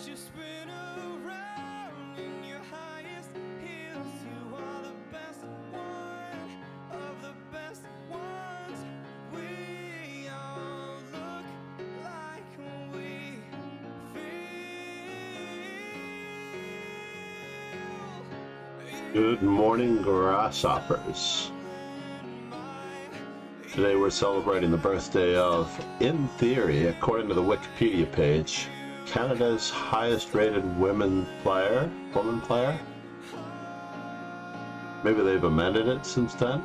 you spin around in your highest heels. You are the best one of the best ones. We all look like we feel. Good morning, grasshoppers. Today we're celebrating the birthday of, in theory, according to the Wikipedia page, Canada's highest rated woman player. Maybe they've amended it since then.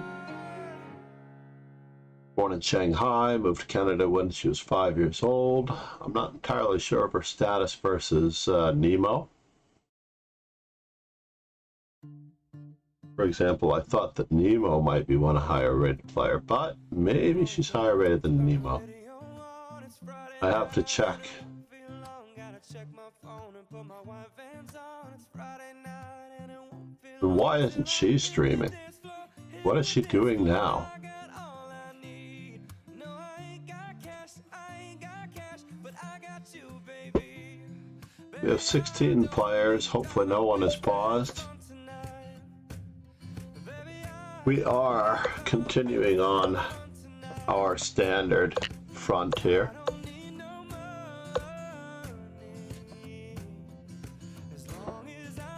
Born in Shanghai, moved to Canada when she was 5 years old. I'm not entirely sure of her status versus Nemo. For example, I thought that Nemo might be one a higher rated player, but maybe she's higher rated than Nemo. I have to check. And why isn't she streaming? What is she doing now? We have 16 players. Hopefully no one is paused. We are continuing on our standard front here.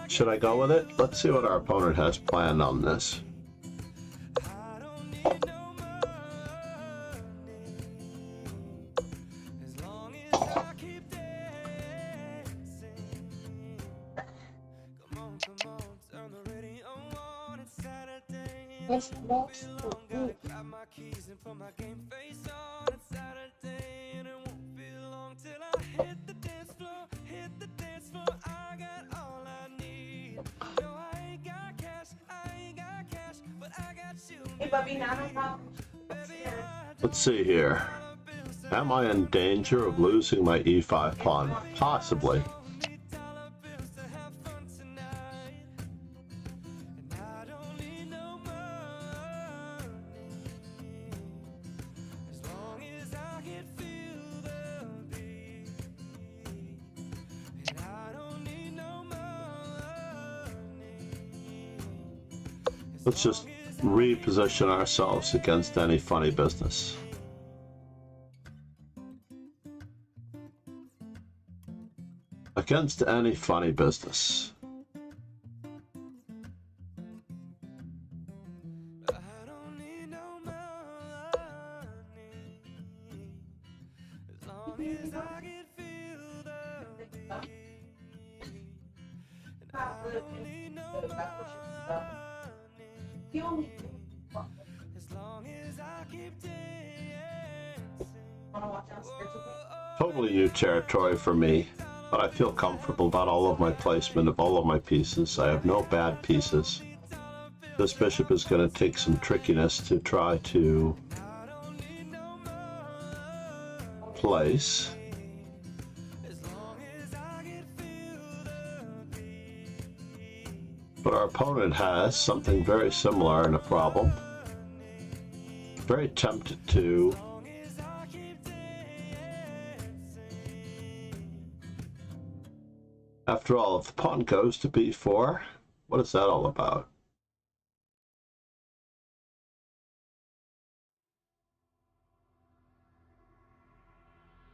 Should I go with it? Let's see what our opponent has planned on this. Let's see here. Am I in danger of losing my e5 pawn? Possibly. Let's just reposition ourselves against any funny business. Against any funny business. Totally new territory for me, but I feel comfortable about all of my placement of all of my pieces. I have no bad pieces. This bishop is going to take some trickiness to try to place. But our opponent has something very similar and a problem. Very tempted to after all, if the pawn goes to b4, what is that all about?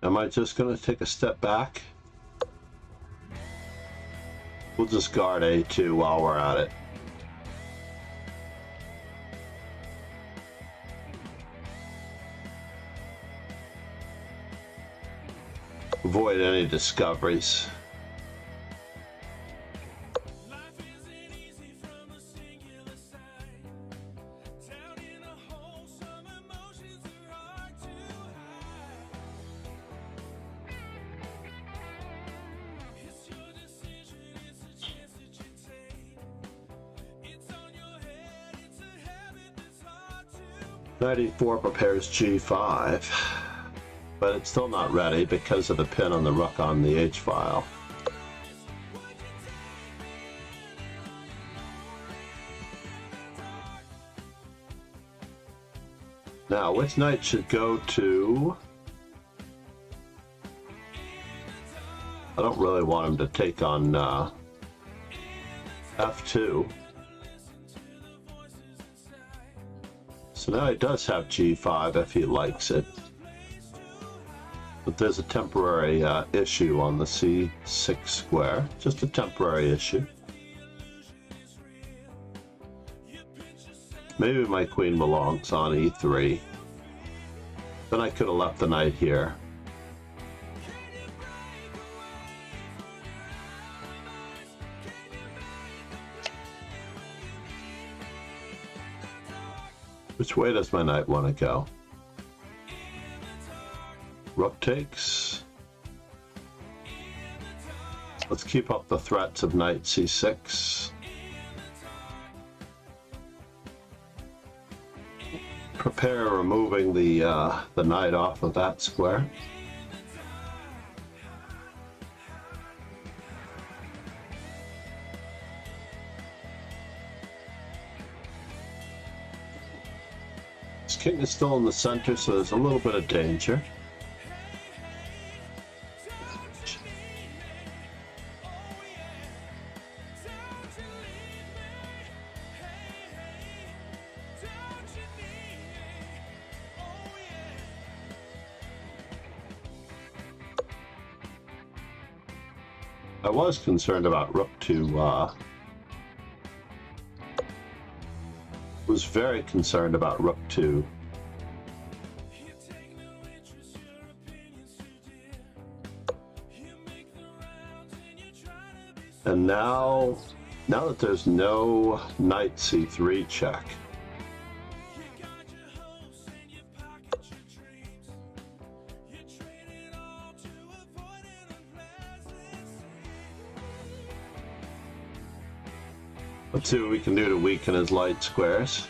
Am I just going to take a step back? We'll just guard a2 while we're at it. Avoid any discoveries. Knight e4 prepares g5, but it's still not ready because of the pin on the rook on the h-file. Now, which knight should go to I don't really want him to take on f2. So now he does have g5 if he likes it. But there's a temporary issue on the c6 square. Just a temporary issue. Maybe my queen belongs on e3. Then I could have left the knight here. Which way does my knight want to go? Rook takes. Let's keep up the threats of knight c6. Prepare removing the knight off of that square. This king is still in the center, so there's a little bit of danger. I was concerned about rook to, was very concerned about rook to and now that there's no knight c3 check, let's see what we can do to weaken his light squares.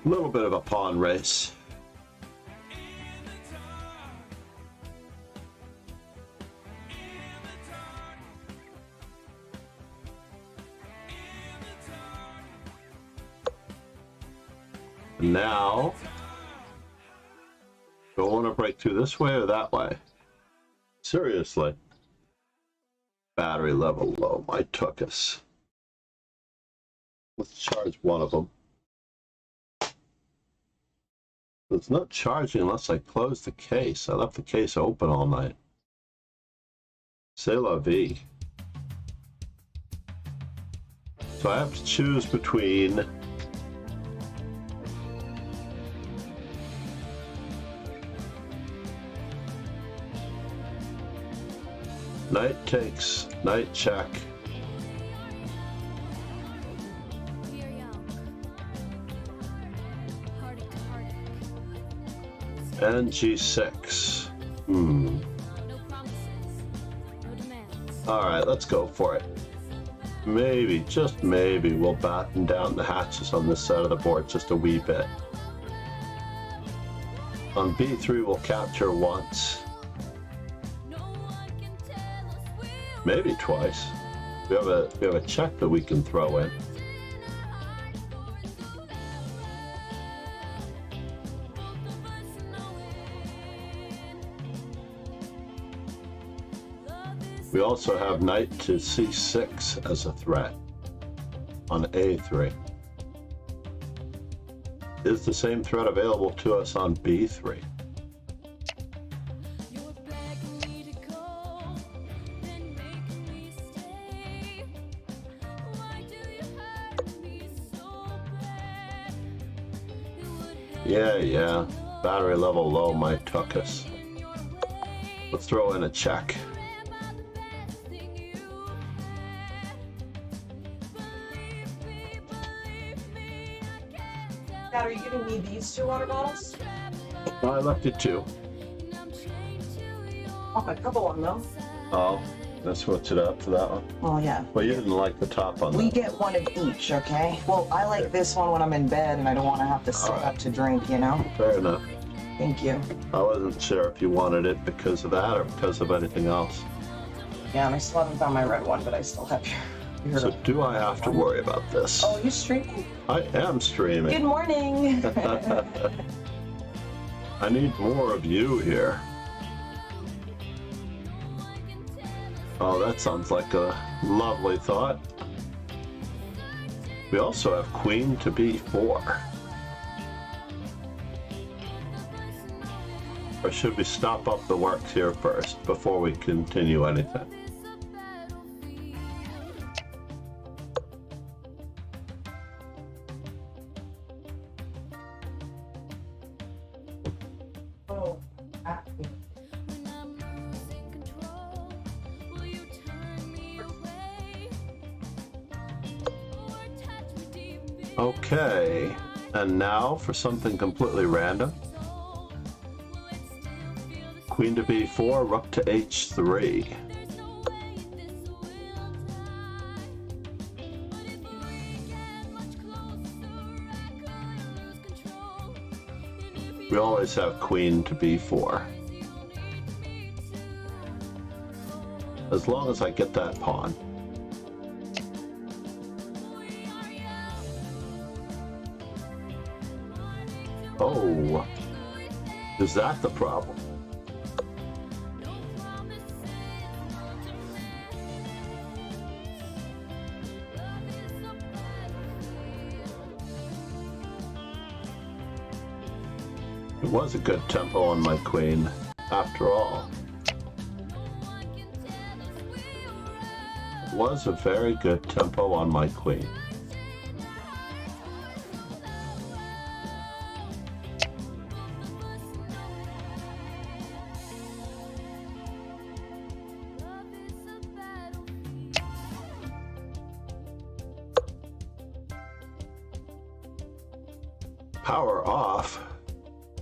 A little bit of a pawn race. Now, do I want to break through this way or that way? Seriously. Battery level low, my tuchus. Let's charge one of them. It's not charging unless I close the case. I left the case open all night. C'est la vie. So I have to choose between knight takes, knight check, and g6. Alright, let's go for it. Maybe, just maybe, we'll batten down the hatches on this side of the board just a wee bit. On b3 we'll capture once. Maybe twice. We have a check that we can throw in. We also have knight to c6 as a threat on a3. Is the same threat available to us on b3? Yeah. Battery level low, my tuchus. Let's throw in a check. Dad, are you giving me these 2 water bottles? I left you 2. Oh, a couple of them though. Oh, Let's switch it up to that one. Well, yeah. Well, you didn't like the top on We that. get one of each, okay? Well, I like this one when I'm in bed and I don't want to have to sit up to drink, you know? Fair enough. Thank you. I wasn't sure if you wanted it because of that or because of anything else. Yeah, and I still haven't found my red one, but I still have your So do I have to worry about this? Oh, you streaming? I am streaming. Good morning. I need more of you here. Oh, that sounds like a lovely thought. We also have queen to b4. Or should we stop up the works here first before we continue anything? Oh, actually. Okay, and now for something completely random. Queen to b4, rook to h3. We always have queen to b4. As long as I get that pawn. Oh, is that the problem? It was a good tempo on my queen, after all. It was a very good tempo on my queen. Power off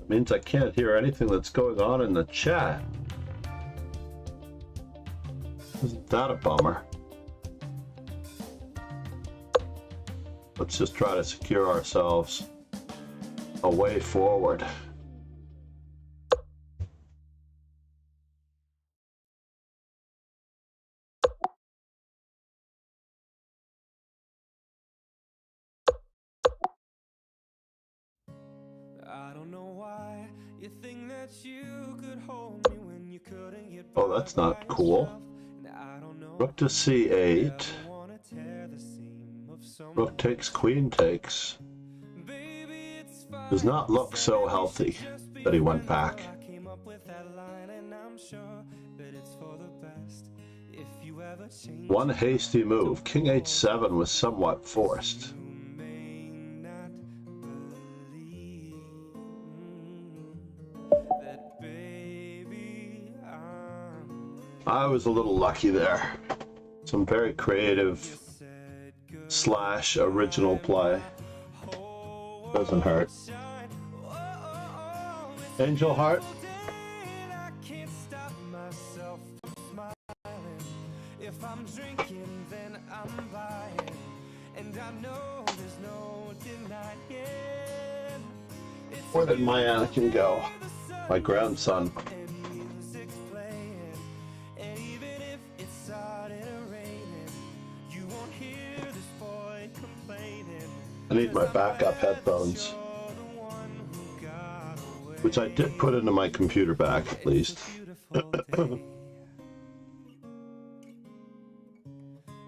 means I can't hear anything that's going on in the chat. Isn't that a bummer? Let's just try to secure ourselves a way forward. I don't know why you think that you could hold me when you couldn't get Oh, that's not cool. Rook to c8. Rook takes, queen takes. Does not look so healthy that he went back. One hasty move. King h7 was somewhat forced. I was a little lucky there. Some very creative / original play. Doesn't hurt. Angel Heart. If I'm drinking, then I'm buying, and I know there's no denying. Where did my Anakin go? My grandson. I need my backup headphones, which I did put into my computer bag at least.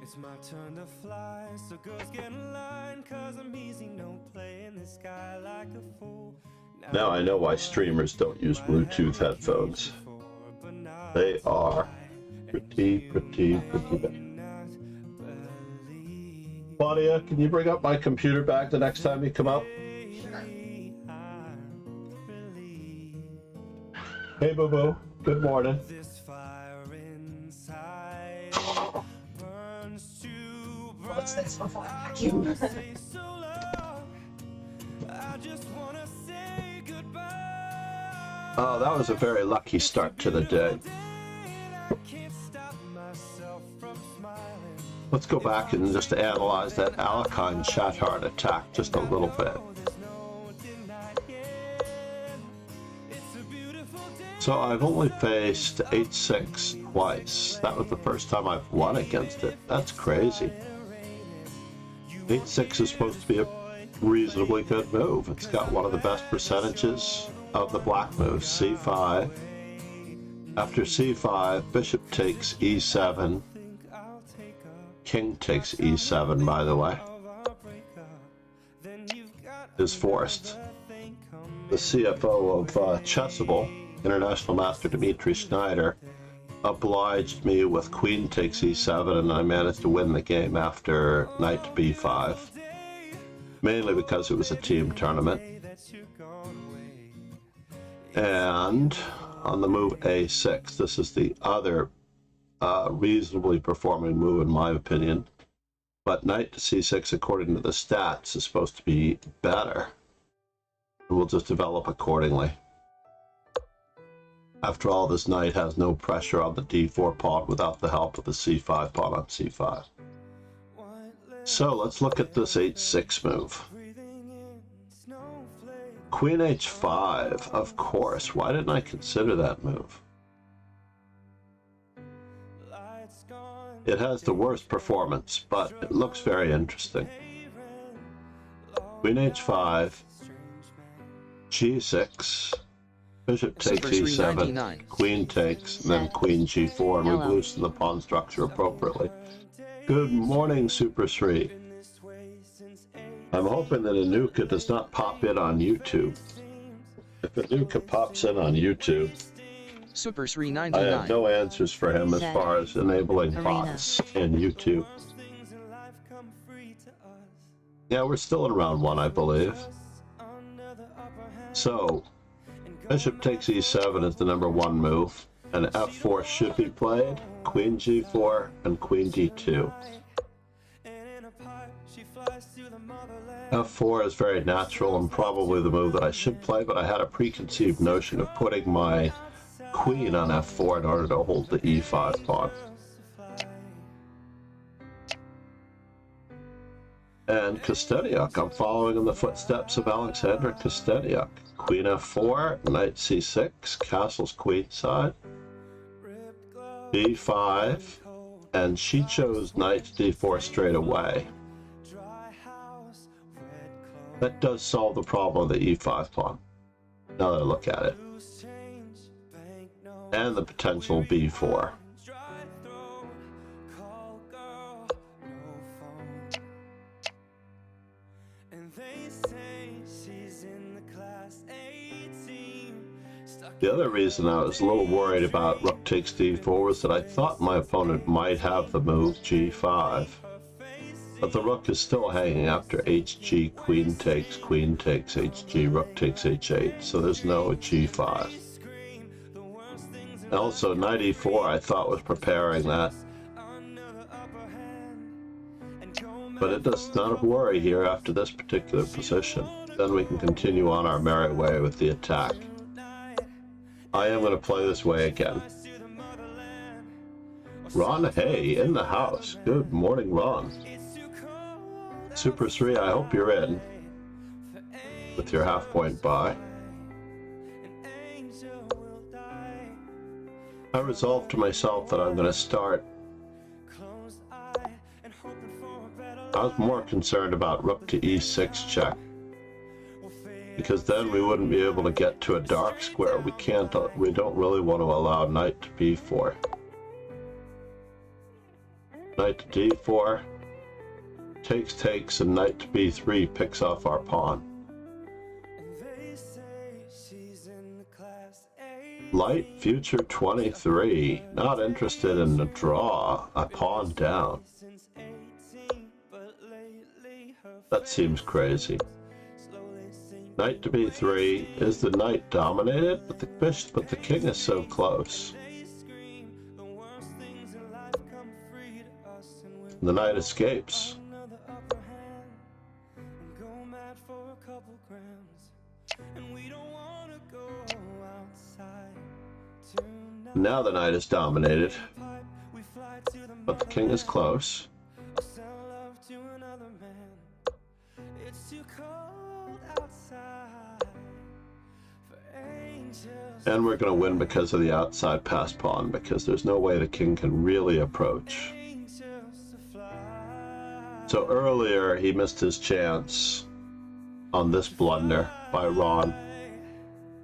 It's my turn to fly, so girls get in line, 'cause I'm easy, no play in the sky like a fool. Now I know why streamers don't use Bluetooth headphones. They are pretty bad. Claudia, can you bring up my computer bag the next time you come up? Hey, Boo Boo. Good morning. What's this before I vacuum? Oh, that was a very lucky start to the day. Let's go back and just analyze that Alekhine Shatard attack just a little bit. So I've only faced 8-6 twice. That was the first time I've won against it. That's crazy. 8-6 is supposed to be a reasonably good move. It's got one of the best percentages of the black moves, c5. After c5, bishop takes e7. King takes e7, by the way. Is forced. The CFO of Chessable, International Master Dmitry Schneider, obliged me with queen takes e7, and I managed to win the game after knight to b5. Mainly because it was a team tournament. And on the move a6, this is the other reasonably performing move in my opinion. But knight to c6, according to the stats, is supposed to be better. We'll just develop accordingly. After all, this knight has no pressure on the d4 pawn without the help of the c5 pawn on c5. So let's look at this 8-6 move. Queen h5, of course. Why didn't I consider that move? It has the worst performance, but it looks very interesting. Queen h5, g6, bishop takes e7, queen takes, and then queen g4, and we loosen the pawn structure appropriately. Good morning, Super Sri. I'm hoping that Anuka does not pop in on YouTube. If Anuka pops in on YouTube, Super Sri 99. I have no answers for him as far as enabling bots in YouTube. Yeah, we're still in round 1, I believe. So, bishop takes e7 is the '1 move, and f4 should be played, queen g4, and queen d2. f4 is very natural and probably the move that I should play, but I had a preconceived notion of putting my queen on f4 in order to hold the e5 pawn. And Kosteniuk, I'm following in the footsteps of Alexander Kosteniuk. Queen f4, knight c6, castles queenside, b5, and she chose knight d4 straight away. That does solve the problem of the e5 pawn, now that I look at it. And the potential b4. The other reason I was a little worried about rook takes d4 was that I thought my opponent might have the move g5. But the rook is still hanging after hg, queen takes hg, rook takes h8, so there's no g5. Also, knight e4 I thought was preparing that. But it does not worry here after this particular position. Then we can continue on our merry way with the attack. I am going to play this way again. Ron Hay in the house. Good morning, Ron. Super Sri, I hope you're in with your half-point buy. I resolved to myself that I'm going to start. I was more concerned about rook to e6 check, because then we wouldn't be able to get to a dark square. We don't really want to allow knight to b4. Knight to d4, takes, and knight to b3 picks off our pawn. Light Future 23, not interested in a draw, a pawn down. That seems crazy. Knight to b3, is the knight dominated? But the king is so close. The knight escapes. Now the knight is dominated. but the king is close. Sell love to another man. It's too cold outside for angels. And we're going to win because of the outside pass pawn, because there's no way the king can really approach. So earlier he missed his chance on this blunder by Ron.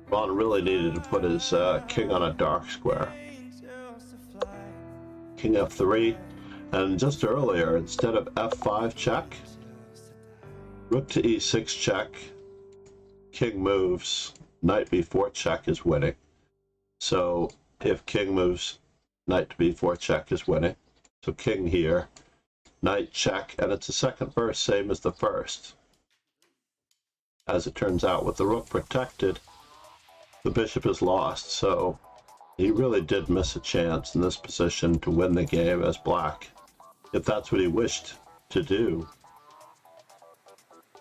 Ron really needed to put his king on a dark square. King f3, and just earlier, instead of f5 check, rook to e6 check, king moves, knight b4 check is winning. So if king moves, knight to b4 check is winning. So king here, knight check, and it's a second verse, same as the first. As it turns out, with the rook protected, the bishop is lost, so he really did miss a chance in this position to win the game as black. If that's what he wished to do,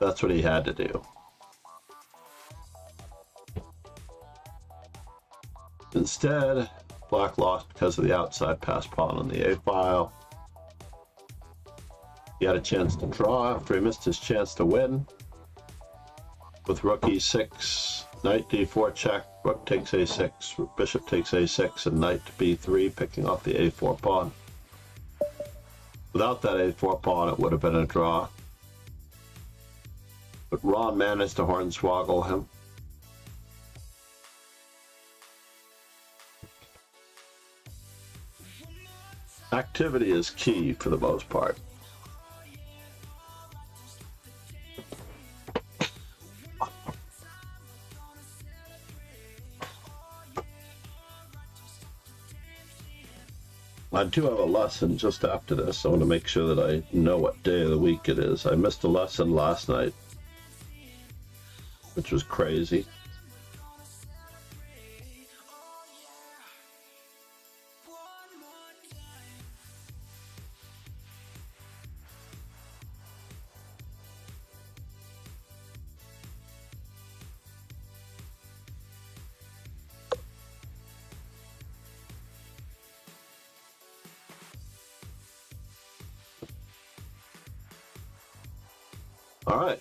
that's what he had to do. Instead, black lost because of the outside pass pawn on the a-file. He had a chance to draw after he missed his chance to win. With rook e6, knight d4 check, rook takes a6, bishop takes a6, and knight to b3, picking off the a4 pawn. Without that a4 pawn, it would have been a draw. But Ron managed to hornswoggle him. Activity is key for the most part. I do have a lesson just after this. I want to make sure that I know what day of the week it is. I missed a lesson last night, which was crazy. All right,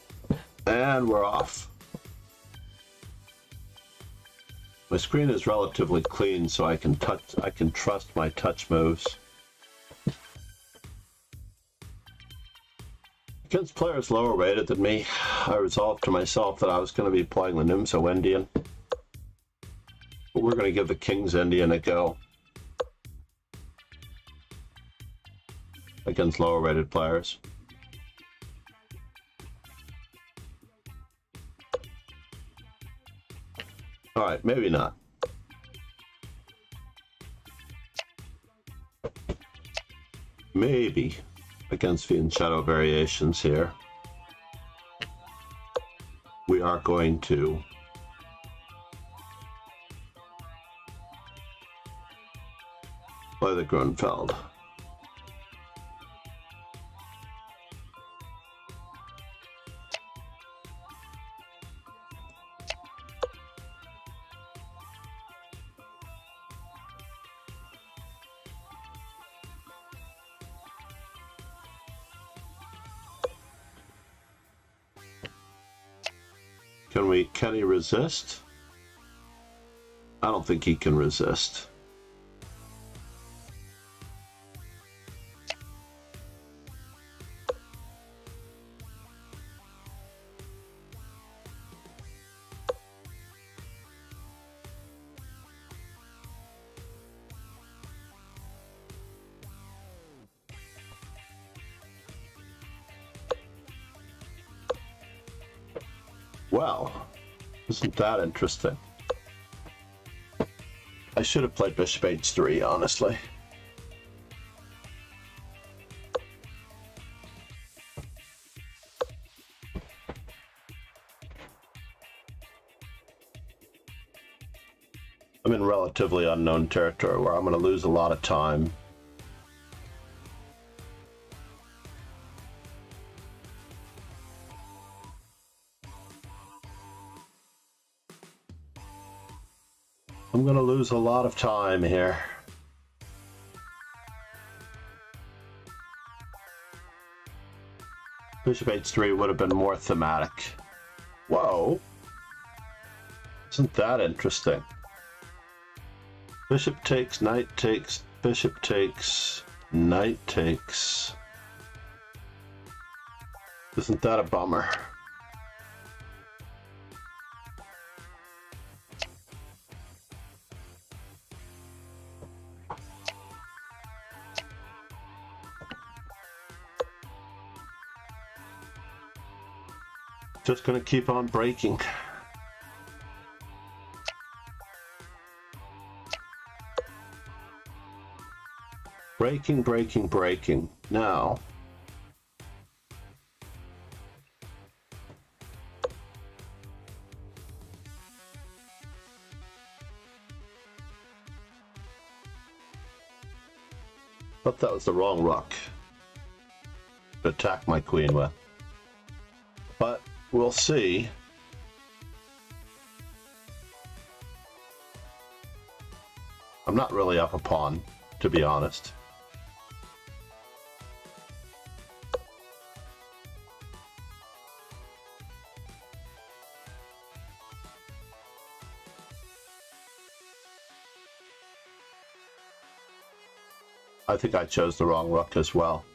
and we're off. My screen is relatively clean, so I can trust my touch moves. Against players lower rated than me, I resolved to myself that I was going to be playing the Numso Indian. But we're going to give the King's Indian a go against lower rated players. All right, maybe not. Maybe against fianchetto variations here, we are going to play the Grunfeld. Can he resist? I don't think he can resist. Well, isn't that interesting? I should have played bishop h3, honestly. I'm in relatively unknown territory where I'm going to lose a lot of time. I'm going to lose a lot of time here. Bishop h3 would have been more thematic. Whoa! Isn't that interesting? Bishop takes, knight takes, bishop takes, knight takes. Isn't that a bummer? Just gonna keep on breaking. Breaking, breaking, breaking. Now. Thought that was the wrong rook to attack my queen with. But we'll see. I'm not really up a pawn, to be honest. I think I chose the wrong rook as well.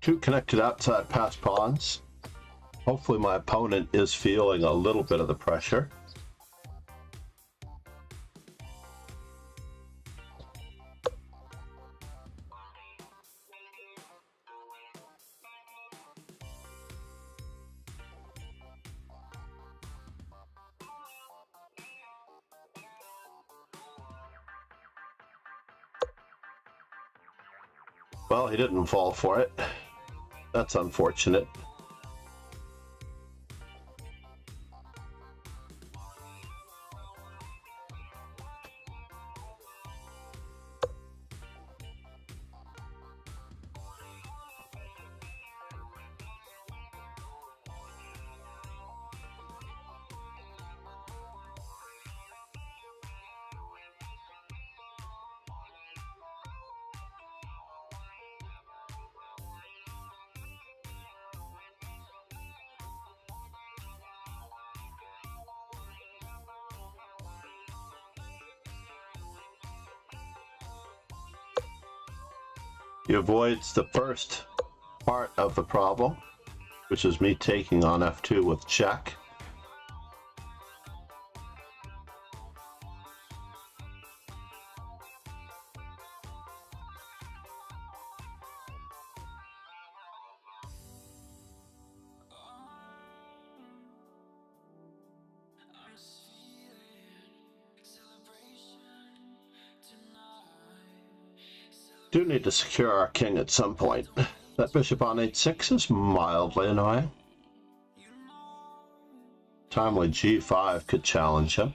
Two connected outside pass pawns. Hopefully my opponent is feeling a little bit of the pressure. Well, he didn't fall for it. That's unfortunate. He avoids the first part of the problem, which is me taking on f2 with check. Do need to secure our king at some point. That bishop on h6 is mildly annoying. Timely g5 could challenge him.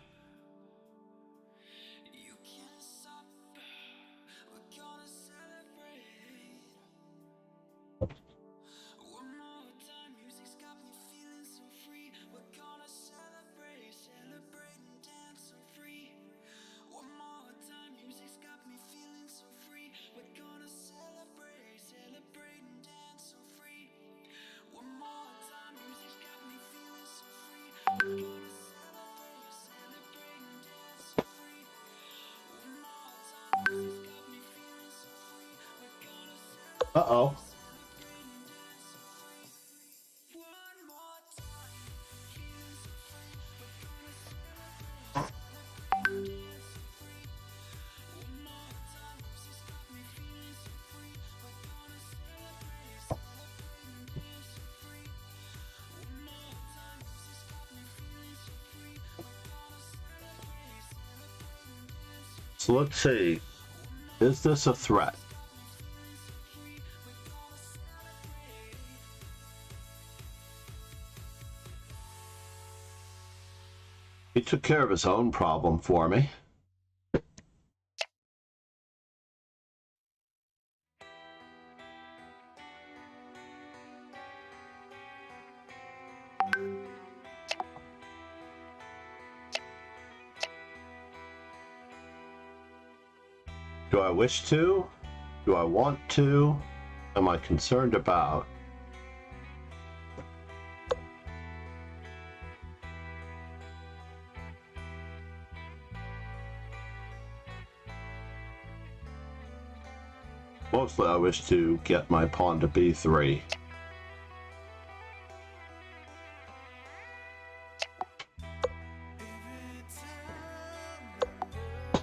Uh-oh. So let's see. Is this a threat? He took care of his own problem for me. Do I wish to? Do I want to? Am I concerned about? Mostly I wish to get my pawn to b3.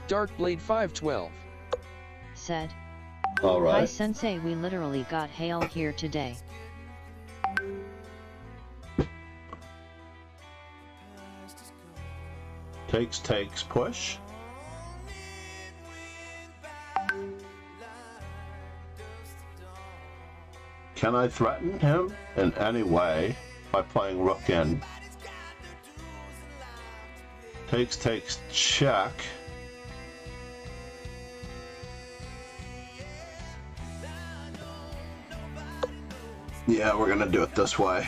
Dark Blade 512 said, All "Hi right. Sensei, we literally got hail here today." Takes, push. Can I threaten him in any way by playing rook in? Takes, check. Yeah, we're gonna do it this way.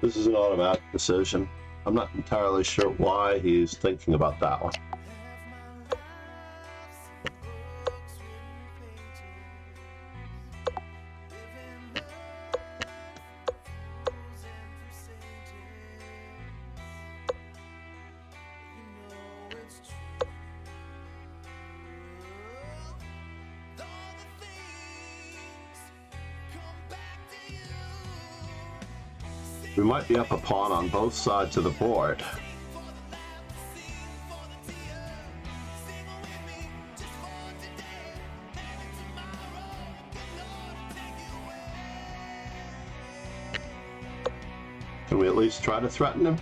This is an automatic decision. I'm not entirely sure why he's thinking about that one. We might be up a pawn on both sides of the board. Can we at least try to threaten him?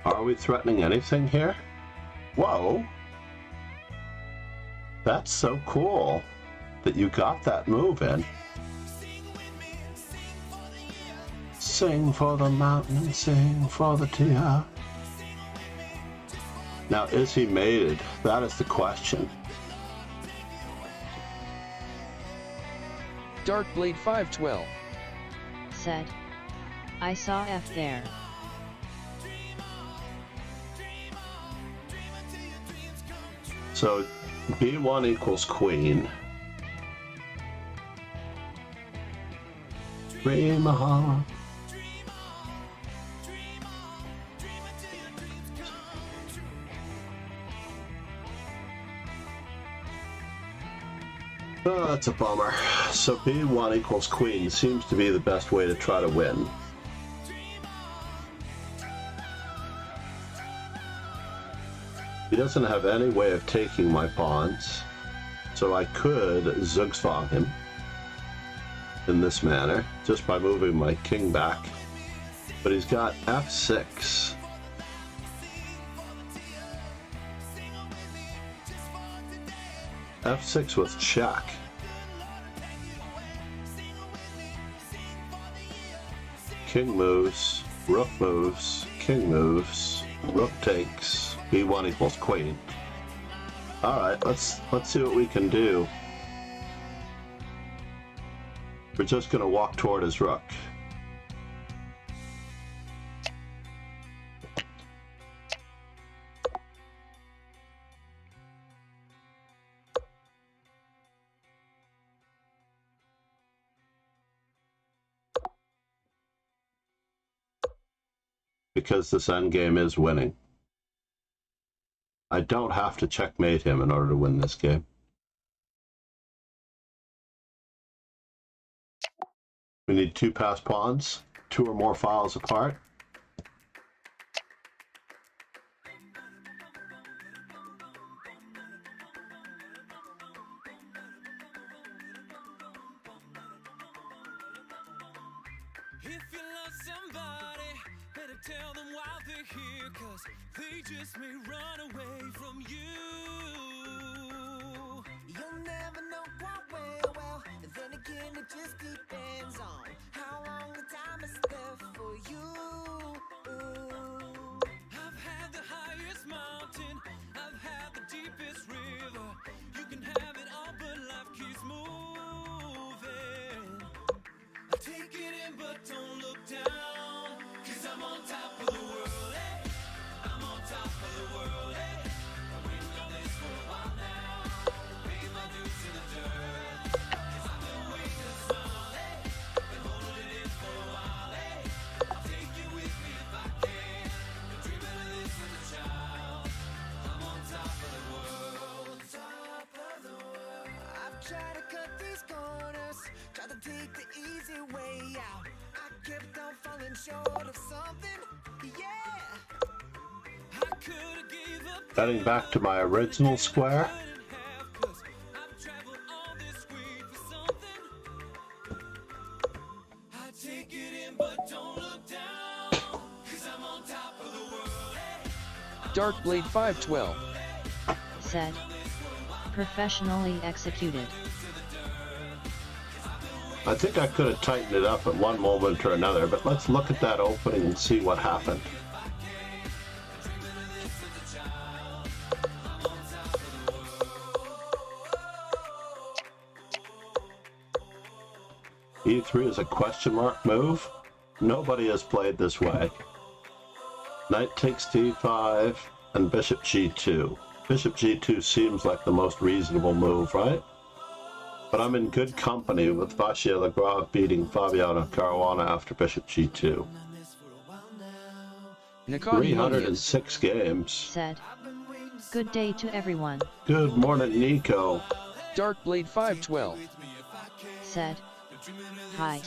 Are we threatening anything here? Whoa! That's so cool that you got that move in. Sing for the mountain, sing for the tear. Now, is he mated? That is the question. Dark Blade 512 said, "I saw F there." So b1 equals queen. Dream on. Oh, that's a bummer. So b1 equals queen seems to be the best way to try to win. He doesn't have any way of taking my pawns, so I could zugzwang him in this manner, just by moving my king back. But he's got f6. f6 with check. King moves, rook moves, king moves, rook takes, b1 equals queen. Alright, let's see what we can do. We're just gonna walk toward his rook. Because this endgame is winning. I don't have to checkmate him in order to win this game. We need 2 passed pawns, 2 or more files apart. If you love somebody, better tell them while they're here, 'cause they just may run away from you. You'll never know and it just depends on how long the time is left for you. I've had the highest mountain, I've had the deepest river. You can have it all, but life keeps moving. I take it in, but don't look down, 'cause I'm on top of the world, eh? I'm on top of the world, eh? I've been on this for a while now, paying my dues to the dirt, 'cause I've been waiting to smile, eh? Been holding it in for a while, eh? I'll take you with me if I can, been dreaming of this as a child. I'm on top of the world, top of the world. I've tried to cut these corners, tried to take the easy way out. I kept on falling short of something, yeah. I could've gave up Heading back to my original square. 'cause I've traveled all this way for something. I take it in, but don't look down, 'cause I'm on top of the world, eh? Darkblade 512. Said. Professionally executed. I think I could have tightened it up at one moment or another, but let's look at that opening and see what happened. E3 is a question mark move. Nobody has played this way. Knight takes d5 and bishop g2. Bishop g2 seems like the most reasonable move, right? But I'm in good company with Vachier Lagrave beating Fabiano Caruana after bishop g2. Nikon 306 games. Said. Good day to everyone. Good morning, Nico. Darkblade 512. Said. Hi.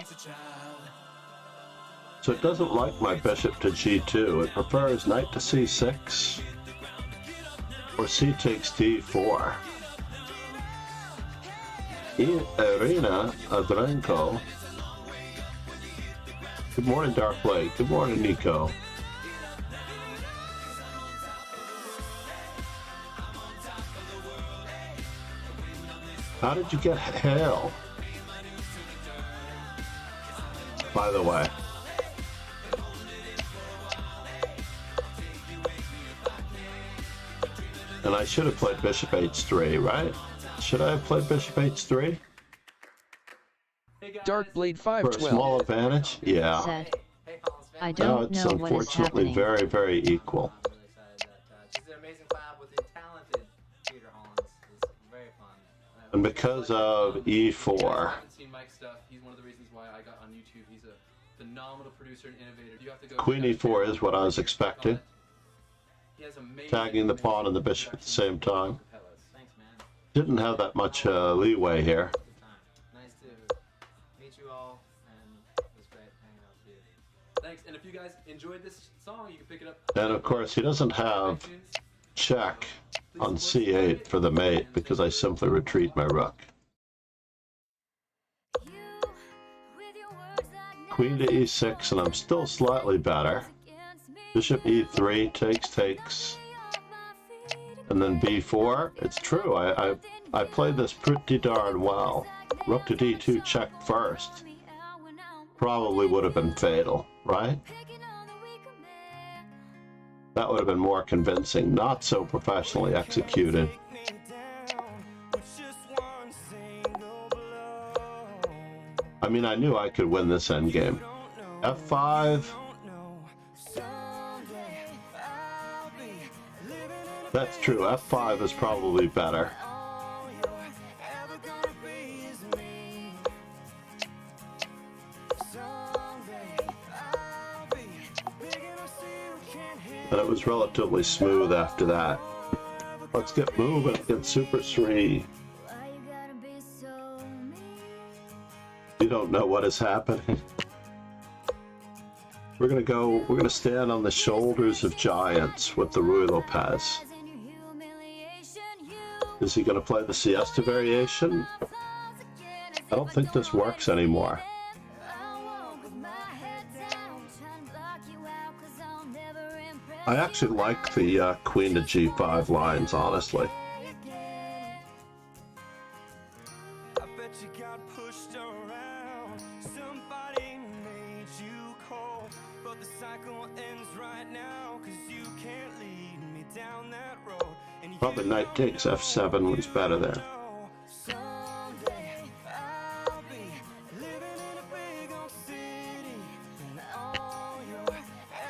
So it doesn't like my bishop to g2. It prefers knight to c6 or c takes d4. Irina Adrenko. Good morning, Darkblade. Good morning, Nico. How did you get hail? By the way. And I should have played bishop h3, right? Should I have played bishop h3? Darkblade For a 512. small advantage? Yeah. Said. I Now don't it's know what is unfortunately happening. very, very equal. I'm really excited that this is an amazing collab with the talented Peter Hollins. It's very fun. And because of If you e4, guys haven't seen Mike's stuff, he's one of the reasons why I got on YouTube. He's a phenomenal producer and innovator. You have to go Queen check out e4 his is what I was channel. expecting. He has amazing, Tagging the pawn and the amazing bishop at the same time. capellas. Thanks, man. Didn't have that much leeway here. Good time. Nice to meet you all, and it was great hanging out with you. Thanks, and if you guys enjoyed this song, you can pick it up. And of course, he doesn't have iTunes. check on c8 for the mate because I simply retreat my rook. Queen to e6, and I'm still slightly better. Bishop e3 takes, and then b4. It's true, I played this pretty darn well. Rook to d2 check first. Probably would have been fatal, right? That would have been more convincing, not so professionally executed. I mean, I knew I could win this endgame. f5. That's true, f5 is probably better. And it was relatively smooth after that. Let's get moving, get Super 3. You don't know what is happening. We're gonna stand on the shoulders of giants with the Ruy Lopez. Is he gonna play the siesta variation? I don't think this works anymore. I actually like the Queen to G5 lines, honestly. I bet you got pushed around. The cycle ends right now, 'cause you can't lead me down that road. And Probably knight takes f7 was better there. someday I'll be living in a big old city, and all you're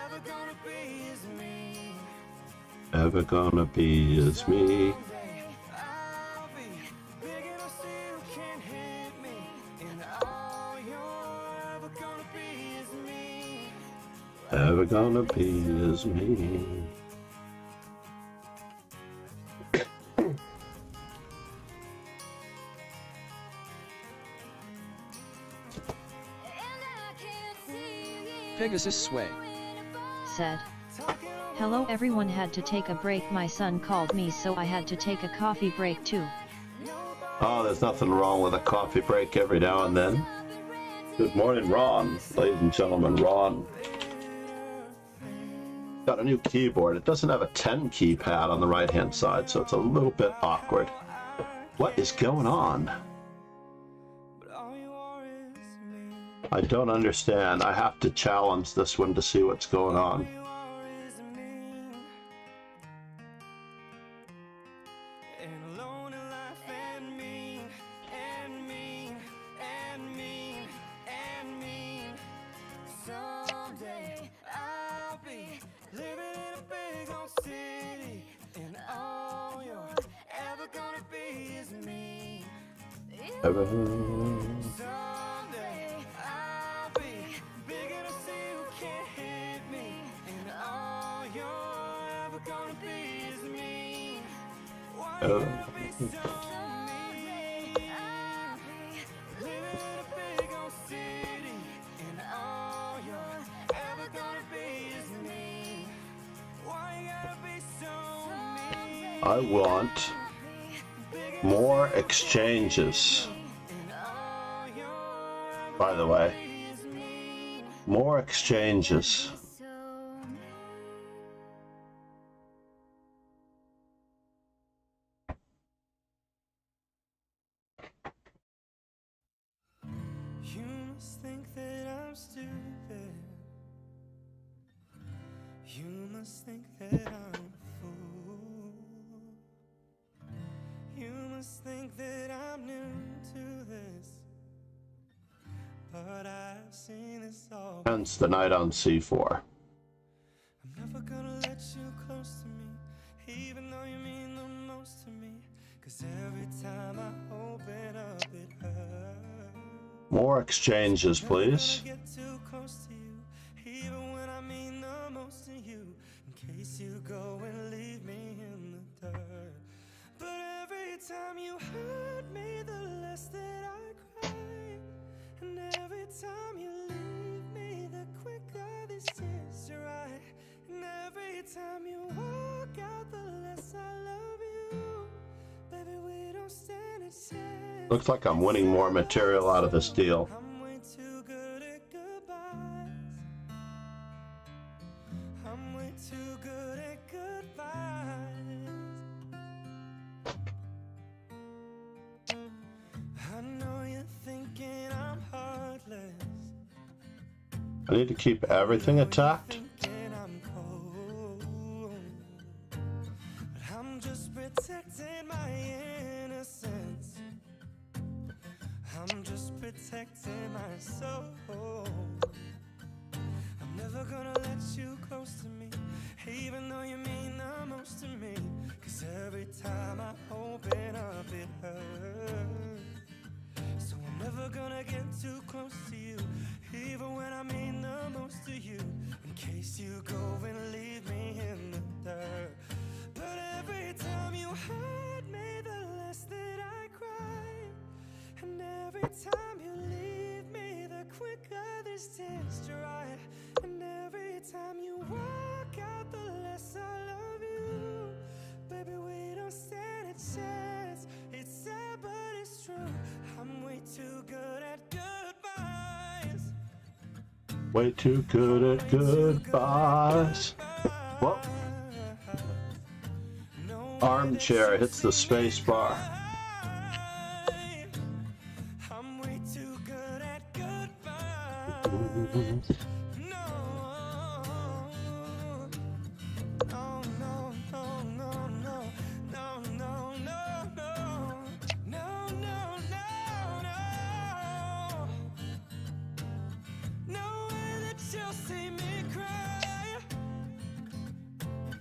ever gonna be is me. Ever gonna be is me. Someday I'll be big enough so you can't hit me, and all you're ever gonna be is me. Ever gonna be is me. Pegasus Sway. Said. Hello everyone, had to take a break, my son called me so I had to take a coffee break too. Oh, there's nothing wrong with a coffee break every now and then. Good morning, Ron. Ladies and gentlemen, Ron. Got a new keyboard. It doesn't have a 10 keypad on the right-hand side, so it's a little bit awkward. What is going on? But all you are is me. I don't understand. I have to challenge this one to see what's going on. You are is me. And alone in life and mean, and mean, and mean, and mean. Someday I'll be living in a big old city, and all you're ever gonna be is me. Someday I'll be big enough so you can't hit me, and all you're ever gonna be is me. Why you gotta be so mean? Living in a big old city, and all you're ever gonna be is me. Why you gotta be so mean? I want more exchanges. By the way, more exchanges. You must think that I'm stupid. You must think that I'm a fool. You must think that I'm new to this, but I've seen this all. Hence the knight on c4. I'm never gonna let you close to me, even though you mean the most to me. 'Cause every time I open up it hurts. More exchanges, please. Get too close to you, even when I mean the most to you, in case you go and leave me in the dirt. But every time you hurt me, the less that I cry, and every time you leave me, the quicker these tears dry, and every time you walk out, the less I love you. Baby, we don't stand a chance. Looks like I'm winning more material out of this deal. I'm way too good at goodbyes. I'm way too good at goodbyes. I know you're thinking I'm heartless. I need to keep everything attacked. Thinking I'm cold. But I'm just protecting my innocence. I'm just protecting my soul. I'm never gonna let you close to me, even though you mean the most to me. 'Cause every time I open up it hurts. So I'm never gonna get too close to you, even when I mean the most to you, in case you go and leave me in the dirt. But every time you hurt me, the less that I cry, and every time you leave me, the quicker these tears dry, and every time you walk out, the less I love you. Baby, we don't stand a chance. It's sad, but it's true. I'm way too good at goodbyes. Way too good at goodbyes. Whoa. Armchair hits the space bar. I'm way too good at goodbyes. No,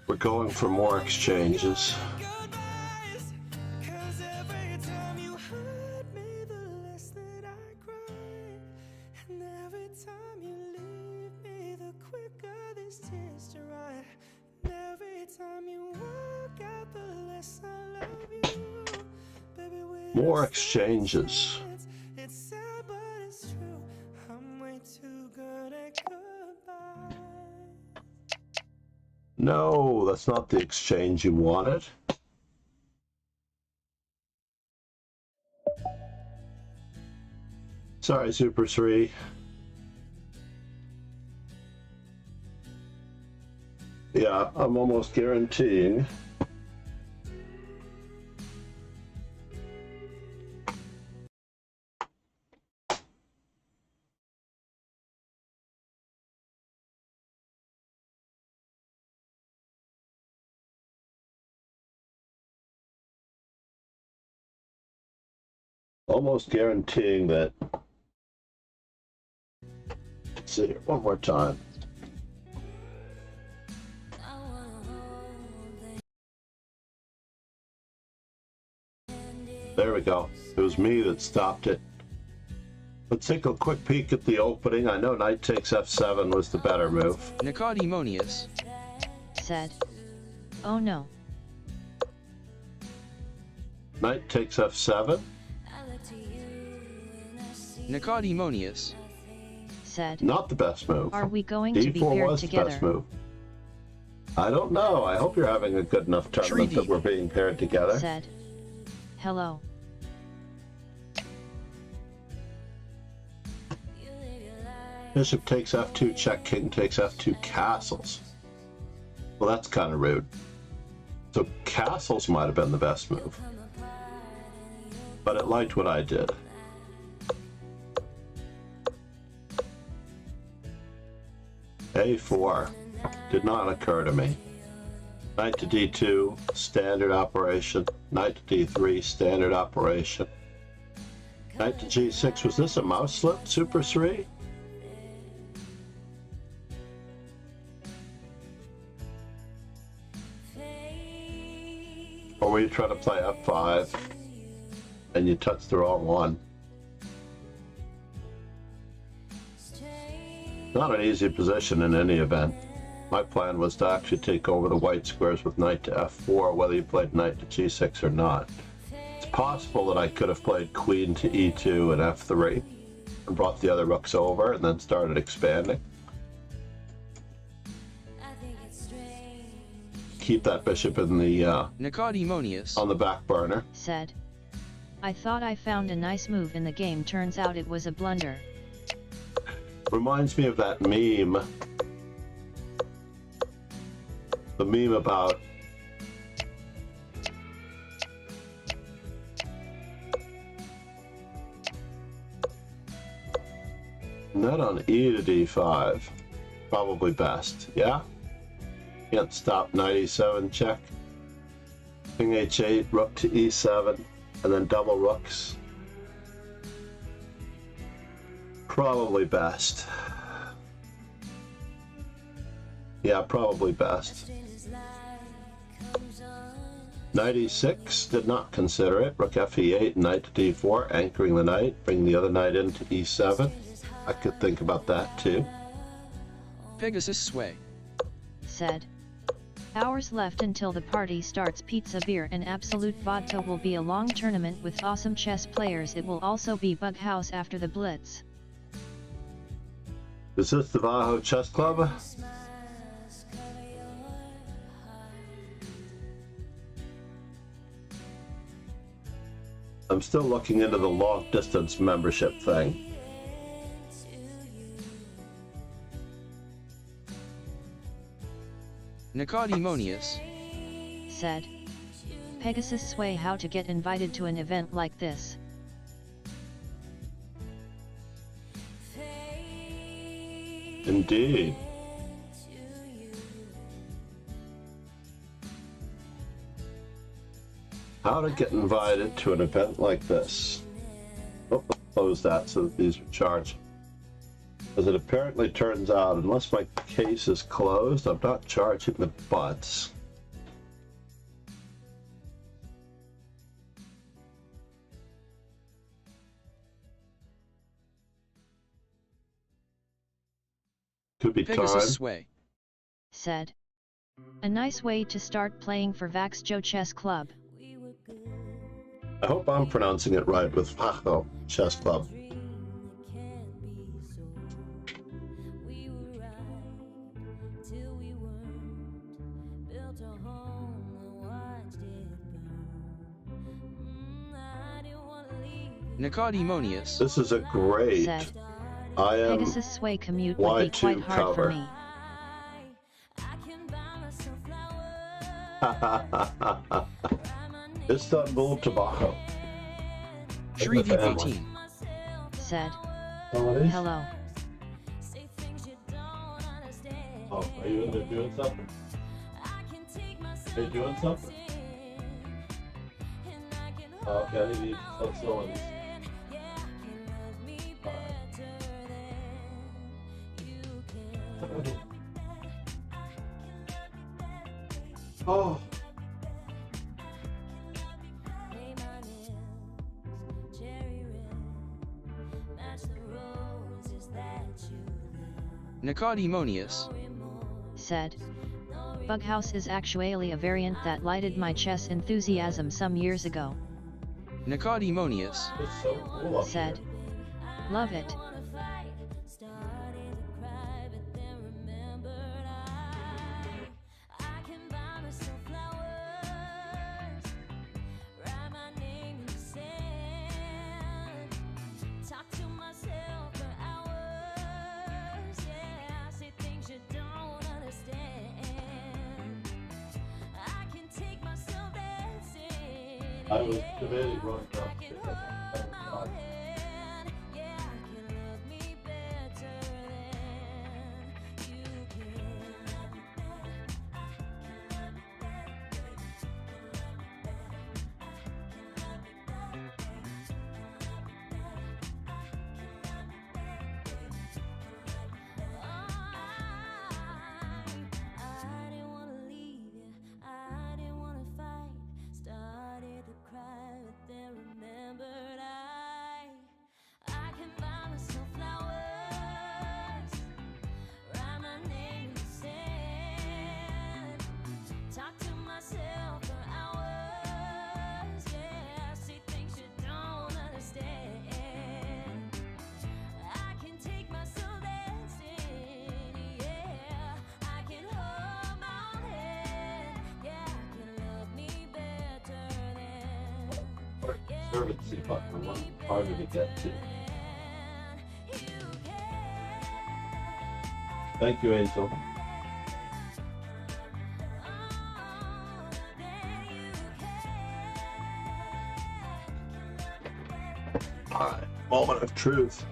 We're going for more exchanges. goodbyes. 'Cause every time you hurt me, the less that I cry. And every time you leave me, the quicker these tears dry. And every time you walk out, the less I love you. Baby, More exchanges. it's sad, but it's true. I'm way too good at goodbye. No, that's not the exchange you wanted. Sorry, Super 3. Yeah, I'm almost guaranteeing. Almost guaranteeing that. Let's see here one more time. There we go. It was me that stopped it. Let's take a quick peek at the opening. I know knight takes f7 was the better move. Nicodemonius. Said. Oh no. Knight takes f7. Nicodemonius. Said. Not the best move. Are we going to be D4 paired was the best together? move. I don't know. I hope you're having a good enough tournament that we're being paired together. Said. Hello. Bishop takes f2, check, king takes f2, castles. Well, that's kind of rude. So castles might have been the best move. But it liked what I did. A4 did not occur to me. Knight to d2, standard operation. Knight to d3, standard operation. Knight to g6, was this a mouse slip, Super 3? Or were you trying to play f5 and you touched the wrong one? Not an easy position in any event. My plan was to actually take over the white squares with knight to f4, whether you played knight to g6 or not. It's possible that I could have played queen to e2 and f3 and brought the other rooks over and then started expanding. Keep that bishop in the Nicodemonius. on the back burner. Said. I thought I found a nice move in the game, turns out it was a blunder. Reminds me of that meme. The meme about knight on e to d5. Probably best, yeah? Can't stop knight e7 check. King h8, rook to e7, and then double rooks. Probably best. Yeah, probably best. Knight e6, did not consider it. Rook fe8, knight to d4, anchoring the knight, bring the other knight into e7. I could think about that too. Pegasus Sway. Said. Hours left until the party starts. Pizza, beer and absolute vodka will be a long tournament with awesome chess players. It will also be bug house after the blitz. Is this the Vaho Chess Club? I'm still looking into the long distance membership thing. Nicodemonius. Said. Pegasus Sway, how to get invited to an event like this. Indeed. How to get invited to an event like this. Oh, close that so that these are charged. As it apparently turns out, unless my case is closed, I'm not charging the butts. Could be Pegasus time. Sway. Said. A nice way to start playing for Vaxjo Chess Club. I hope I'm pronouncing it right with Vaxjo Chess Club. Nicodemonius. This is a great Said. I am Pegasus Sway commute would be Y2 quite hard for cover. me. Istanbul Tobacco. Shrivi 18. Said. Oh, it is? Hello. Oh, are you in there doing something? Are you doing something? Okay, I need to start slowing this. Oh. Nicodemonius. Said. Bughouse is actually a variant that lighted my chess enthusiasm some years ago. Nicodemonius. It's so cool up Said. here. Love it. I was debating going down. Conservancy button, one harder to get to. Thank you, Angel. Alright, moment of truth.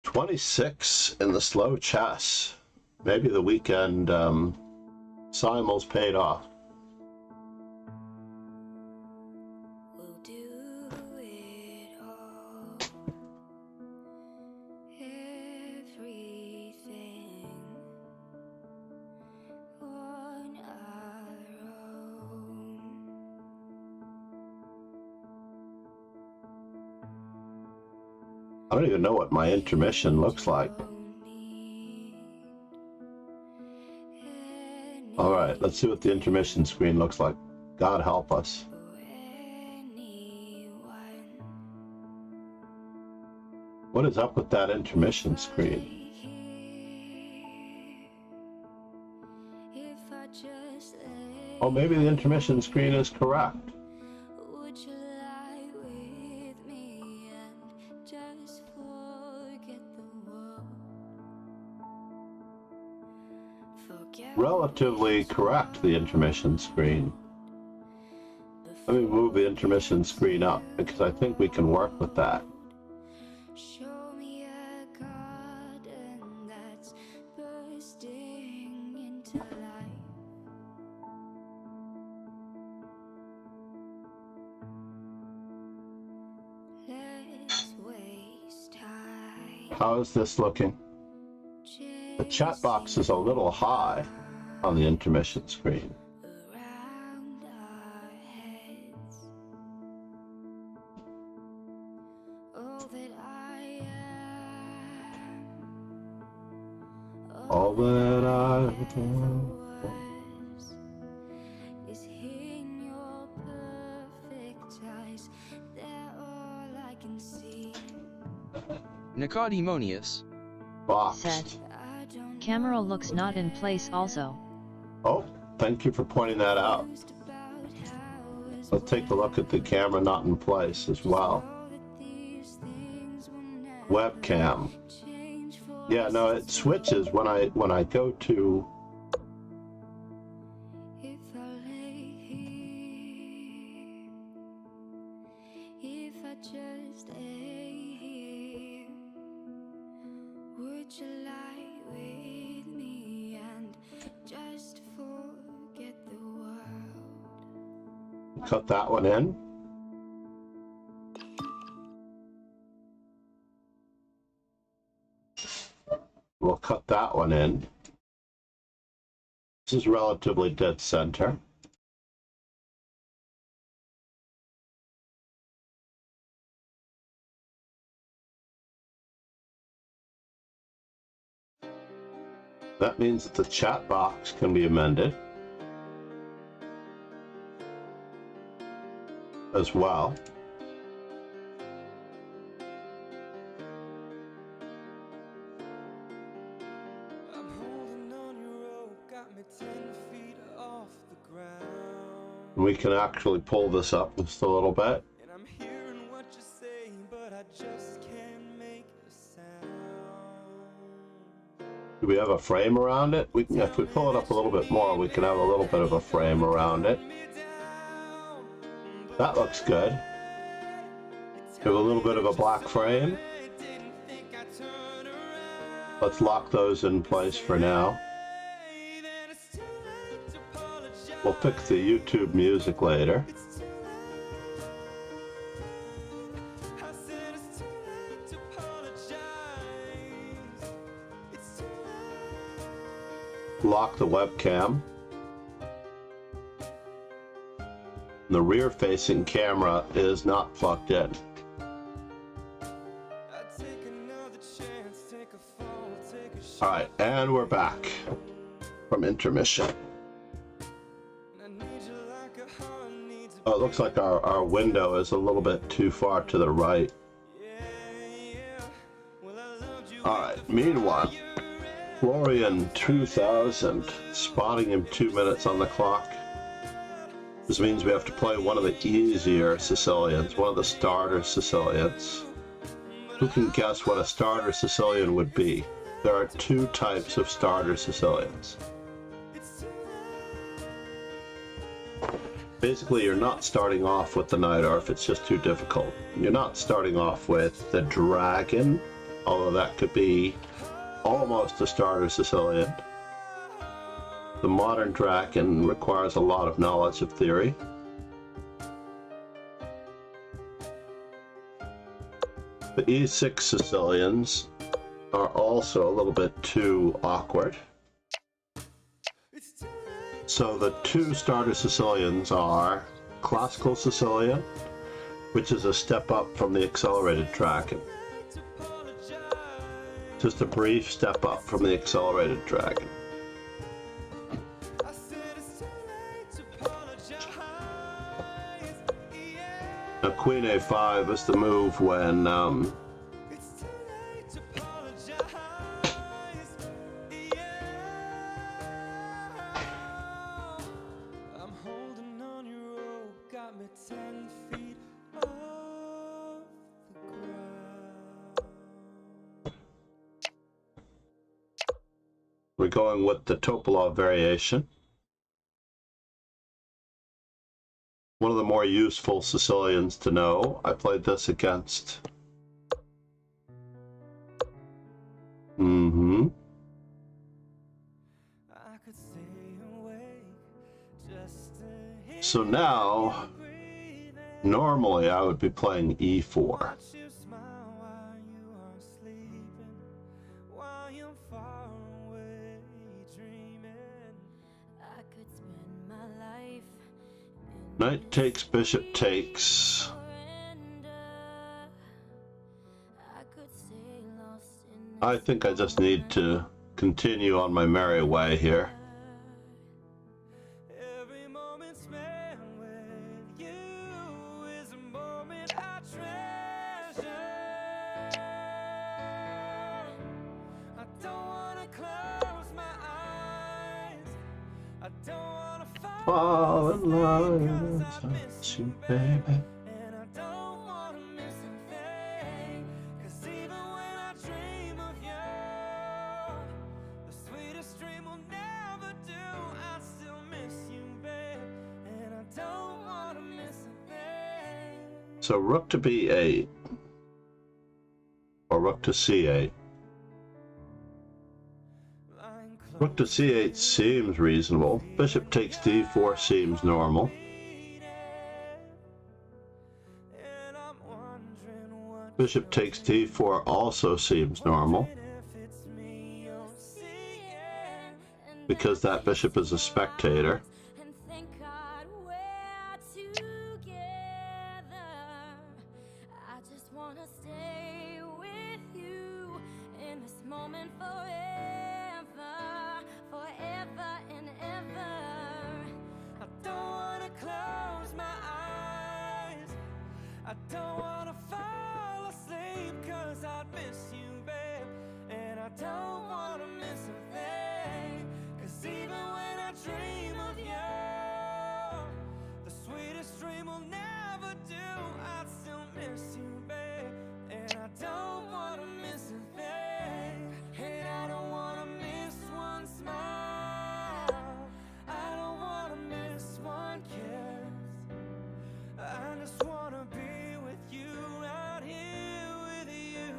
$26 in the slow chess. Maybe the weekend simul's paid off. We'll do it all. Everything on our own. I don't even know what my intermission looks like. All right, let's see what the intermission screen looks like. God help us. What is up with that intermission screen? Oh, maybe the intermission screen is correct. Would you lie with me and just forget the world? Forget Relatively correct, the intermission screen. Let me move the intermission screen up because I think we can work with that. Show me a garden that's bursting into life. Let's waste time. How is this looking? The chat box is a little high on the intermission screen. Around our heads. All that I want. Is in your perfect eyes. They're all I can see. Nicodemonius. Boxed. Said. I don't Camera looks not in place also. Oh, thank you for pointing that out. know about how it's Let's take a look at the camera not in place as well. all that these things will never Webcam. change for Yeah, no, it switches when I go to. if I lay here, if I just lay here, would you lie with me and just forget the world? Cut that one in. We'll cut that one in. This is relatively dead center. That means that the chat box can be amended as well. I'm holding on your rope, got me 10 feet off the ground. We can actually pull this up just a little bit. And I'm hearing what you say, but I just can't make a sound. Do we have a frame around it? We can, if we pull it up a little bit more, we can have a little bit of a frame around it. That looks good. Give a little bit of a black frame. Let's lock those in place for now. We'll fix the YouTube music later. Lock the webcam. The rear-facing camera is not plugged in. All right, and we're back from intermission. Oh, it looks like our window is a little bit too far to the right. All right, meanwhile, Florian 2000, spotting him 2 minutes on the clock. This means we have to play one of the easier Sicilians, one of the starter Sicilians. Who can guess what a starter Sicilian would be? There are two types of starter Sicilians. Basically, you're not starting off with the knight, or if it's just too difficult. You're not starting off with the dragon, although that could be almost a starter Sicilian. The modern dragon requires a lot of knowledge of theory. The E6 Sicilians are also a little bit too awkward. So the two starter Sicilians are classical Sicilian, which is a step up from the accelerated dragon. Just a brief step up from the accelerated dragon. Now Queen A5 is the move when we're going with the Topolov variation. One of the more useful Sicilians to know. I played this against. So now, normally I would be playing E4. Knight takes, bishop takes. I think I just need to continue on my merry way here. Every moment spent with you is a moment I treasure. I don't wanna close my eyes. I don't wanna fall Fall in love cause I with you, baby. and I don't wanna miss a thing. Cause even when I dream of you, the sweetest dream will never do. I still miss you, babe, and I don't wanna miss a thing. So rook to b8 or rook to c8. Lying close Rook to c8 seems reasonable. Bishop takes d4 seems normal. and I'm wondering what Bishop takes d4 also seems normal if it's me you're seeing. because that bishop is a spectator. And thank God we're together. I just wanna stay with you in this moment forever, forever and ever. I don't wanna close my eyes. I don't wanna fall asleep cause I'd miss you, babe. And I don't wanna miss a thing. Cause even when I dream of you, the sweetest dream will never do. I'd still miss you, babe. And I don't wanna miss a thing. And I don't wanna miss one smile. I don't wanna miss one kiss. I just wanna be with you, right here with you,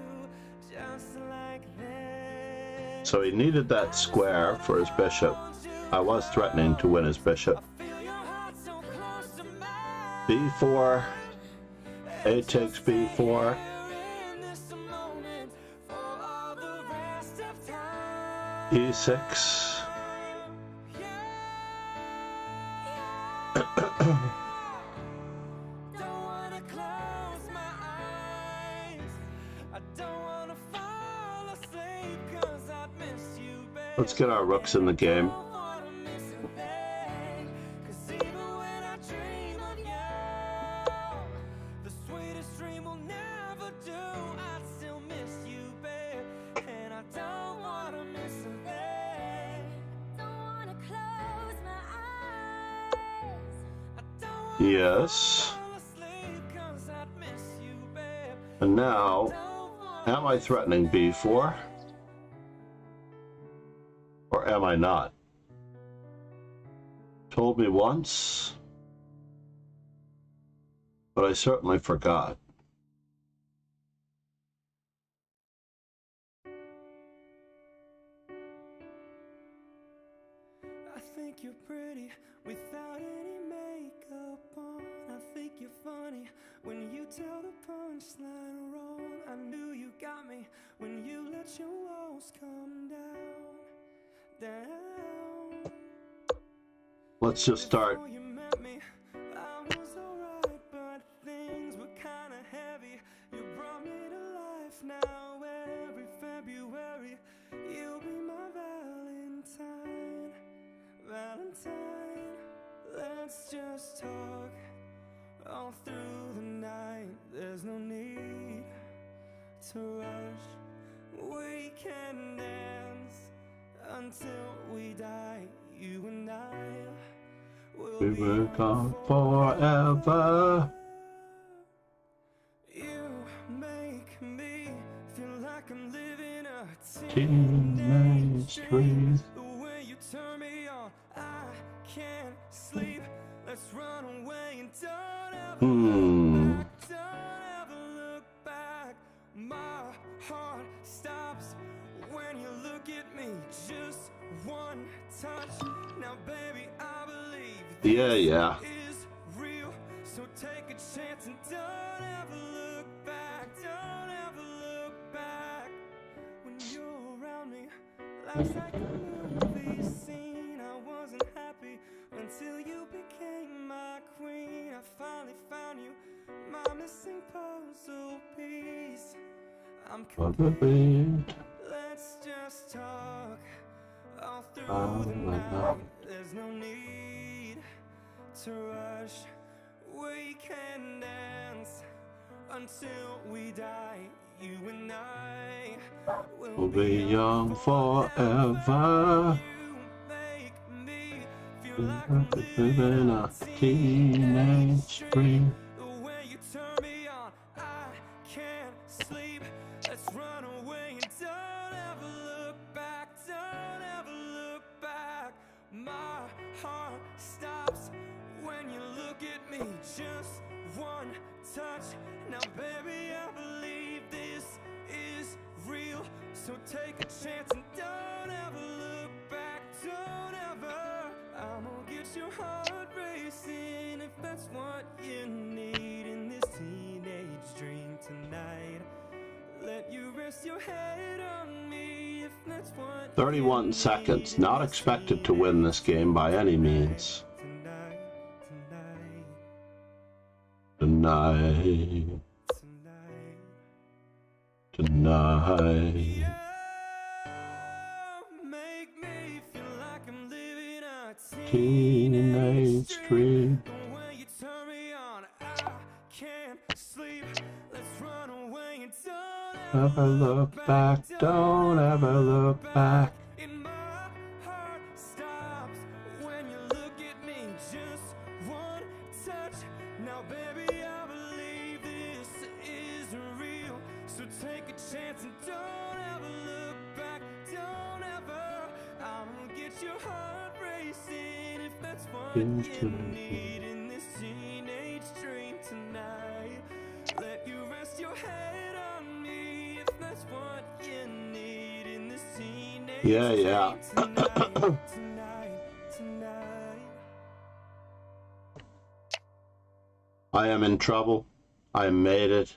just like this. So he needed that square for his bishop. I was threatening to win his bishop. Feel your heart so close to mine. b4, a takes b4, We're in this moment for all the rest of time. e6. Don't wanna close my eyes. I don't wanna fall asleep cause I'd miss you, babe. Let's get our rooks in the game. Don't wanna miss a thing. Cause even when I dream of you, the sweetest dream will never do. I'd still miss you, babe. And I don't wanna miss a thing. Don't wanna close my eyes. I don't wanna Yes. fall asleep cause I'd miss you, babe. And now, Don't wanna am I threatening b4? Or am I not? Told me once, but I certainly forgot. I think you're pretty without any makeup on. I think you're funny when you tell the punchline wrong. I knew you got me when you let your walls come down, down. Let's just start. Before you met me, I was alright, but things were kinda heavy. You brought me to life now. Every February, you'll be my Valentine. Valentine, let's just talk all through the night. There's no need to rush. We can dance until we die. You and I will We be will on come forever. You make me feel like I'm living a Teenage dreams. The way you turn me on, I can't sleep. Let's run away and don't ever look back. Don't ever look back. My heart stops when you look at me. Just one touch. Now, baby, I believe Yeah. is real. So take a chance and don't ever look back. Don't ever look back. When you're around me, life's like a movie scene. I wasn't happy until you became my queen. I finally found you, my missing puzzle piece. I'm complete. Let's just talk all through the night. There's no need to rush. We can dance until we die. You and I We'll be young forever. You make me feel like I'm Living a teenage dream. the way you turn me on. I can't sleep. Let's run away and don't ever look back. Don't ever look back. My heart stops when you look at me. Just one touch. Now, baby, I believe this is real. So take a chance and don't ever look back. Don't ever. I'm gonna get your heart racing if that's what you need in this teenage dream tonight. Let you rest your head on me if that's what 31 seconds. Not expected to win this game by any means. tonight, Tonight. Tonight. make me feel like I'm living a Teenage dream. The way you turn me on, I can't sleep. Let's run away and don't Ever look back, don't ever look back. in my heart stops when you look at me. Just one touch. Now, baby, I believe this is real. So take a chance and don't ever look back. Don't ever. I'm gonna get your heart racing if that's what you need in this teenage dream tonight. Let you rest your head on me if that's what you need in this teenage Yeah. dream tonight. Tonight. I am in trouble. I made it.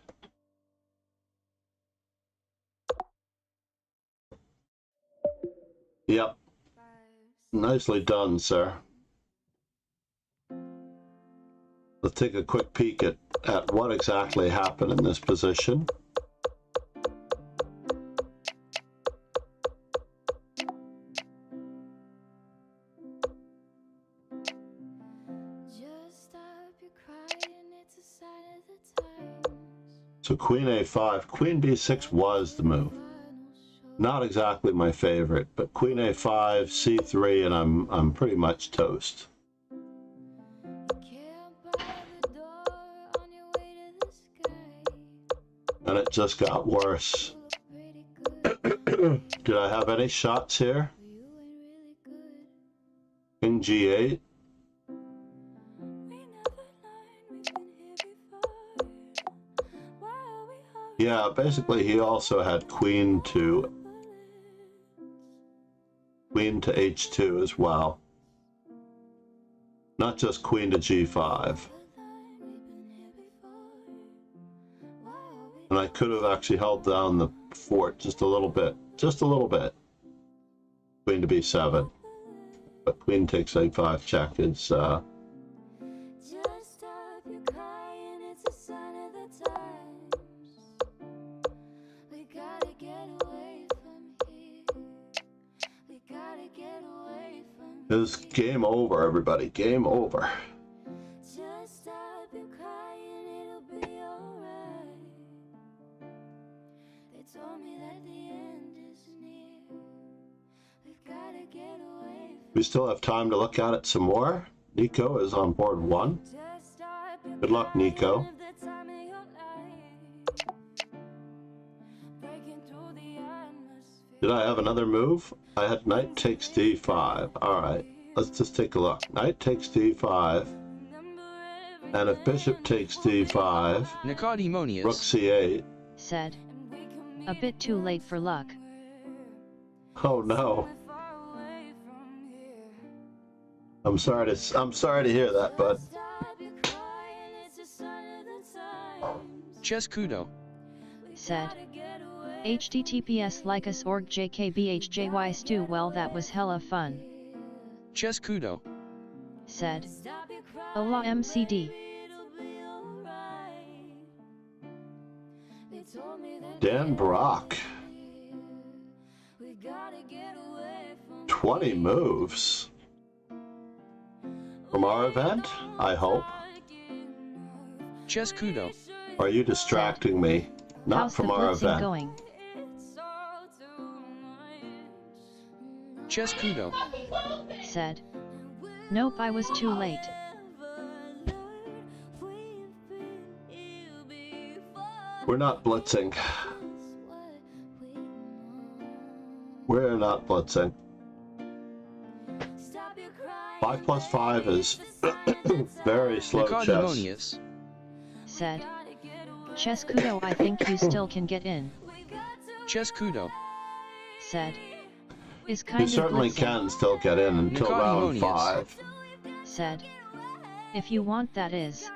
Yep. Nicely done, sir. Let's take a quick peek at what exactly happened in this position. Just stop your crying, it's a sign of the times. So queen a5, queen b6 was the move. Not exactly my favorite, but queen a5, c3, and I'm pretty much toast. And it just got worse. Did I have any shots here? King g8. Yeah, basically he also had queen to h2 as well. Not just queen to g5. And I could have actually held down the fort just a little bit. Just a little bit. Queen to b7. But queen takes a5 check is Just stop your crying, it's a sign of the times. We gotta get away from here. We gotta get away from It's game over, everybody. Game over. Just stop your crying, it'll be alright. They told me that the end is near. We've gotta get away We still have time to look at it some more. Nico is on board 1. Just stop your Good luck, Nico. crying, live the time of your life. Breaking through the atmosphere. Did I have another move? I had knight takes d5. Alright, let's just take a look. Knight takes d5. And if bishop takes d5, Nicodemonius. rook c8. Said. A bit too late for luck. Oh no. I'm sorry to hear that, bud. Chess Kudo. Said. HTTPS like us org jkbhjy stew. Well, that was hella fun. Chess Kudo. Said. Ola MCD. Dan Brock. 20 moves. From our event, I hope. Chess Kudo. Are you distracting me? Not How's the from our blitzing event. going? Chess Kudo. Said. Nope, I was too late. We're not blitzing. We're not blitzing. 5 plus 5 is very slow chess. Nicodemonius. Said. Chess Kudo, I think you still can get in. Chess Kudo. Said. Is You kind of certainly blitzing. can still get in until round Nicodemonius. 5. Said. If you want, that is.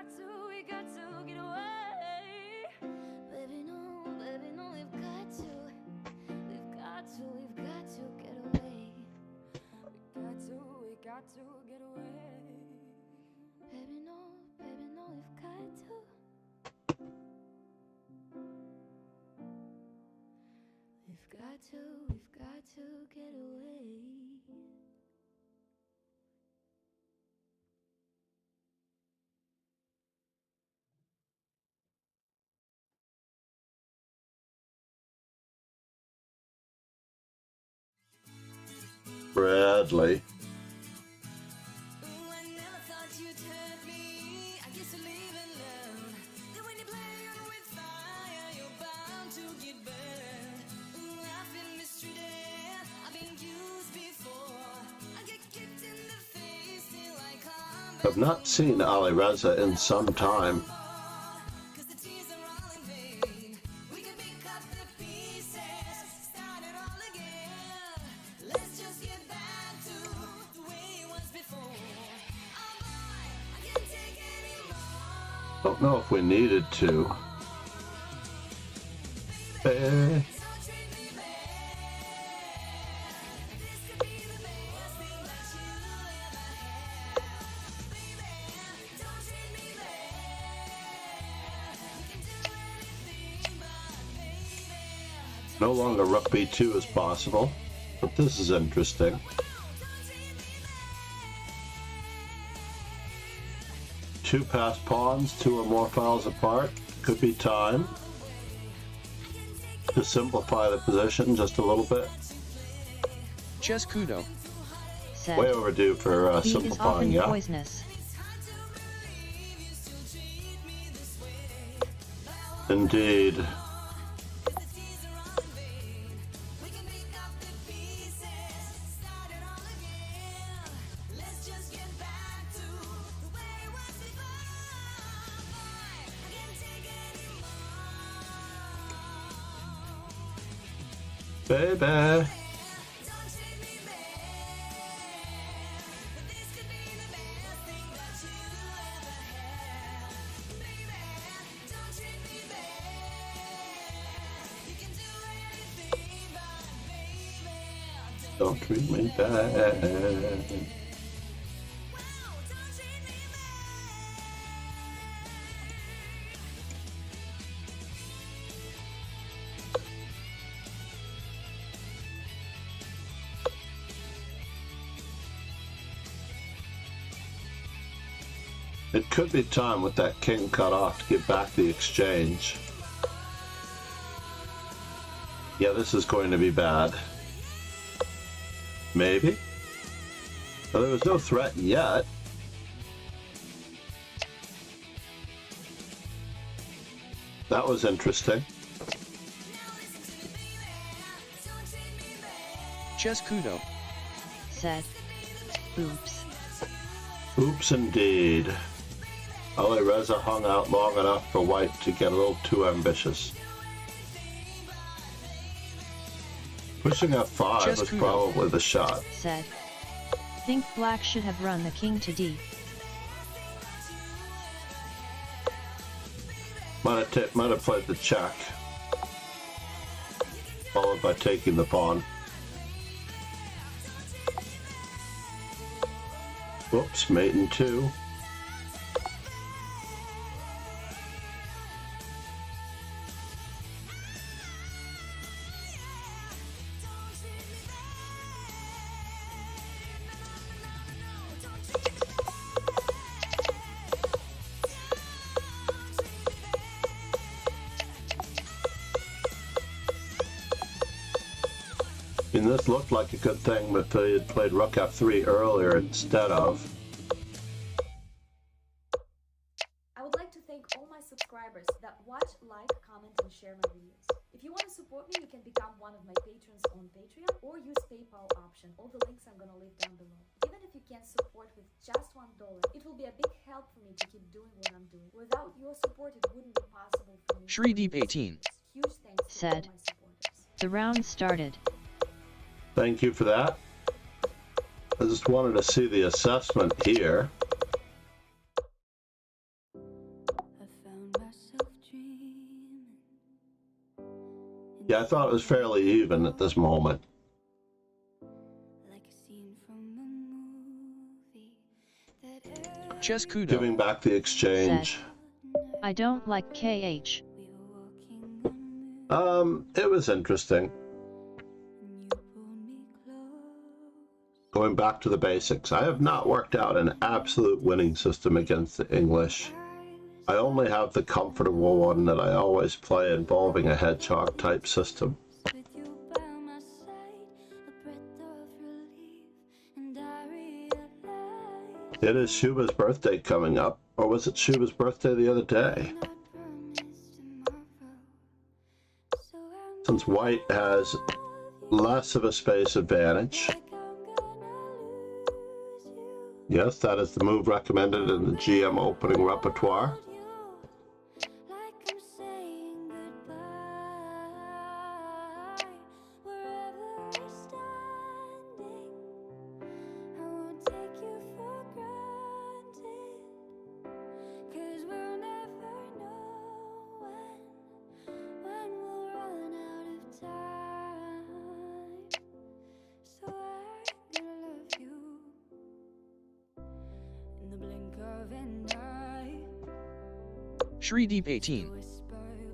Baby, no, we've got to get away. We got to get away. Baby, no, we've got to. We've got to get away. Bradley. Ooh, I never thought you'd hurt me. I guess you live and learn. That when you play with fire, you're bound to get burned. Ooh, I've been mistreated. I've been used before. I get kicked in the face till I come back. I've not seen Ali Reza in some time. 'Cause the tears are all in vain. We can pick up the pieces, start it all again. Let's just get back to the way it was before. Oh boy, I can't take anymore. Don't know if we needed to. Eh, Don't treat me bad. This could be the best thing that you ever had. Baby, don't treat me bad. We can do anything, but baby, no longer rook b2 is possible, but this is interesting. Two passed pawns, 2 or more files apart. Could be time to simplify the position just a little bit. Chess Kudo. Said. Way overdue for Beat is simplifying, often yeah? poisonous. Indeed. we can pick up the pieces, start it all again. Let's just get back to the way it was before. Boy, I can't take anymore. Baby. Don't treat me bad. But this could be the best thing that you ever had. Baby, don't treat me bad. You can do anything, but baby, Don't treat me bad. wow, don't treat me It could be time with that king cut off to get back the exchange. Yeah, this is going to be bad. Maybe? Well, there was no threat yet. That was interesting. Chess Kudo. Said. Oops. Oops, indeed. Ali Reza hung out long enough for white to get a little too ambitious. Pushing f5 Chess was Kudo. probably the shot. Said. Think black should have run the king to d. Might have played the check, followed by taking the pawn. Whoops, mate in 2. mean, this looked like a good thing if they had played Rook F3 earlier instead of. I would like to thank all my subscribers that watch, like, comment, and share my videos. If you want to support me, you can become one of my patrons on Patreon or use PayPal option. All the links I'm gonna leave down below. Even if you can't support with just $1, it will be a big help for me to keep doing what I'm doing. Without your support, it wouldn't be possible for me. Shreedeep18 Huge thanks to said. all my supporters. The round started. Thank you for that. I just wanted to see the assessment here. Yeah, I thought it was fairly even at this moment. Chess Kudo. Giving back the exchange. I don't like KH. It was interesting. Going back to the basics, I have not worked out an absolute winning system against the English. I only have the comfortable one that I always play involving a hedgehog type system. It is Shuba's birthday coming up, or was it Shuba's birthday the other day? Since white has less of a space advantage. Yes, that is the move recommended in the GM opening repertoire. Shreedeep18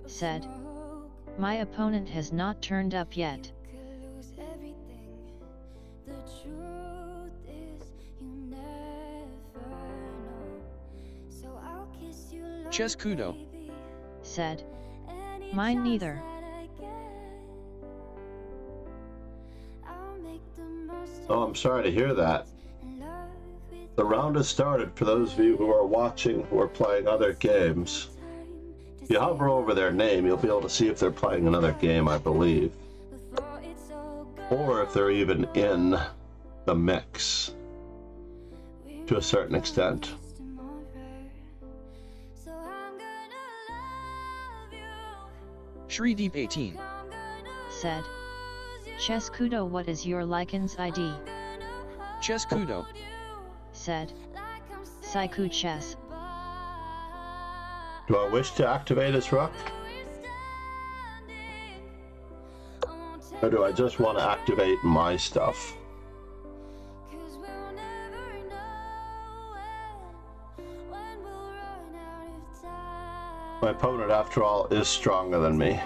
said. My opponent has not turned up yet. Chess Kudo said. Mine neither. Oh, I'm sorry to hear that. The round has started for those of you who are watching who are playing other games. If you hover over their name, you'll be able to see if they're playing another game, I believe. Or if they're even in the mix to a certain extent. Shreedeep18 said. Chess Kudo, what is your Lycan's ID? Chess Kudo said. Saiku Chess. Do I wish to activate his rook? Or do I just want to activate my stuff? My opponent, after all, is stronger than me.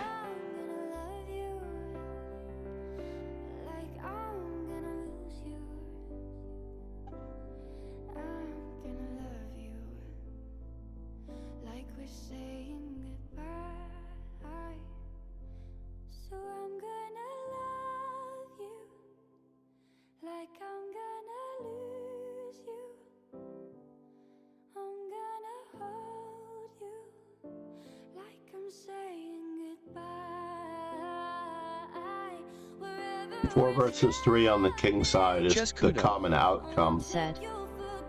Four versus 3 on the king side is the common outcome said.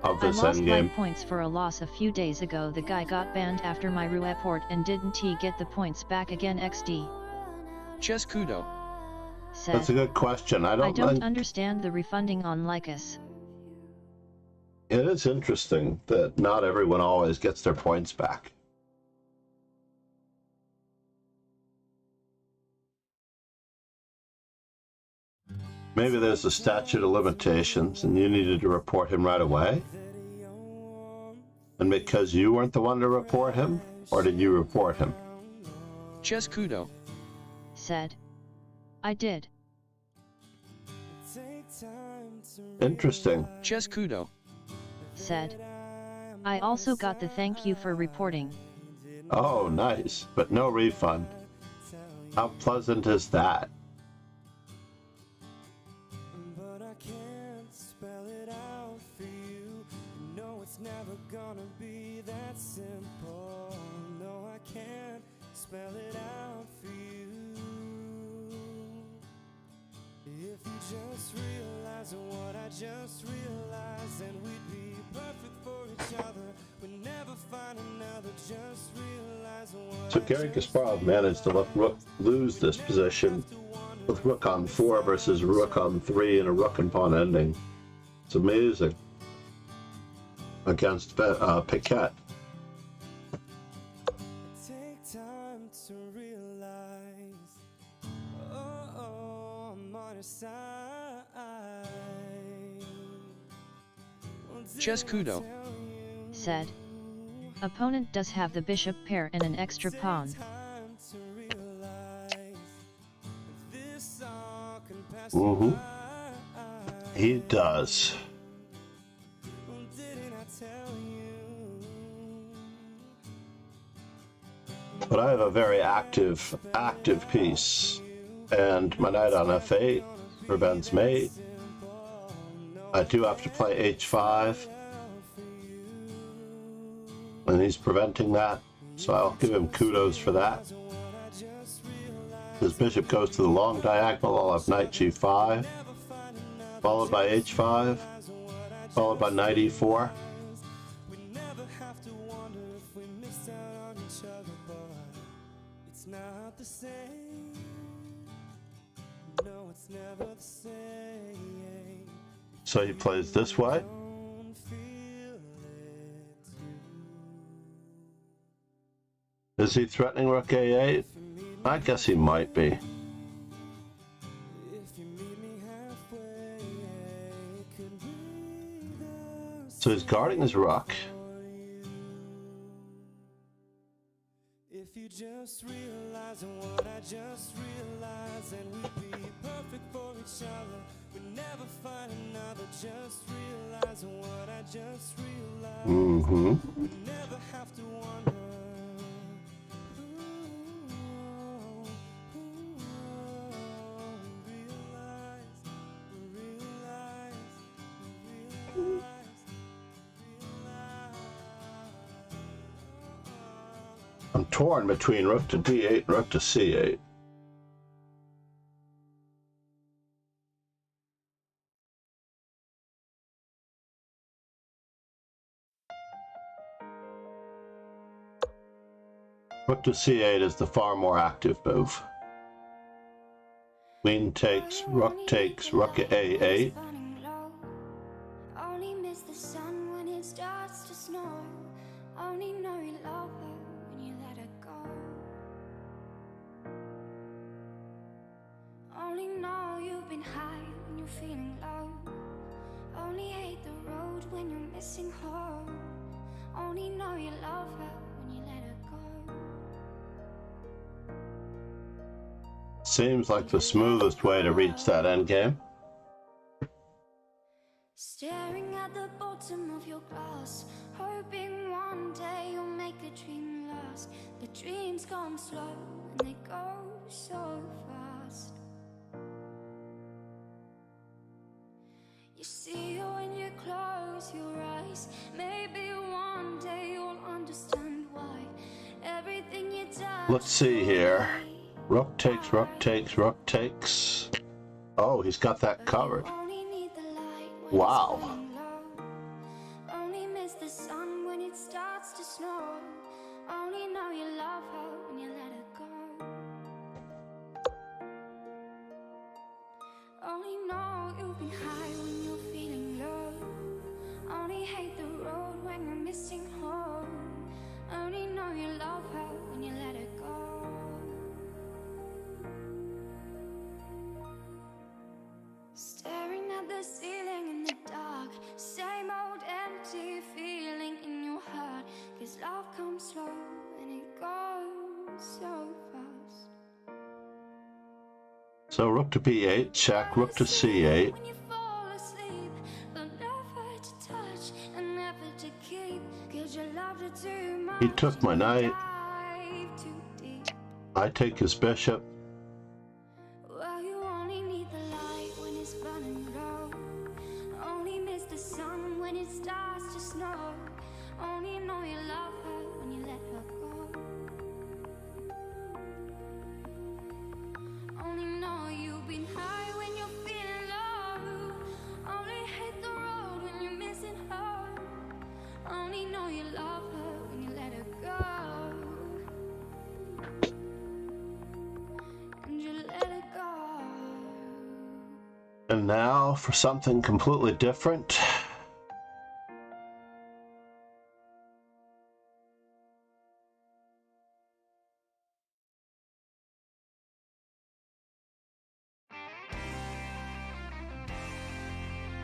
of I this lost 5 endgame. points for a loss a few days ago. The guy got banned after my report and didn't he get the points back again XD? Chess Kudo said. That's a good question. I don't understand the refunding on Lycus. It is interesting that not everyone always gets their points back. Maybe there's a statute of limitations and you needed to report him right away? And because you weren't the one to report him? Or did you report him? Chess Kudo said. I did. Interesting. Chess Kudo said. I also got the thank you for reporting. Oh, nice, but no refund. How pleasant is that? never gonna be that simple. No, I can't spell it out for you. If you just realize what I just realized, then we'd be perfect for each other. We'd never find another. Just realize what So Gary Kasparov managed to let Rook lose this position with Rook on 4 versus Rook on 3 and a Rook and Pawn ending. It's amazing. Against Piquet. take time to realize. Oh, I'm on your side. Chess kudo. Said. Opponent does have the bishop pair and an extra pawn. Mm-hmm. He does. But I have a very active piece, and my knight on f8 prevents mate. I do have to play h5, and he's preventing that, so I'll give him kudos for that. His bishop goes to the long diagonal. I'll have knight g5, followed by h5, followed by knight e4. So he plays this way. Is he threatening rook a8? I guess he might be. So he's guarding his rook. If you just realize what I just realized, then we'd be perfect for each other. We'd never find another. Just realize what I just realized. Mm-hmm. We'd never have to wonder. I'm torn between rook to d8 and rook to c8. Rook to c8 is the far more active move. Queen takes, rook at a8. Only miss the sun when it starts to snow. Only know you love her when you let her go. Only know you've been high when you're feeling low. Only hate the road when you're missing home. Only know you love her when you let her go. Seems like the smoothest way to reach that endgame. Staring at the bottom of your glass, hoping one day you'll make a dream last. But dreams come slow and they go so fast. You see you when you close your eyes. Maybe one day you'll understand why everything you do. Let's see here. Rook takes, rook takes, rook takes. Oh, he's got that covered. Wow. Only miss the sun when it starts to snow. Only know you love her when you let her go. Only know you've been high when you're feeling low. Only hate the road when you're missing home. Only know you love her when you let her go. Staring at the ceiling in the dark, same old empty feeling in your heart. 'Cause love comes slow and it goes so fast. So rook to b8, check, rook to c8. When you fall asleep, but never to touch and never to keep. 'Cause you loved her too much. He took my knight. Dive too deep. I take his bishop. Well, you only need the light when it's burning low. Only miss the sun when it starts to snow. And now for something completely different.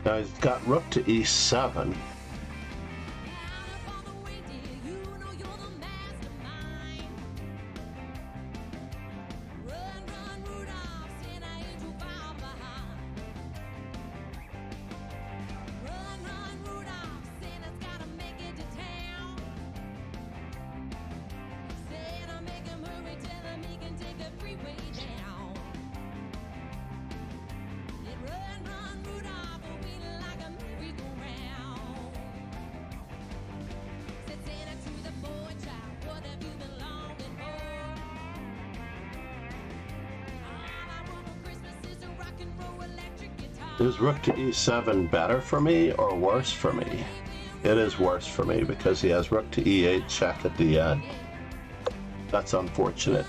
Now he's got rook to e7. Is rook to e7 better for me or worse for me? It is worse for me because he has rook to e8 check at the end. That's unfortunate.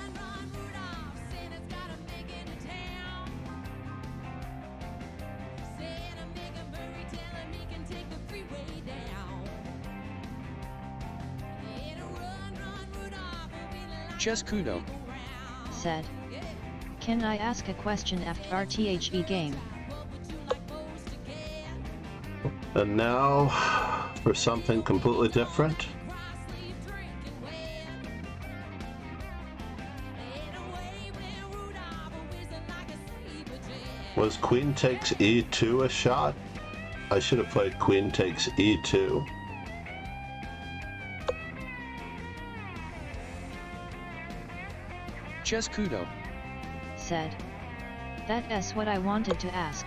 Just Kudo said, "Can I ask a question after our THE game?" And now for something completely different. Was queen takes e2 a shot? I should have played queen takes e2. Just Kudo said, "That's what I wanted to ask."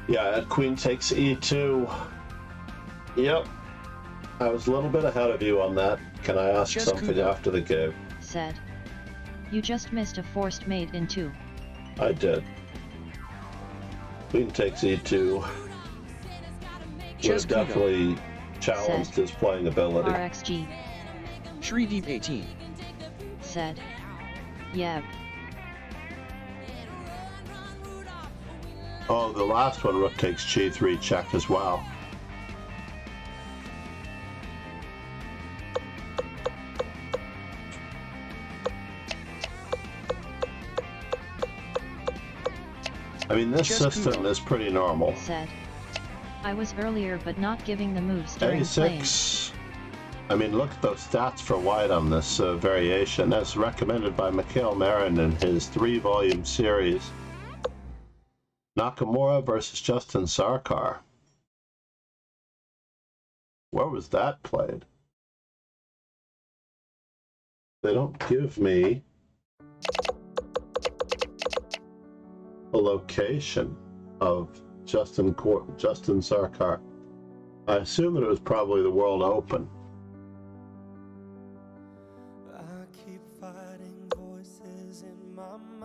Yeah, queen takes e2. Yep. I was a little bit ahead of you on that. Can I ask Just something Kudo after the game? Said, "You just missed a forced mate in 2. I did. Queen takes e2. Would have Just Kudo definitely challenged his playing ability. RXG Shri Deep 18 said, "Yep." Oh, the last one, rook takes g3 check as well. I mean, this Just system Kudo is pretty normal. Said, "I was earlier but not giving the moves during playing." A6. I mean, look at those stats for white on this variation, as recommended by Mikhail Marin in his 3-volume series. Nakamura versus Justin Sarkar. Where was that played? They don't give me a location of Justin Sarkar. I assume that it was probably the World Open.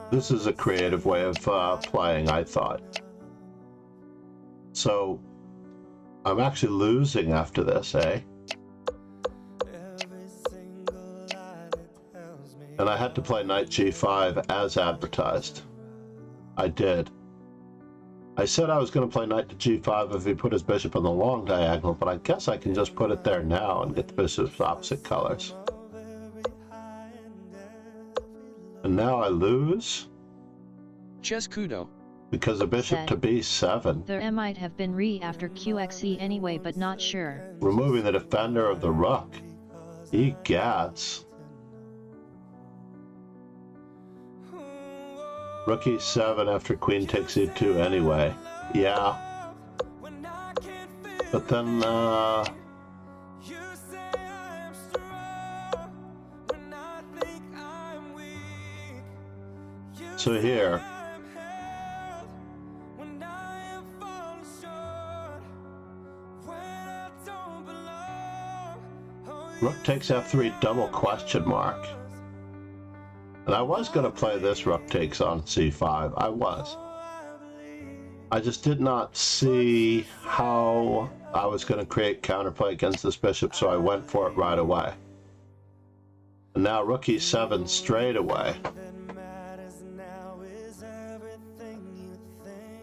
This is a creative way of playing, I thought. So, I'm actually losing after this, eh? And I had to play knight g5 as advertised. I did. I said I was going to play knight to g5 if he put his bishop on the long diagonal, but I guess I can just put it there now and get the bishops opposite colors. And now I lose? Just Kudo Because a bishop Said, to b7. "There might have been re after QXE anyway but not sure." Removing the defender of the rook. Egads. Rook e7 after queen takes e2 anyway. Yeah. But then, so here. Rook takes f3 double question mark. And I was going to play this rook takes on c5. I was. I just did not see how I was going to create counterplay against this bishop, so I went for it right away. And now rook e7 straight away.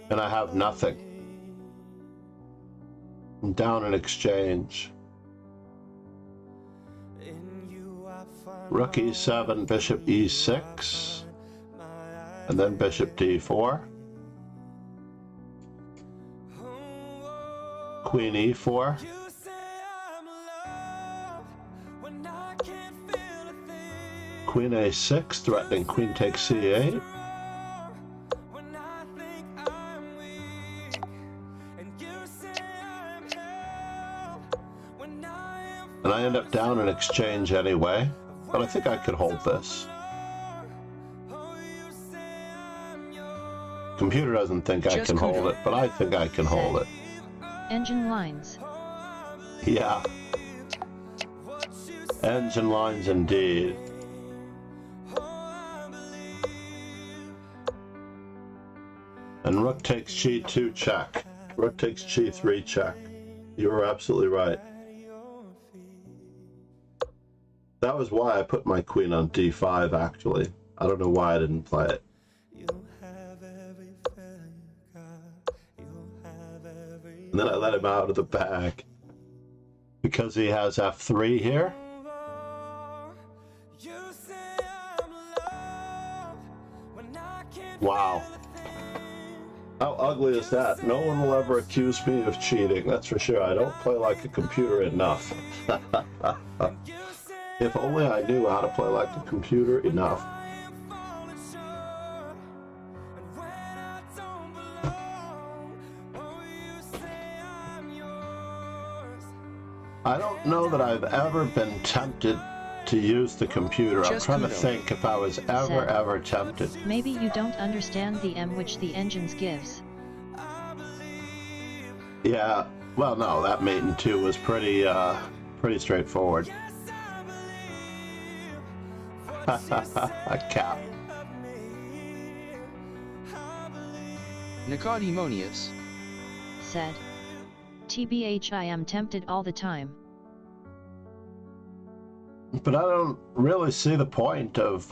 And I have nothing. I'm down in exchange. Rook e7, bishop e6, and then bishop d4. Queen e4. Queen a6, threatening queen takes c8. And I end up down in exchange anyway, but I think I could hold this. Computer doesn't think I can hold it, but I think I can hold it. Engine lines. Yeah. Engine lines indeed. And rook takes g2 check. Rook takes g3 check. You were absolutely right. That was why I put my queen on d5, actually. I don't know why I didn't play it. And then I let him out of the bag. Because he has f3 here. Wow. How ugly is that? No one will ever accuse me of cheating, that's for sure. I don't play like a computer enough. If only I knew how to play like a computer enough. I don't know that I've ever been tempted to use the computer. I'm trying to think if I was ever tempted. Maybe you don't understand the M which the engines gives. Yeah, well no, that mate in 2 was pretty straightforward. A cap. Nicodemonius said. TBH, I am tempted all the time. But I don't really see the point of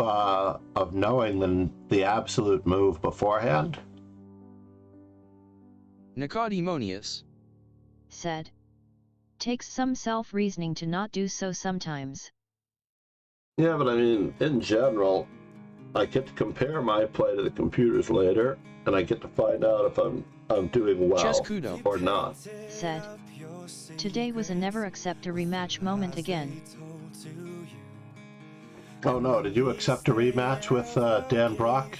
knowing the absolute move beforehand. Nicodemonius said. Takes some self-reasoning to not do so sometimes. Yeah, but I mean, in general, I get to compare my play to the computers later, and I get to find out if I'm doing well or not. Said. Today was a never accept a rematch moment again. Oh no, did you accept a rematch with Dan Brock?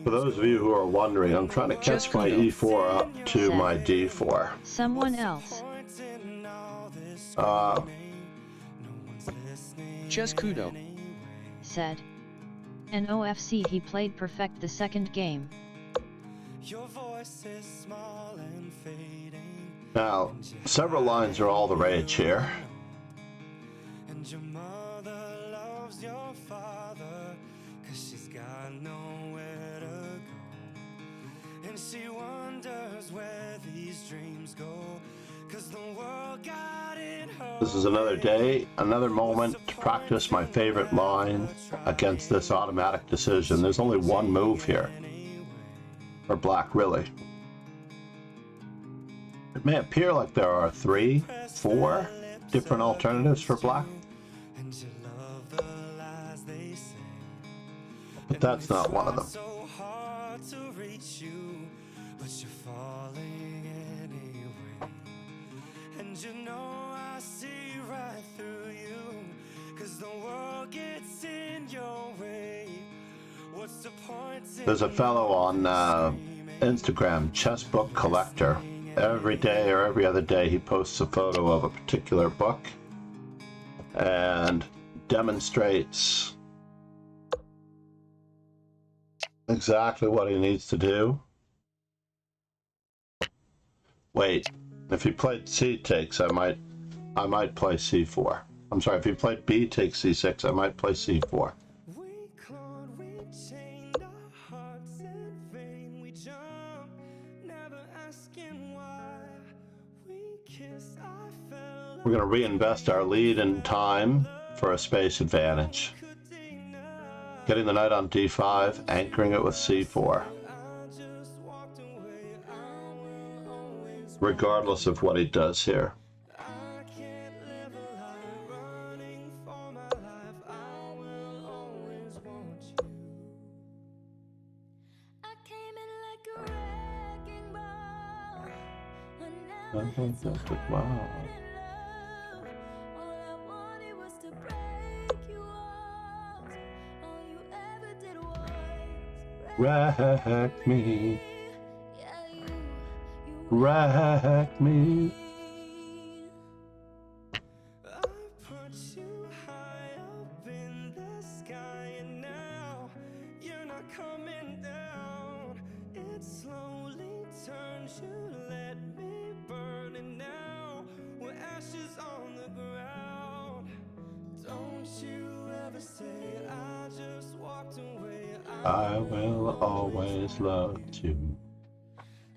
For those of you who are wondering, I'm trying to catch my e4 up to my d4. Someone else. Just Kudo said. In OFC he played perfect the second game. Now, several lines are all the rage here. And your mother loves your father, 'cause she's got nowhere to go. And she wonders where these dreams go, 'cause the world got in her. This is another day, another moment to practice my favorite line against this automatic decision. There's only one move here. For black, really. It may appear like there are 3, 4 different alternatives for black. But that's not one of them. There's a fellow on Instagram, Chess Book Collector. Every day or every other day he posts a photo of a particular book and demonstrates exactly what he needs to do. Wait, If he played C takes, I might play C4. I'm sorry, if he played B takes C6, I might play C4. We clawed, we chained our hearts in vain. We jumped, never asking why. We kissed, I fell. We're going to reinvest our lead in time for a space advantage. Getting the knight on D5, anchoring it with C4. Regardless of what he does here. Wow. Wreck me. Wreck me. I put you high up in the sky, and now you're not coming down. It slowly turns, you let me burn, and now we're ashes on the ground. Don't you ever say I just walked away. I will always love you.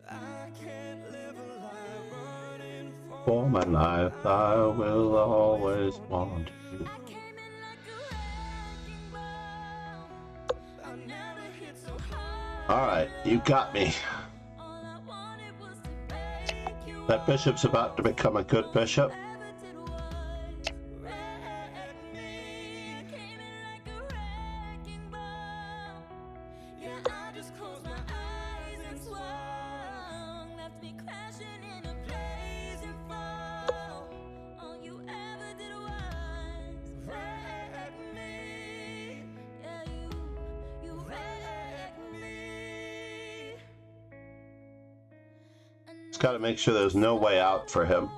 I can't live a life running For my life, I will always want you. Alright, you got me. That bishop's about to become a good bishop. Got to make sure there's no way out for him.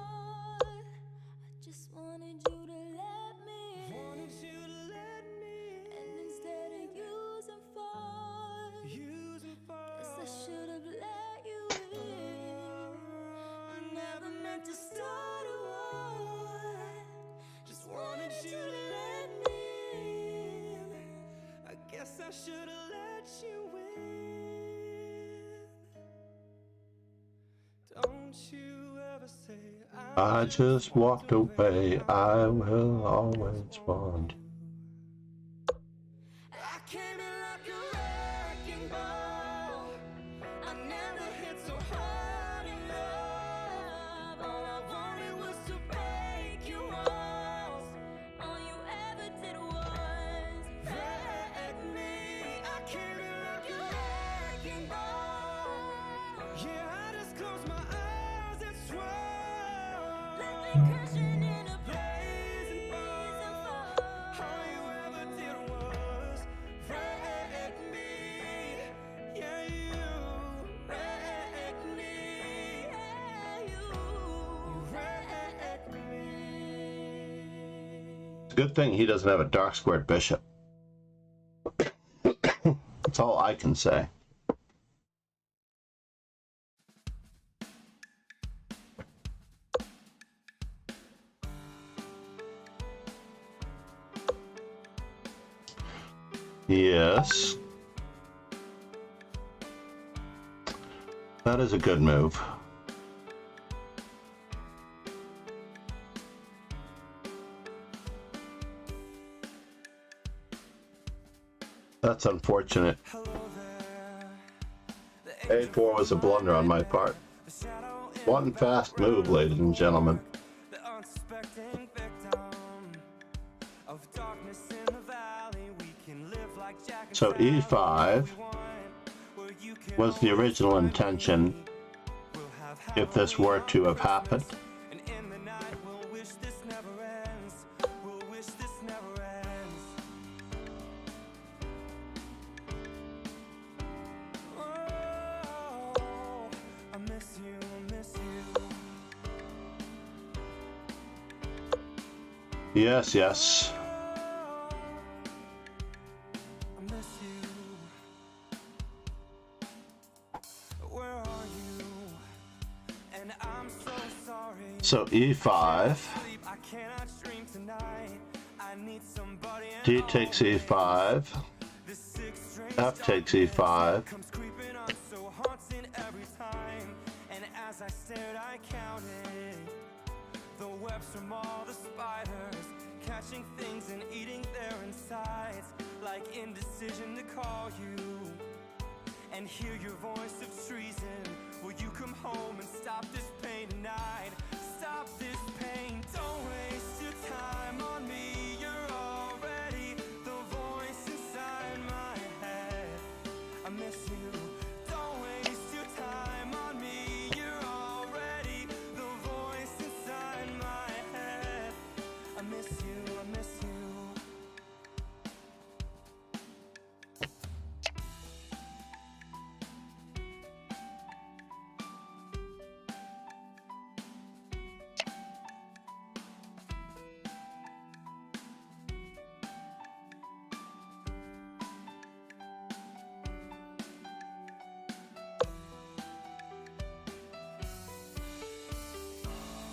I just walked away, I will always want you. I came in like a wrecking ball. I never hit so hard in love. All I wanted was to break your walls. All you ever did was wreck me. I came in like a wrecking ball. Yeah, I just closed my eyes and swore. Crashing in a blazing fire. All you ever did was wreck me. Yeah, you wrecked me. Yeah, you wrecked me. It's a good thing he doesn't have a dark squared bishop. That's all I can say. Yes. That is a good move. That's unfortunate. A4 was a blunder on my part. One fast move, ladies and gentlemen. The unsuspecting victim of darkness in the valley. We can live like Jack and So E5 was the original intention if this were to have happened. and in the night we'll wish this never ends. We'll wish this never ends. Oh, I miss you, I miss you. Yes, yes. I miss you. Where are you? And I'm so sorry. So E5. I cannot dream tonight. I need somebody D takes E5. F takes E5. comes creeping up so haunting every time. And as I stared, I counted the webs from all the spiders, catching things and eating their insides, like indecision to call you and hear your voice of treason. Will you come home and stop this pain tonight? Stop this pain. Don't waste your time on me. You're already the voice inside my head. I miss you. Don't waste your time on me. You're already the voice inside my head. I miss you. I miss you.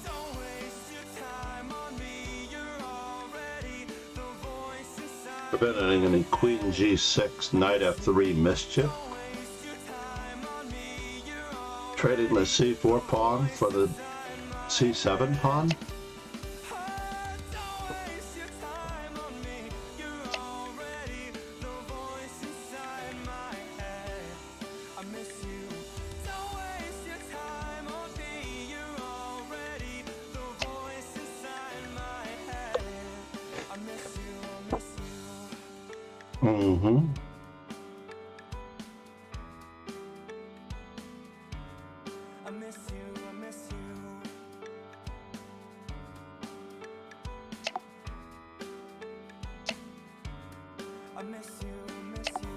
Don't waste your time on me. You're already the voice inside. Preventing any Queen G6, Knight F3 mischief. Don't waste your time on me. You're already Trading the C4 pawn for the C7 pawn. Don't waste your time on me. You're already the voice inside my head. I miss you. Don't waste your time on me. You're already the voice inside my head. I miss you. I miss you. Mm-hmm. I miss you. I miss you. I miss you. I miss you.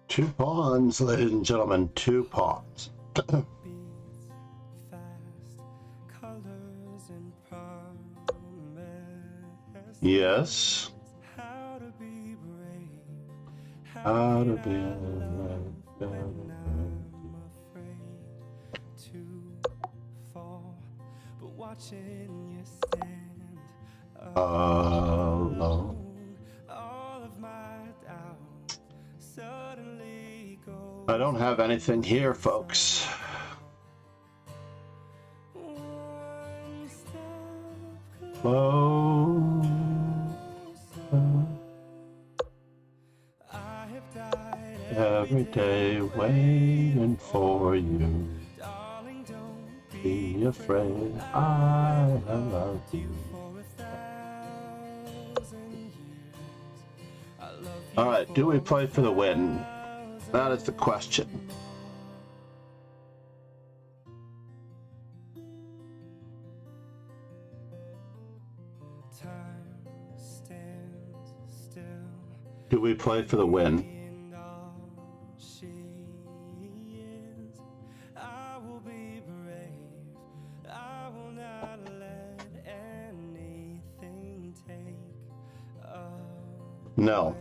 Two pawns, ladies and gentlemen, two pawns. Beats fast, colors and promise. Yes. How to be brave. How to be when I'm afraid to fall, but watching you stand alone. all of my doubts suddenly go. I don't have anything here, folks. One step Close. I have died Every day waiting for you. darling, don't Be afraid, I love you. for 1,000 years. I love you. Alright, do we play for the win? That is the question. Time stands still. Do we play for the win? In all she is, I will be brave. I will not let anything take No.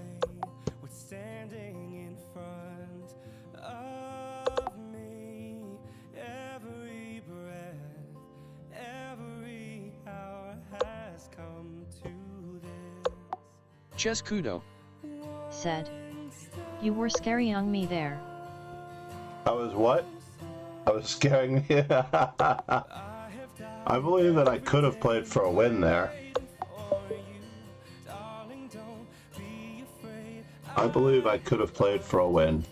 what's standing in front of me. Every breath, every hour has come to this. Chess Kudo. Said. You were scaring me there. I was what? I was scaring you. I believe that I could have played for a win there. I believe I could have played for a win.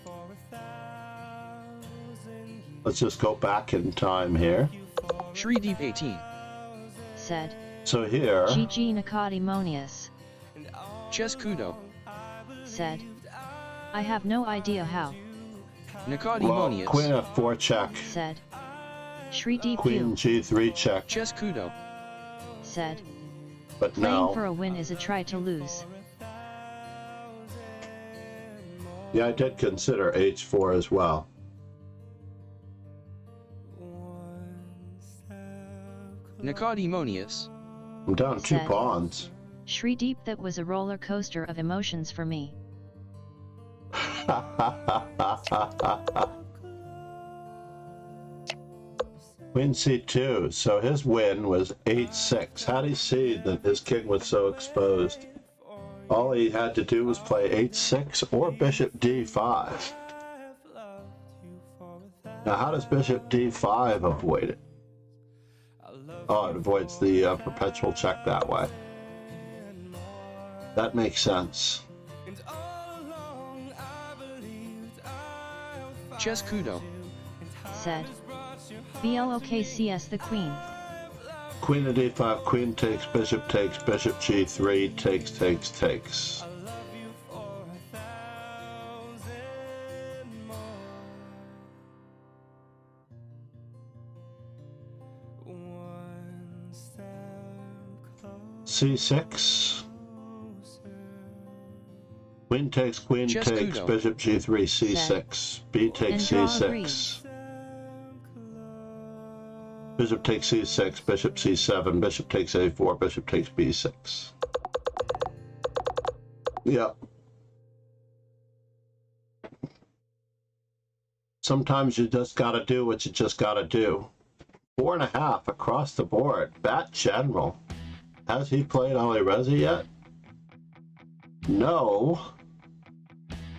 Let's just go back in time here. Shri Deep 18. Said. So here, GG Nicodemonius. Chess Kudo. Said. I have no idea how. well, Nicodemonius. Queen F4 check, Said. Shri Deep Queen U. G3 check. Chess Kudo. Said. But Playing no. for a win is a try to lose. Yeah, I did consider h4 as well. Nicodemonius. I'm down 2 Said. pawns. Shri Deep, that was a roller coaster of emotions for me. Queen c2, so his win was 8-6. How did he see that his king was so exposed? All he had to do was play 8-6 or bishop d5. Now how does bishop d5 avoid it? Oh, it avoids the perpetual check that way. That makes sense. Chess Kudo. Said. BLOKCS the queen. Queen of d5, queen takes, bishop g3, takes. c6. Queen takes, Just Kudo. bishop g3, c6. B takes And draw c6. Bishop takes c6, bishop c7, bishop takes a4, bishop takes b6. Yep. Sometimes you just gotta do what you just gotta do. 4.5 across the board. Bat General. Has he played Alireza yet? No.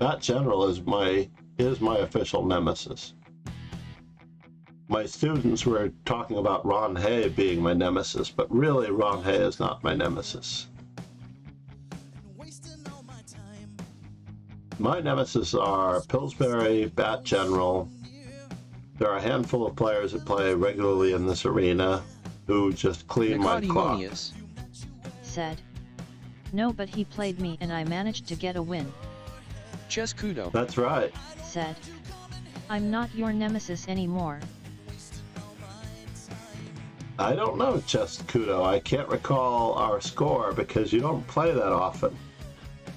Bat General is my official nemesis. My students were talking about Ron Hay being my nemesis, but really Ron Hay is not my nemesis. My nemesis are Pillsbury, Bat General. There are a handful of players that play regularly in this arena who just clean my clock. Nicodemonius. Said. No, but he played me and I managed to get a win. Chess Kudo. That's right. Said. I'm not your nemesis anymore. I don't know, Chess Kudo. I can't recall our score because you don't play that often.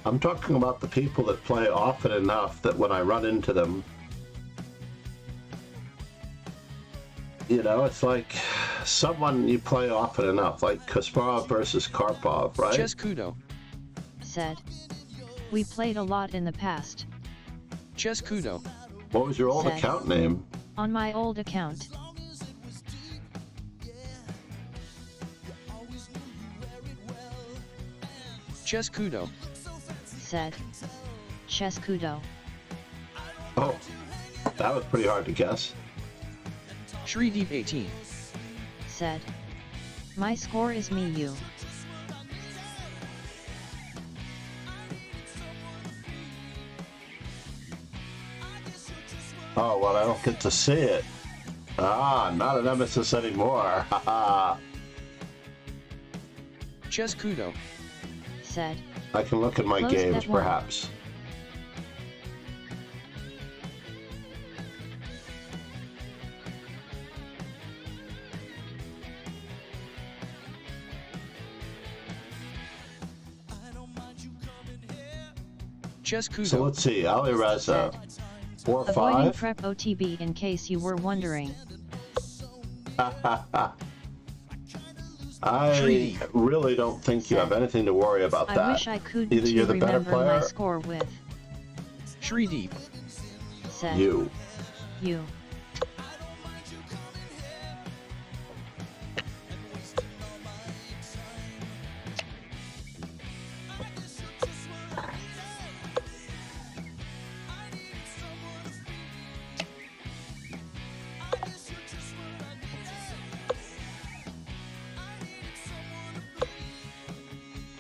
I'm talking about the people that play often enough that when I run into them, you know, it's like someone you play often enough, like Kasparov versus Karpov, right? Chess Kudo. Said. We played a lot in the past. Chess Kudo. What was your old Said. account name? On my old account. Chess Kudo. Said. Chess Kudo. Oh, that was pretty hard to guess. Shri Deep 18. Said. My score is me you. Oh, well, I don't get to see it. Ah, not a nemesis anymore. Haha. Chess Kudo. Said. I can look at my Close games, that one. perhaps. Chess Kudo. So let's see, Alireza, 4 Avoiding 5. prep OTB in case you were wondering. I really don't think you have anything to worry about that. I wish I could Either to you're the better remember my player, score with. Shri Deep. Said. you. You.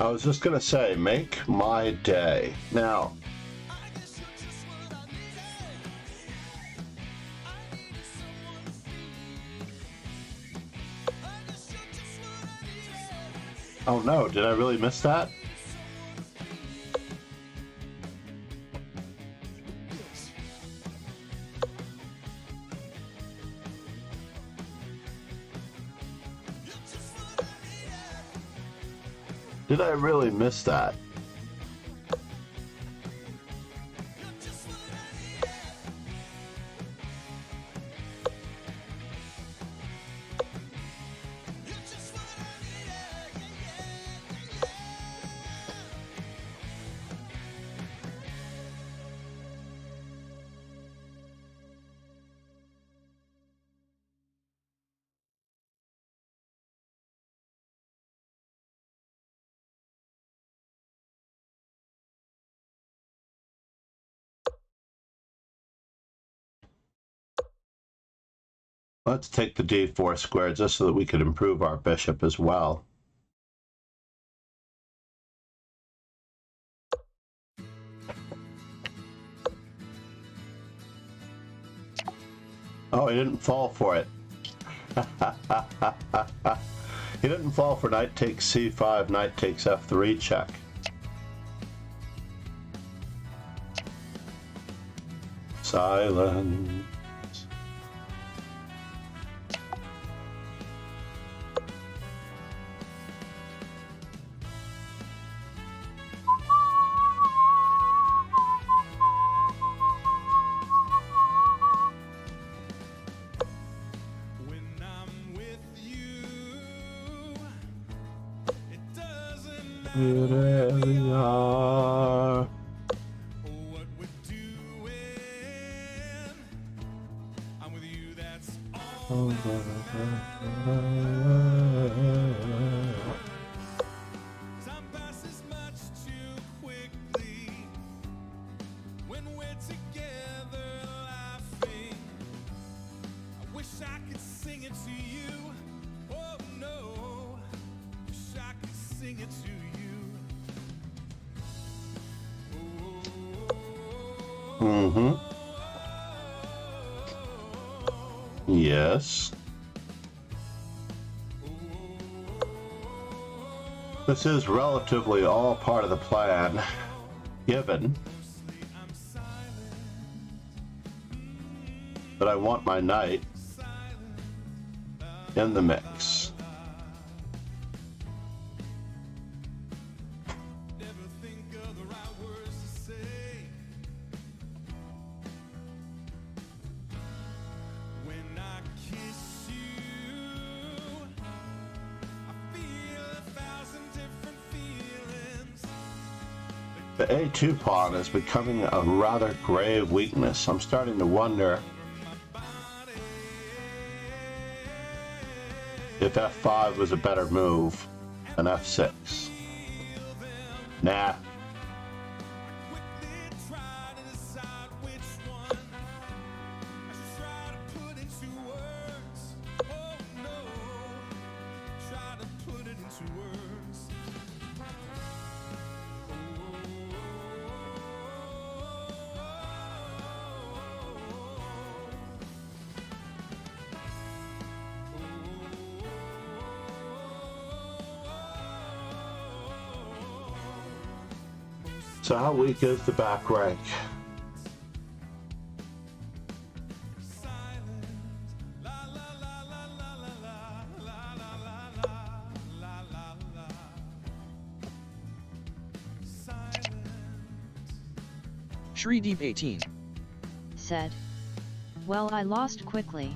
I was just gonna say, make my day. Now, oh no, did I really miss that? Did I really miss that? Let's take the d4 square just so that we could improve our bishop as well. Oh, he didn't fall for it. He didn't fall for knight takes c5, knight takes f3 check. Silence. You really are. What we're doing, I'm with you, that's all. Time passes much too quickly when we're together laughing. I wish I could sing it to you. Oh no, wish I could sing it to you. Mm-hmm. Yes. This is relatively all part of the plan, given that I want my knight in the mix. The A2 pawn is becoming a rather grave weakness. I'm starting to wonder if F5 was a better move than F6. Nah. So how weak is the back rank? Shredeep 18 said. Well, I lost quickly.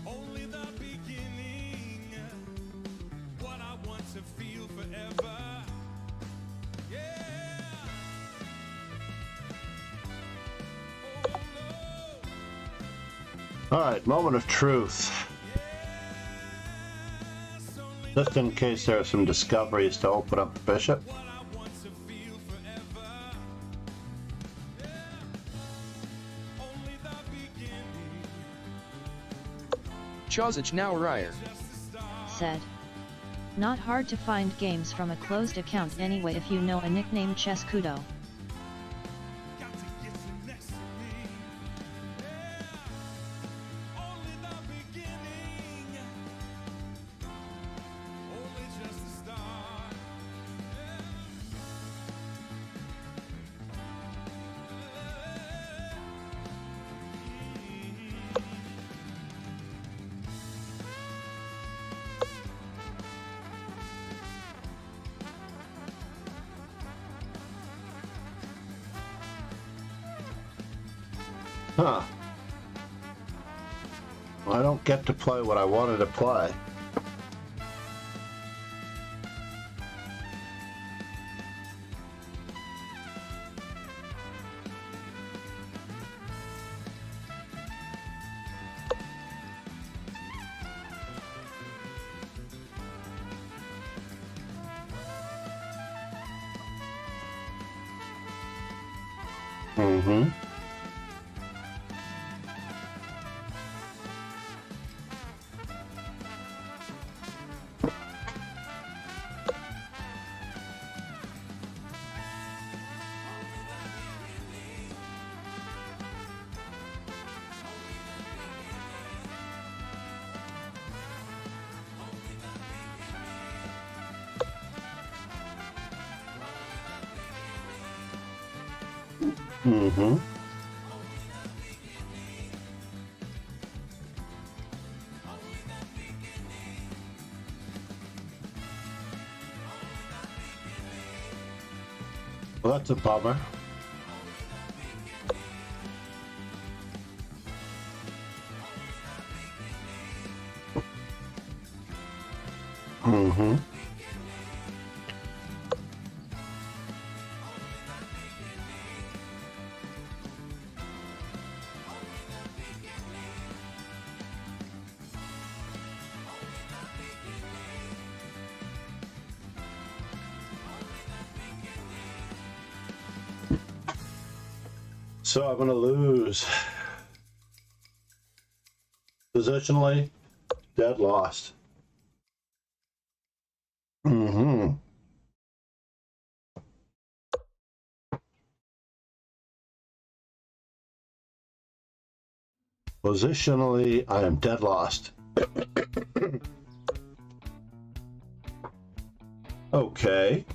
Only the beginning, what I want to feel forever. Yeah. Oh no. All right, moment of truth. Just in case there are some discoveries to open up the bishop. What I want to feel forever. Yeah. Only the beginning. Chozich now Ryer Said. Not hard to find games from a closed account anyway if you know a nickname Chess Kudo. Got to get you next to me. Yeah. Only the beginning. Only just the start. Yeah. Huh. I don't get to play what I wanted to play. Mm-hmm. Mm-hmm. Well, that's a bummer. Mm-hmm. So I'm going to lose. Positionally, dead lost. Mm-hmm. Positionally, I am dead lost. Okay.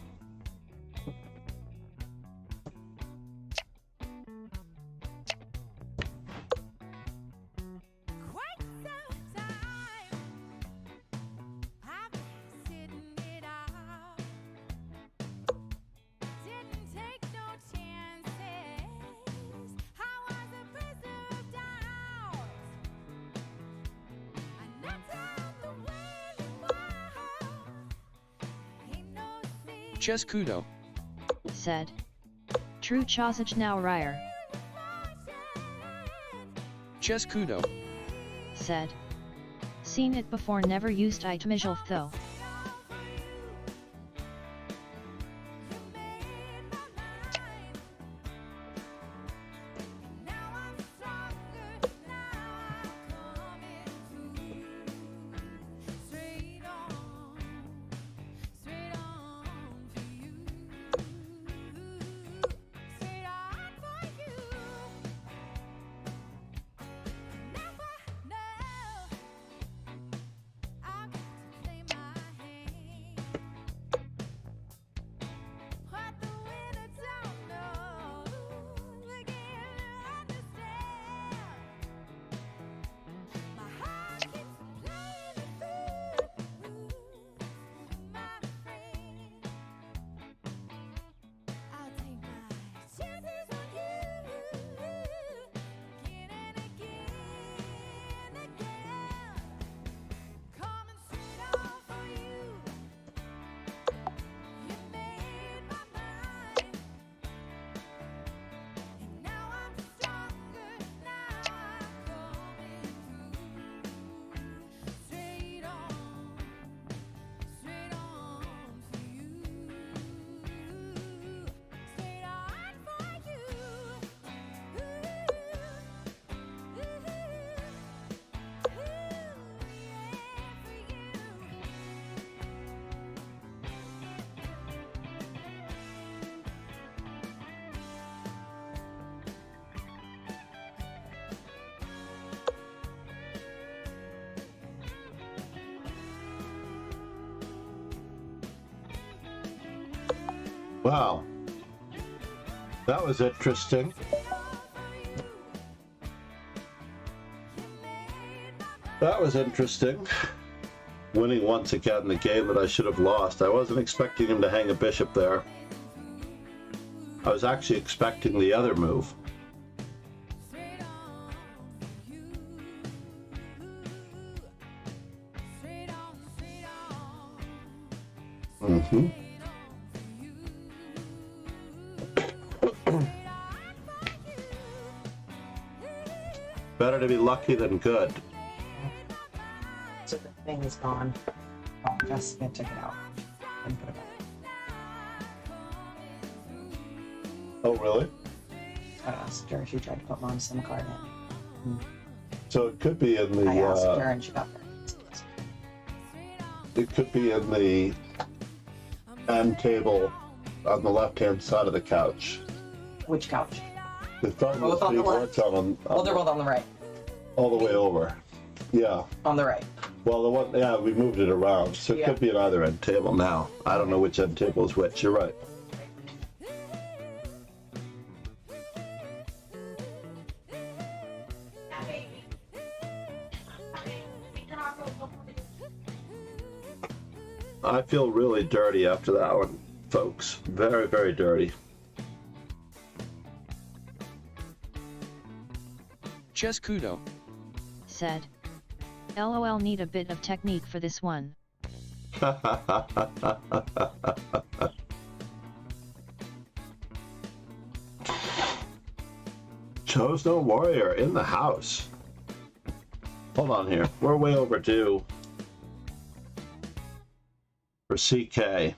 Quite some time I've been sitting it out. Didn't take no chances. I was a prisoner of doubt. I knocked out the wailing wild. Ain't no secret. Chess Kudo. Said. True Chosage now Ryer. Chess Kudo. Said. Seen it before, never used itemijal though. Wow. That was interesting. That was interesting. Winning once again the game that I should have lost. I wasn't expecting him to hang a bishop there. I was actually expecting the other move. Mm-hmm. Better to be lucky than good. So the thing is gone. Oh, Jessica took it out and put it back. Oh, really? I asked her. She tried to put mom's SIM card in. So it could be in the. I asked her and she got there. It could be in the end table on the left-hand side of the couch. Which couch? The phone Both was on the being left. worked on, Well, they're both on the right. all the way over. Yeah. On the right. Well, the one, yeah, we moved it around, so it Yeah. could be at either end table now. I don't know which end table is which. You're right. I feel really dirty after that one, folks. Very, very dirty. Chess Kudo. Said. LOL, need a bit of technique for this one. Chose no warrior in the house. Hold on here. We're way overdue for CK.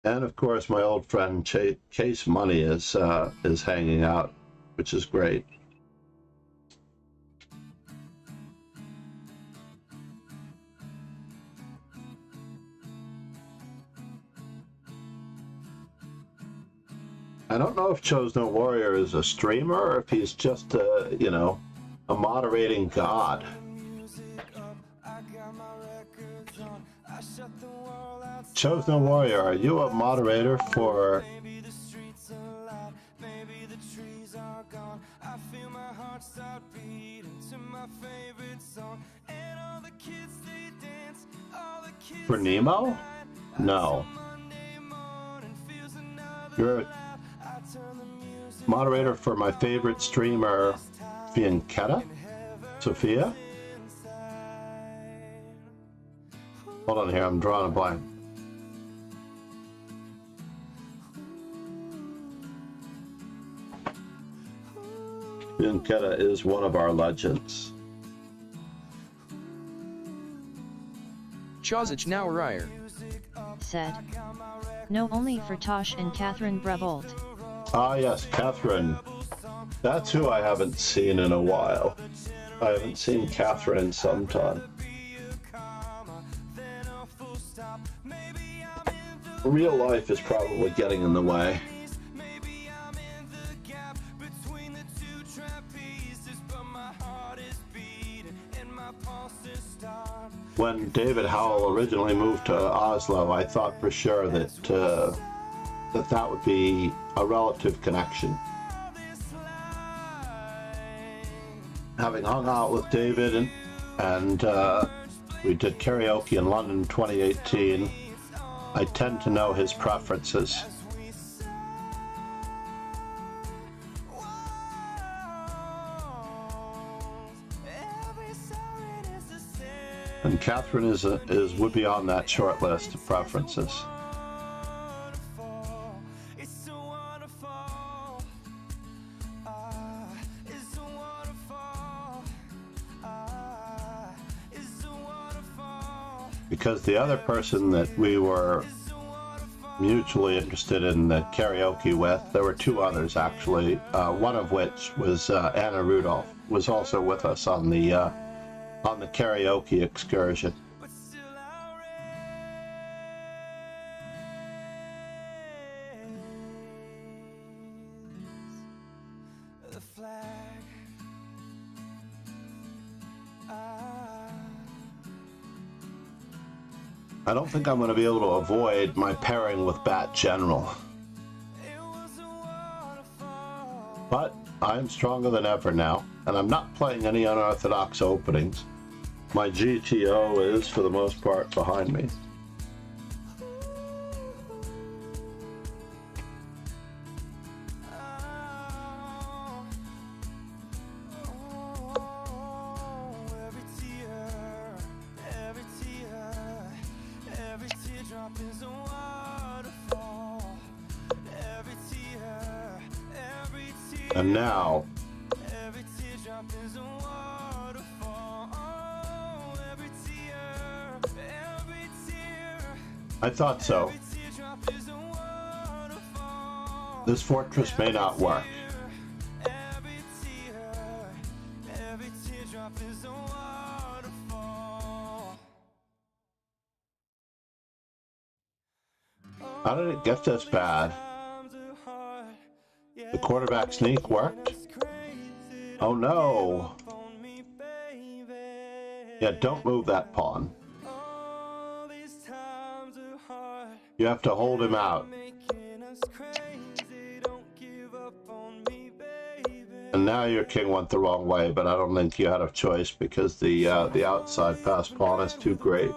And of course, my old friend Case Money is hanging out, which is great. I don't know if Chose No Warrior is a streamer or if he's just a, you know, a moderating god. Chose No Warrior, are you a moderator for Nemo? No. You're a moderator for my favorite streamer, Fiancetta? Sophia? Hold on here, I'm drawing a blank. Fiancetta is one of our legends. Chazich now Ryer. Said. No, only for Tosh and Catherine Brebold. Ah yes, Catherine. That's who I haven't seen in a while. I haven't seen Catherine in some time. Real life is probably getting in the way. When David Howell originally moved to Oslo, I thought for sure that that would be a relative connection. Having hung out with David and we did karaoke in London in 2018, I tend to know his preferences. And Catherine would be on that short list of preferences. Because the other person that we were mutually interested in the karaoke with, there were two others actually, one of which was Anna Rudolph, was also with us on the karaoke excursion. I don't think I'm going to be able to avoid my pairing with Bat General. But I'm stronger than ever now, and I'm not playing any unorthodox openings. My GTO is, for the most part, behind me. And now, Every teardrop is a waterfall. Oh, every tear. I thought so. Every teardrop is a waterfall. This fortress may not work. Every teardrop is a waterfall. How did it get this bad? The quarterback sneak worked? Oh no! Yeah, don't move that pawn. You have to hold him out. And now your king went the wrong way, but I don't think you had a choice because the outside pass pawn is too great.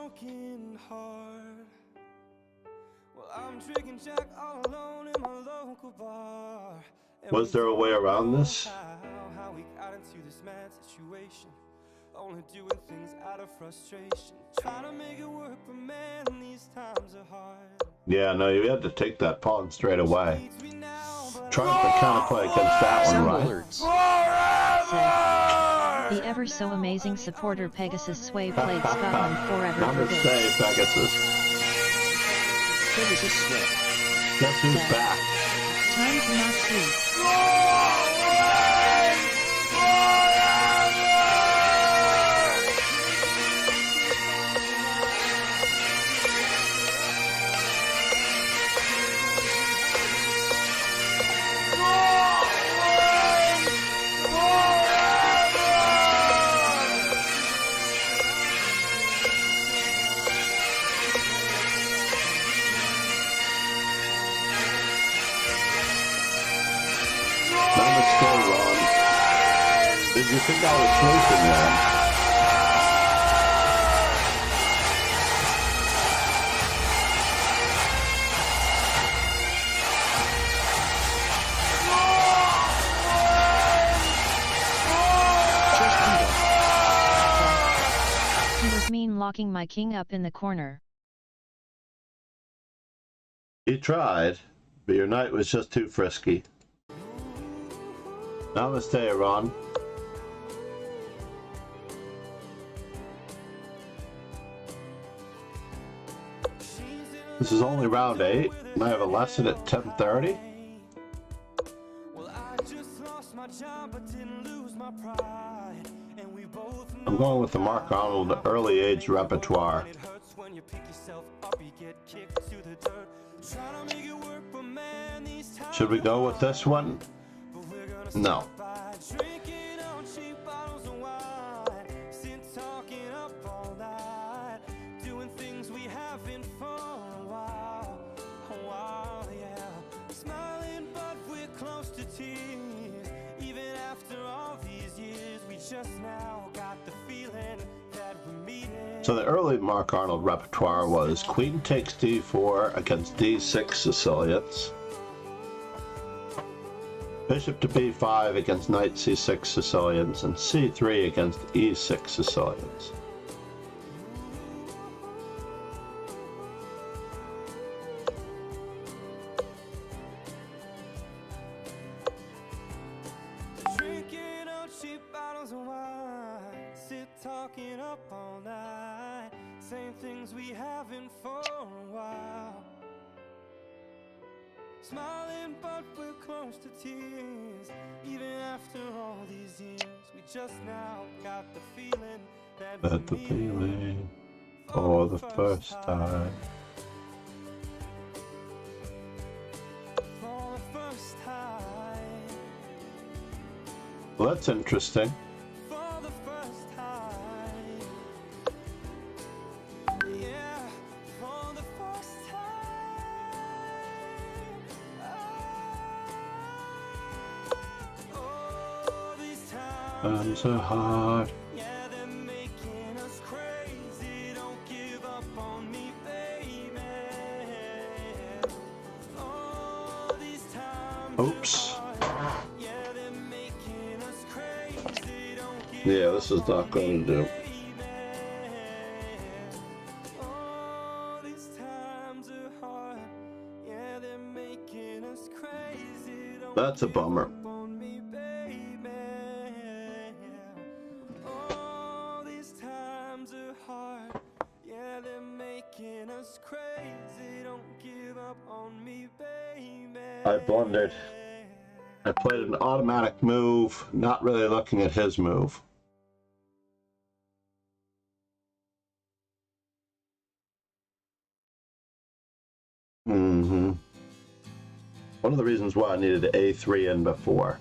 Was there a way around this? How we got into this mad situation. Only doing things out of frustration. Trying to make it work, but man, these times are hard. Yeah, no, you had to take that pawn straight away. Trying to counterplay against that one, Sound right? alerts. The ever so amazing supporter Pegasus Sway played Scotland forever for Namaste, this. Pegasus. Pegasus Sway. Guess who's back? Time to not sleep. Namaste, Ron. Did you think I was sleeping there? Chess Kudo. He was mean locking my king up in the corner. He tried, but your knight was just too frisky. Namaste, Ron. This is only round 8, and I have a lesson at 10:30. Well, I just lost my job, but didn't lose my pride. And we both know I'm going with the Mark Arnold early age repertoire. it hurts when you pick yourself up, you get kicked to the dirt. Trying to make it work, but man, these times Should we go with this one? No. by drinking on cheap bottles of wine, sit talking up all night, doing things we haven't for a while, yeah. Smiling, but we're close to tears. Even after all these years, we just now got the feeling that we're meeting. So the early Mark Arnold repertoire was Queen takes d4 against d6 Sicilians, Bishop to b5 against knight c6 Sicilians, and c3 against e6 Sicilians. Drinking on cheap bottles of wine, sit talking up all night, saying things we haven't for a while. Smiling, but we're close to tears. Even after all these years, we just now got the feeling that But the feeling for the first time. For the first time. Well, that's interesting. For the first time. Yeah, for the first time. Oh, these Times are hard. yeah, they're making us crazy. Don't give up on me, baby. Oh, these times Oops. yeah, they're making us crazy. Don't give Yeah, this is not going to do. Oh, these times are hard. Yeah, they're making us crazy. Don't That's a bummer. give up on me, blundered. I played an automatic move, not really looking at his move. One of the reasons why I needed A3 in before.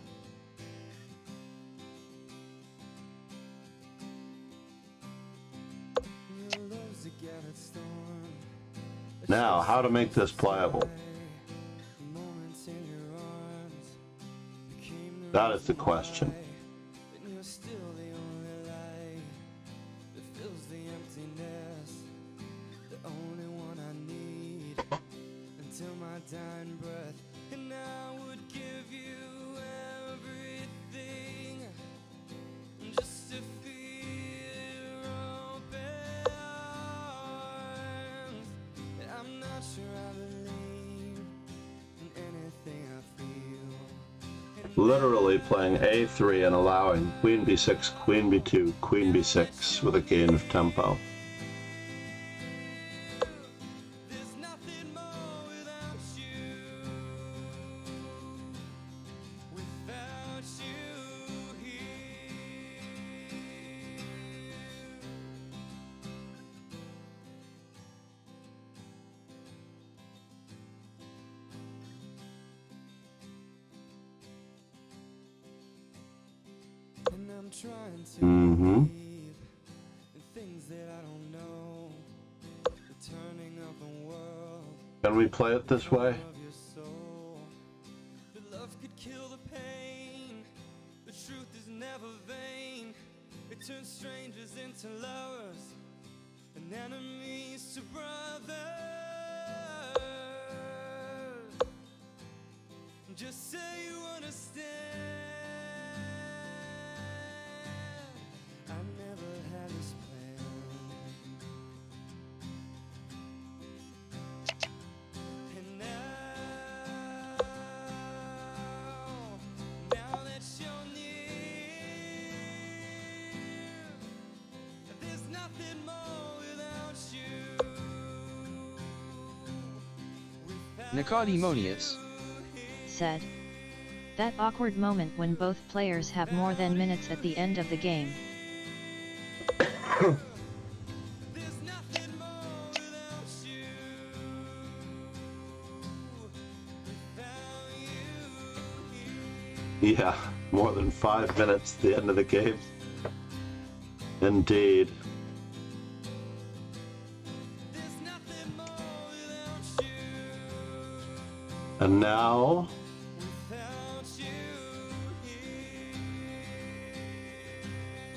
Now, how to make this playable? That is the question. Dying breath, and I would give you everything just to feel your open arms. And I'm not sure I believe in anything I feel. Literally playing A3 and allowing Queen B6, Queen B2, Queen B6 with a gain of tempo. And I'm trying to believe in things that I don't know. The turning of the world. Can we play it this way? Of your soul. That love could kill the pain. The truth is never vain. It turns strangers into lovers and enemies to brothers. Just say you understand. I never had this plan. And now that you're near, there's nothing more without you. Nicodemonius said. That awkward moment when both players have more than minutes at the end of the game. There's nothing more without you. Without you. Yeah, more than 5 minutes at the end of the game. Indeed. There's nothing more without you. And now, Without you.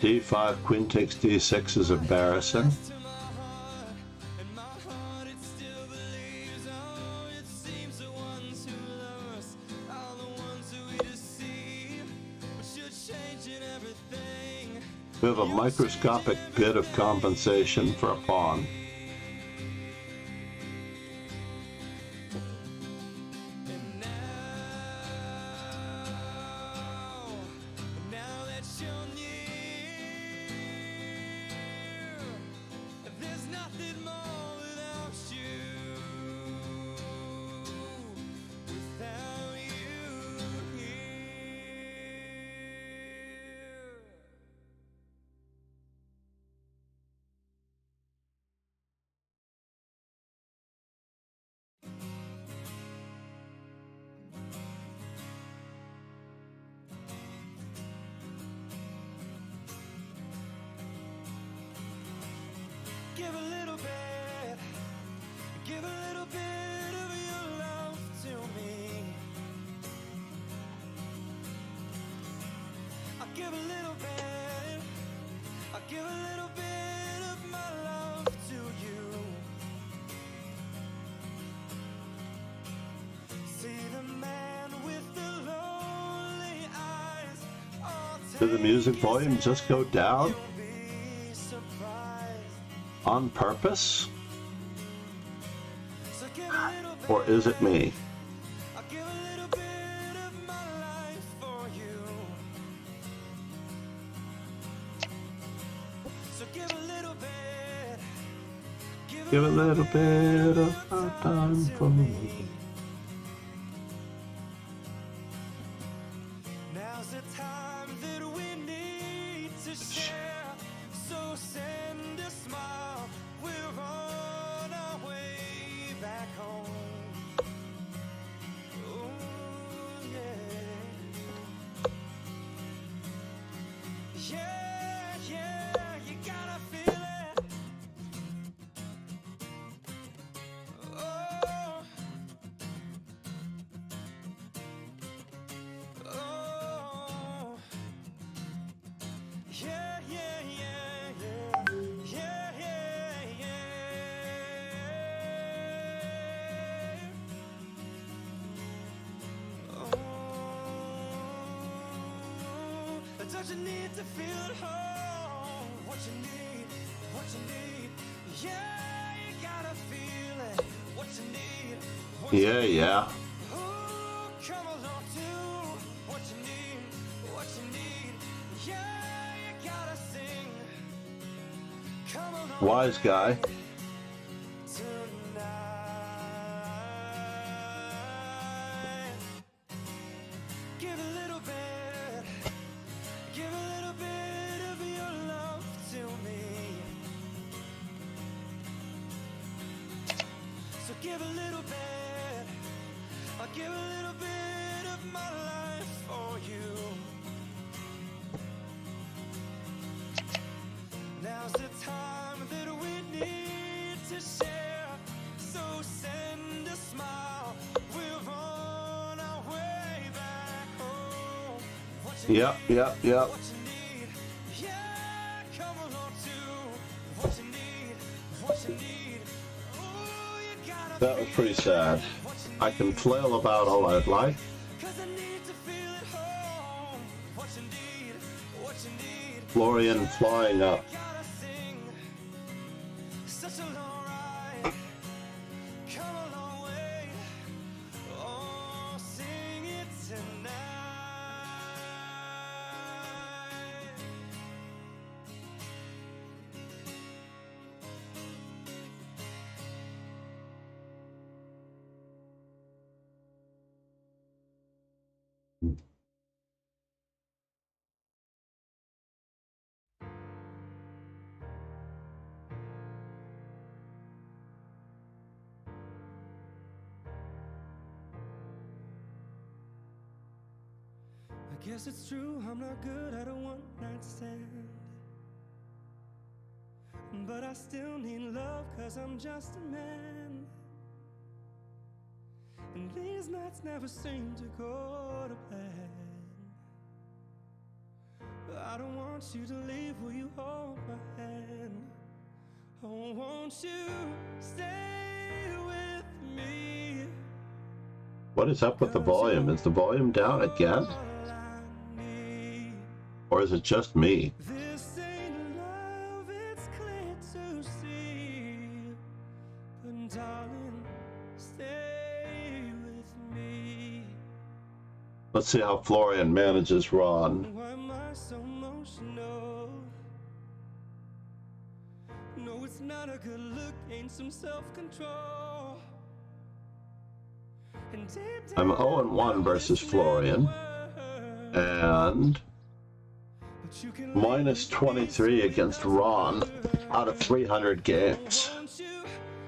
D5, Queen takes D6 is embarrassing. To my heart, and my heart it still believes. Oh, it seems the ones who love us are the ones who we deceive. But you're changing everything. We have a microscopic bit of compensation for a pawn. And now that you're near, there's nothing more without you. Without you here. Give a little bit, give a little bit of your love to me. I'll give a little bit, I'll give a little bit of my love to you. See the man with the lonely eyes. Oh, Did the music volume just go down you'll be surprised. on purpose? So give a little bit. Or is it me? I'll give a little bit of my life for you. So give a little bit. Give a little bit of my time for me. Now's the time that we need to share. So send a smile. We're on our way back home. Oh, yeah. Yeah, yeah, you gotta feel it. Oh, oh, yeah, yeah, yeah, yeah, yeah, yeah, yeah. Oh, don't you need to feel at home? What you need, what you need. Yeah, you gotta feel it. What you need, what you Yeah, need. yeah. Oh, come along to what you need, what you need. Yeah, you gotta sing. Come along. Wise guy. Tonight. Give a little bit. Give a little bit of your love to me. So give a little bit. I'll give a little bit of my life for you. Now's the time that we need to share. So send a smile. We're on our way back home. What you Yep, need, yep, yep. what you need. Yeah, come along to what you need, what you need. Oh, you gotta That was pretty sad. I can flail about all I'd like. 'cause I need to feel at home. What you need, what you need. Florian flying up. Gotta sing. Such a long ride. Come a long way. Oh, sing it tonight. I guess it's true, I'm not good at a one-night stand. But I still need love, 'cause I'm just a man. And these nights never seem to go to plan. But I don't want you to leave, will you hold my hand? Oh, won't you stay with me? What is up with the volume? Is the volume down again? All I need. Or is it just me? This ain't love, it's clear to see. But darling, stay with me. Let's see how Florian manages Ron. Why am I so emotional? No, it's not a good look, ain't some self-control. And deep I'm down, 0-1 versus Florian. And but you can minus 23 against Ron out of 300 games. won't you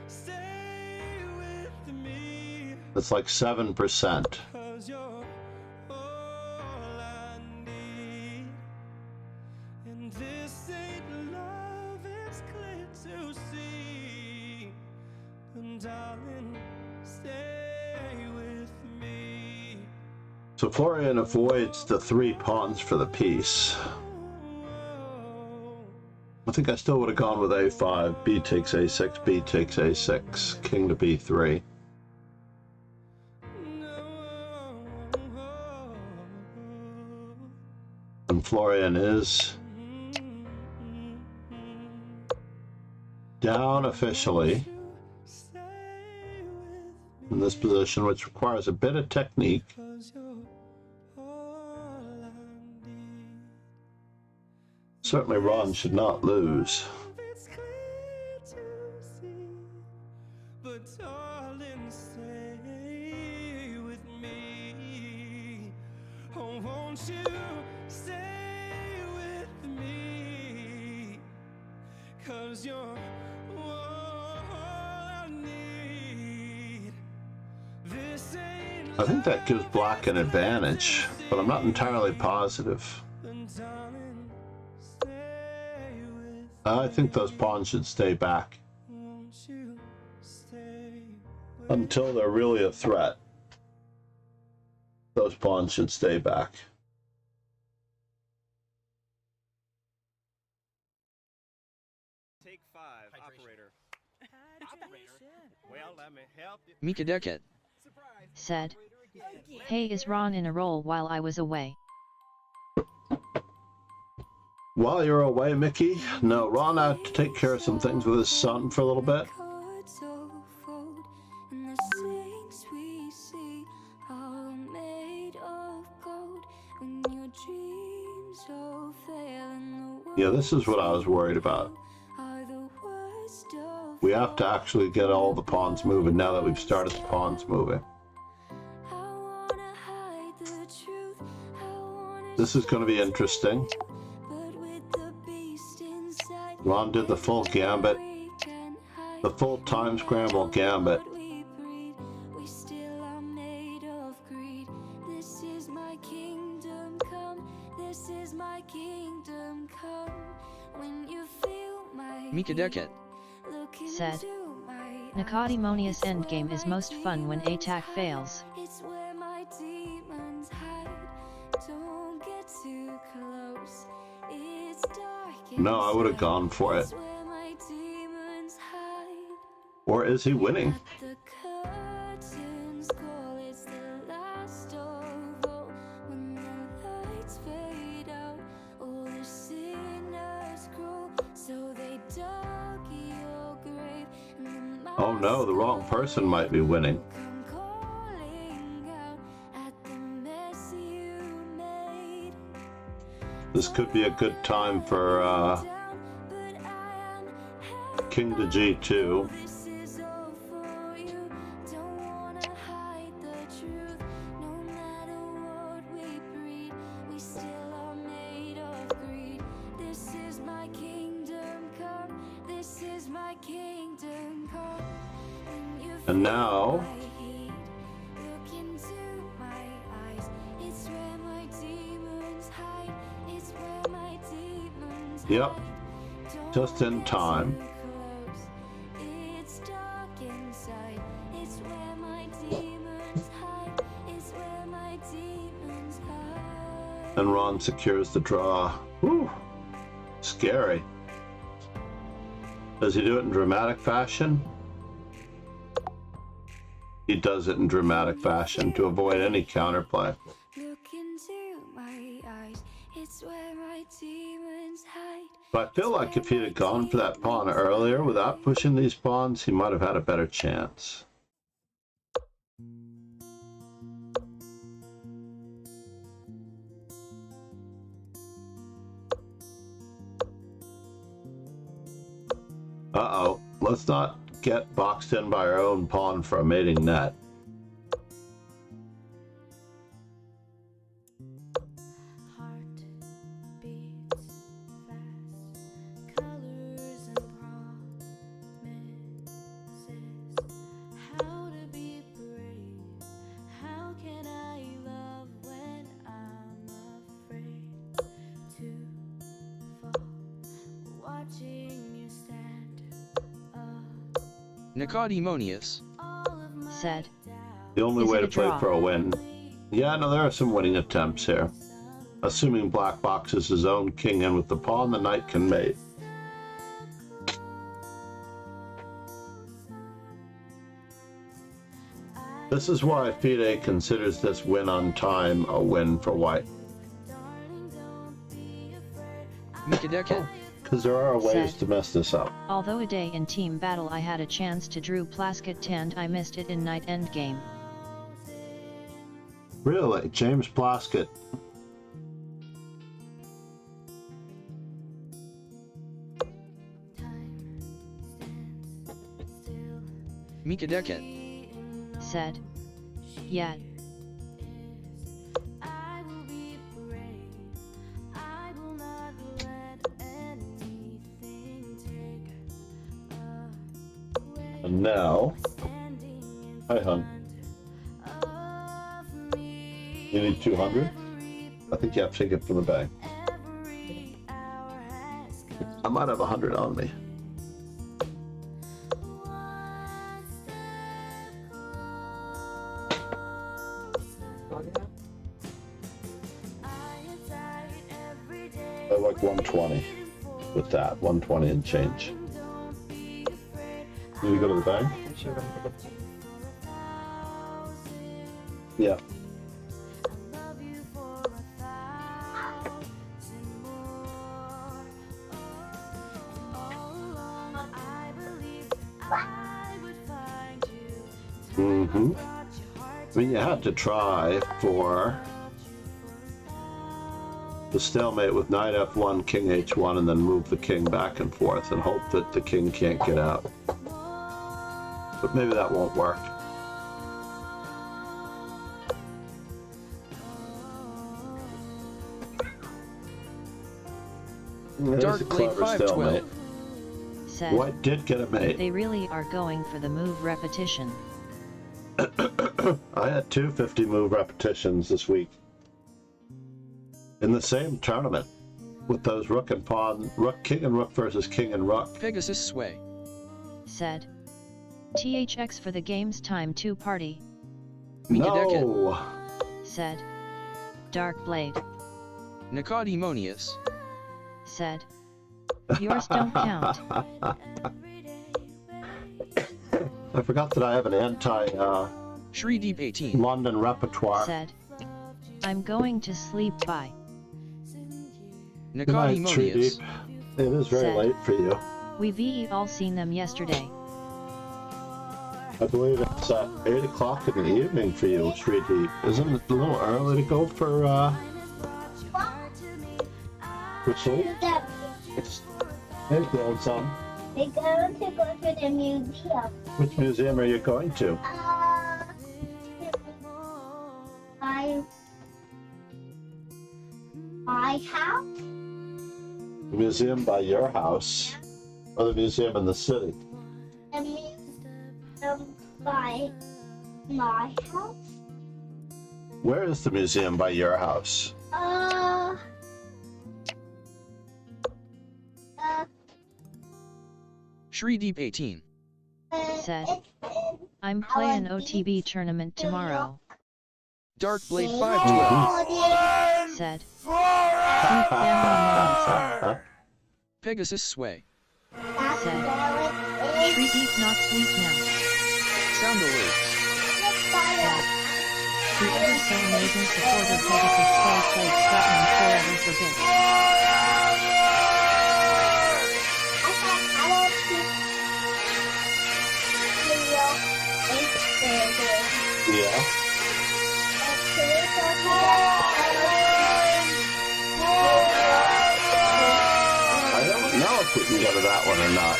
stay with me? That's like 7%. 'Cause you're all I need. And this ain't love, it's clear to see. And darling, stay with me. So Florian avoids the 3 pawns for the piece. I think I still would have gone with a5. B takes a6, B takes a6, king to b3. And Florian is down officially in this position, which requires a bit of technique. 'Cause you're all I need. Certainly Ron should not lose. It's clear to see, but darling, stay with me. Oh, won't won't you stay with me? 'Cause you're all I need. This ain't I think that gives black an advantage, but I'm not entirely positive. then darling, stay with I think those pawns should stay back won't you stay with until they're really a threat. Those pawns should stay back. Take 5, operator. Well, let me help you. Mikadeket. Said. Hey, is Ron in a role while I was away? While you're away, Mickey, no, Ron had to take care of some things with his son for a little bit. Cards all fold, and the things we see are made of gold. When your dreams all fail and the Yeah, this is what I was worried about. are the worst of We have to actually get all the pawns moving now that we've started the pawns moving. I wanna hide the truth. I wanna This is going to be interesting. but with the beast inside, Ron did the full gambit, we can hide. the full time scramble gambit. We breed, we still are made of greed. This is my kingdom come. This is my kingdom come. When you feel my Mikadeket. look Said. into my Nicodemonius endgame is most fun when attack fails. It's where my demons hide. Don't get too close. It's dark. No, I would have gone for it. It's where my demons hide. Or is he winning? The curtains call, it's the last of all. When the lights fade out, all the sinners crawl. So they dug your grave, and the Oh no, the wrong person might be winning. come calling out at the mess you made. This could be a good time for Down, but I am King to G2. This is all for you. Don't wanna hide the truth. No matter what we breed, we still are made of greed. This is my kingdom come. This is my kingdom come. When you And now, my heat, look into my eyes. It's where my demons hide. It's where my demons yep, hide. Don't just in get time. too close. It's dark inside. It's where my demons hide. It's where my demons hide. And Ron secures the draw. Whew, scary. Does he do it in dramatic fashion? He does it in dramatic fashion to avoid any counterplay. Look into my eyes. It's where my demons hide. But I feel like if he'd have gone for that pawn earlier without pushing these pawns, he might have had a better chance. Uh-oh, let's not get boxed in by our own pawn for a mating net. Heart beats fast. Colors and promises. How to be brave. How can I love when I'm afraid to fall? Watching you stand up. Nicodemonius. All of my Said. The only Is way it to a play draw? for a win. Yeah, no, there are some winning attempts here. Assuming black boxes his own king in with the pawn, the knight can mate. This is why FIDE considers this win on time a win for white. Mikadeket. Because there are ways Said. to mess this up. Although a day in team battle I had a chance to drew Plaskett and I missed it in night endgame. Really, James Plaskett. Mikadeket. Said. Yet. I will be And now, hi, hon. You need 200? I think you have to take it from the bank. I might have 100 on me. I like 120 with that, 120 and change. Did you go to the bank? Yeah. Mm-hmm. I mean, you had to try for the stalemate with knight f1, king h1, and then move the king back and forth and hope that the king can't get out. But maybe that won't work. There's a clever stalemate. Said, White did get a mate. they really are going for the move repetition. I had 250 move repetitions this week. In the same tournament. With those rook and pawn, king and rook versus king and rook. Pegasus sway. Said, THX for the game's time 2 party. No! Said, Dark Blade. Nicodemonius. Said, yours don't count. I forgot that I have an Shri Deep 18. London repertoire. Said, I'm going to sleep by. Good night, Tree Deep. Nicodemonius. It is very Said, late for you. We've all seen them yesterday. I believe it's 8 o'clock in the evening for you, Tree Deep. Isn't it a little early to go for sleep? Hey, grown son. We're going to go to the museum. Which museum are you going to? My house? The museum by your house, or the museum in the city? The museum by my house? Where is the museum by your house? Shri Deep 18. Said, I'm playing OTB tournament tomorrow. Dark Blade 512. Said, "Keep family Pegasus sway. Said, Tree Deep not sleep now. Sound alerts. The ever so amazing supporter Pegasus Sway played Scotland forever for Yeah. I don't know if we can go to that one or not.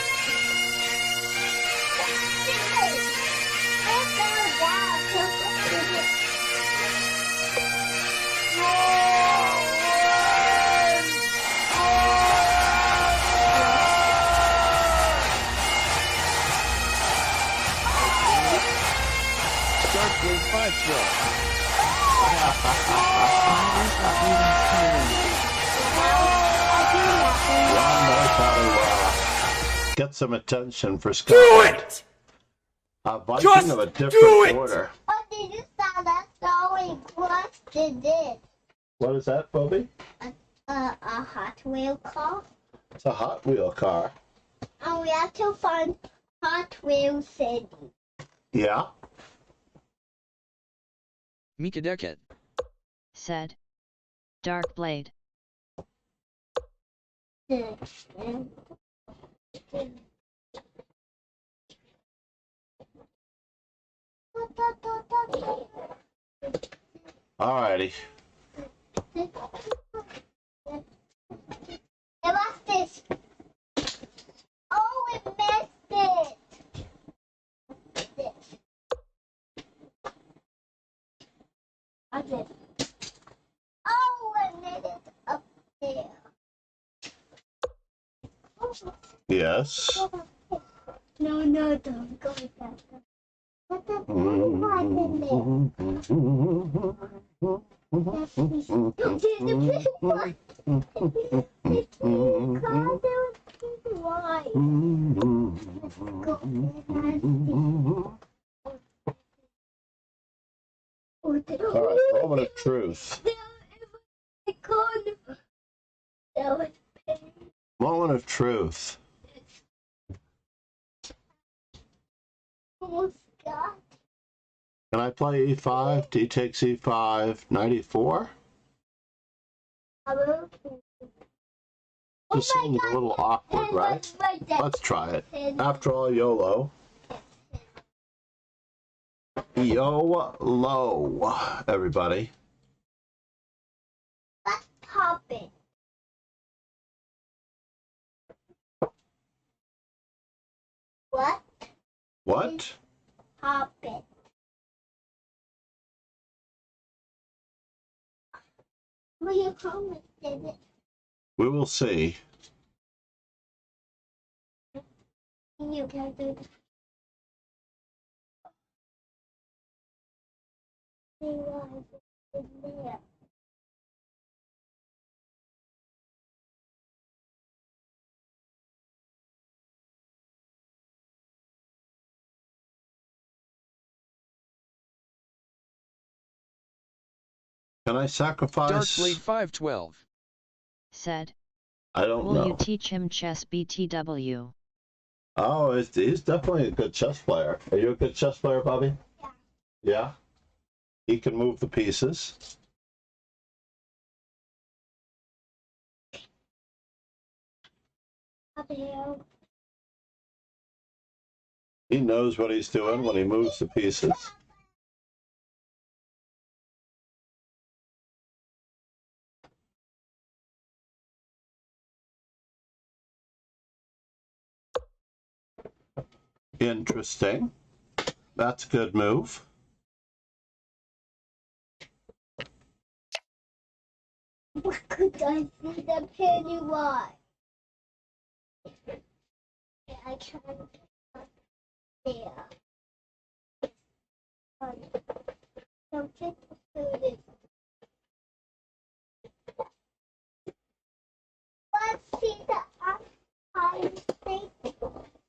Dark Blade 512. Ron knows how to get some attention for Scotland. Do it! A Viking Just of a do different it! order. What did you saw that going? What did it? What is that, Bobby? A Hot Wheel car. It's a Hot Wheel car. And we have to find Hot Wheel City. Yeah. Mikadeket. Said, Dark Blade. Alrighty. What's this? Oh, we missed it. This. What's it? Oh, we made it up there. Yes. No, no, don't go with that. Put the pin in there. There's a pin one. It's called a pin one. All right, moment of truth. Moment of truth. Almost got. Can I play e5? D takes e5, knight e4? Just seems a little awkward, right? Let's try it. After all, YOLO. YOLO, everybody. Let's pop it. What? What? Pop it. Will you promise it? We will see. You can do the. There. Can I sacrifice? Darkblade 512 said. I don't Will know. you teach him chess BTW? Oh, he's definitely a good chess player. Are you a good chess player, Bobby? Yeah. Yeah? He can move the pieces. Up here. He knows what he's doing when he moves the pieces. Interesting. That's a good move. What could I see the penny why? Yeah, I can't there. Don't get the food. Let's see the Empire State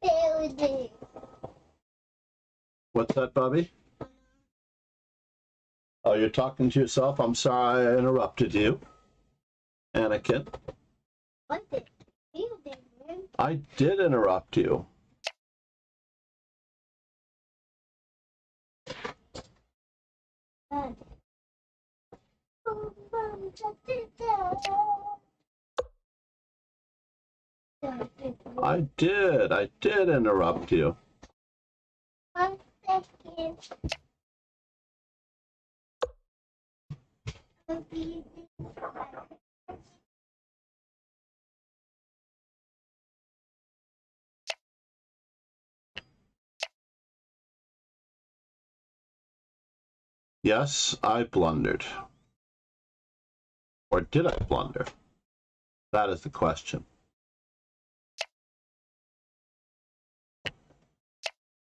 Building. What's that, Bobby? Oh, you're talking to yourself? I'm sorry I interrupted you. Anakin. What's it? Building. I did interrupt you. I did interrupt you. 1 second. Yes, I blundered. Or did I blunder? That is the question.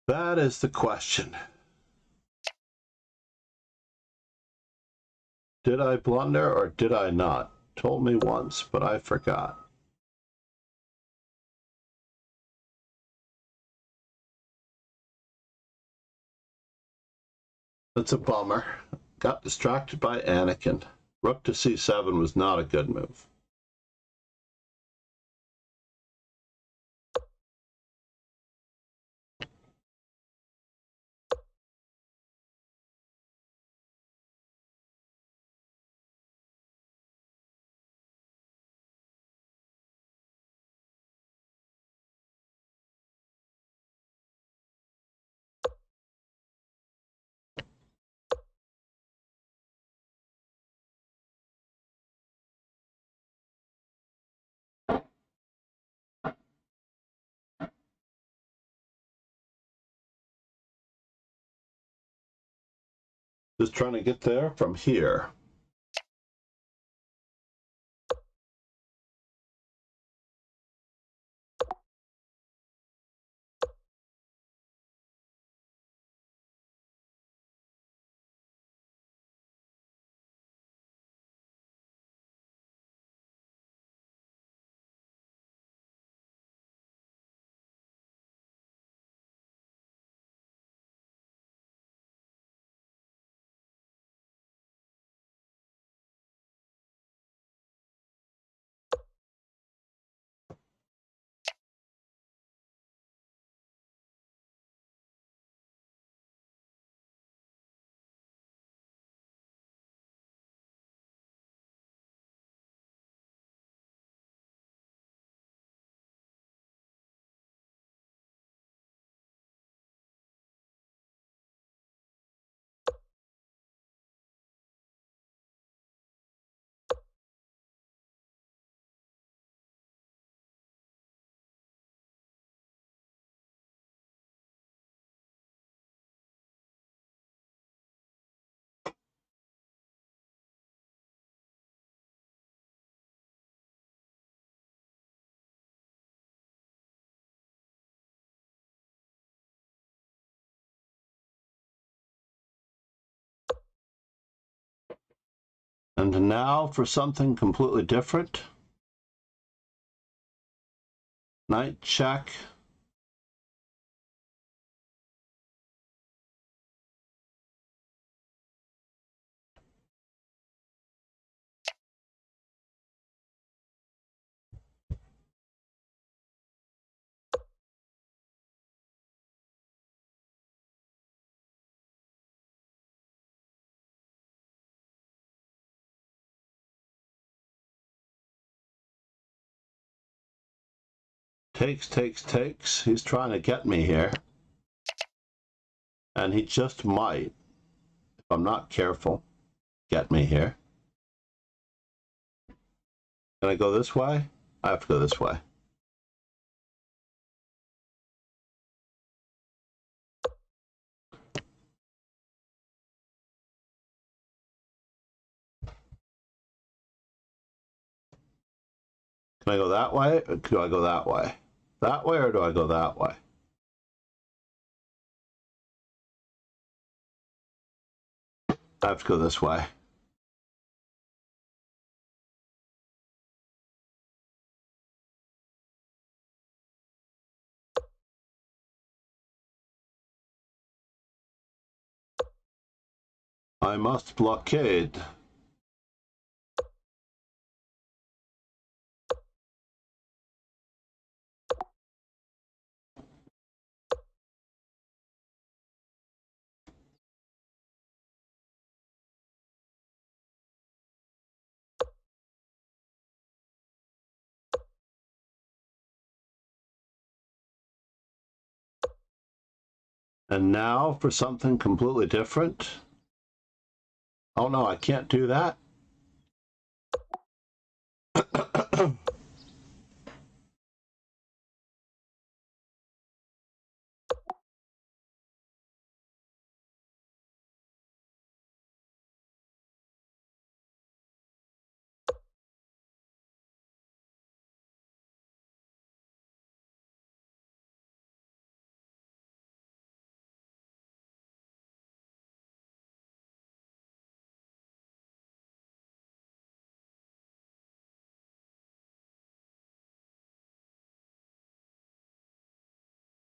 That is the question. Did I blunder or did I not? Told me once, but I forgot. That's a bummer. Got distracted by Anakin. Rook to c7 was not a good move. Just trying to get there from here. And now for something completely different. Knight check. Takes. He's trying to get me here. And he just might, if I'm not careful, get me here. Can I go this way? I have to go this way. Can I go that way, or do I go that way? That way, or do I go that way? I have to go this way. I must blockade. And now for something completely different. Oh no, I can't do that.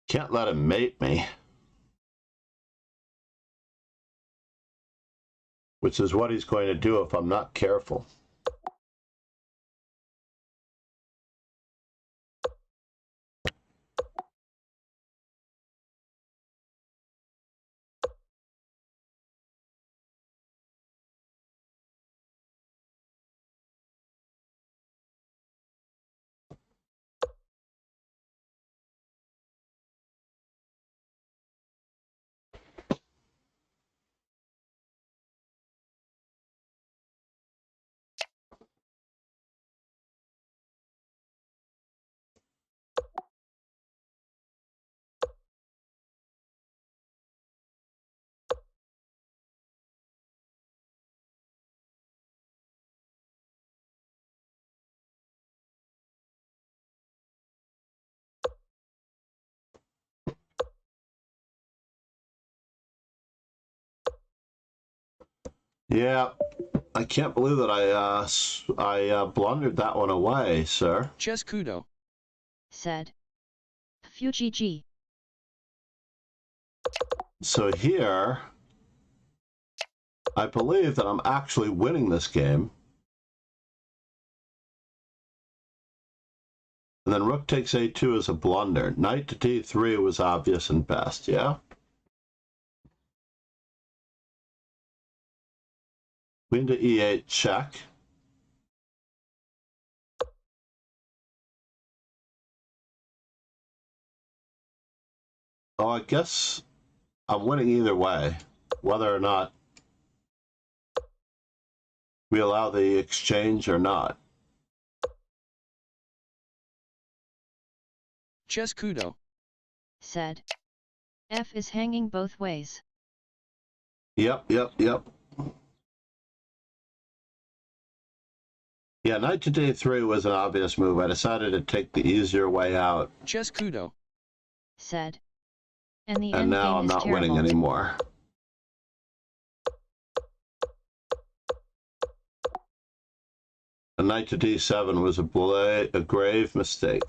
Can't let him mate me. Which is what he's going to do if I'm not careful. Yeah, I can't believe that I blundered that one away, sir. Chess Kudo. Said. Fujiji. So here, I believe that I'm actually winning this game. And then rook takes a2 is a blunder. Knight to d3 was obvious and best, yeah? Queen to e8 check. Oh, I guess I'm winning either way, whether or not we allow the exchange or not. Chess Kudo. Said. F is hanging both ways. Yep. Yeah, knight to d3 was an obvious move. I decided to take the easier way out. Chess Kudo. Said. And the And now I'm endgame is not terrible. winning anymore. A knight to d7 was a grave mistake.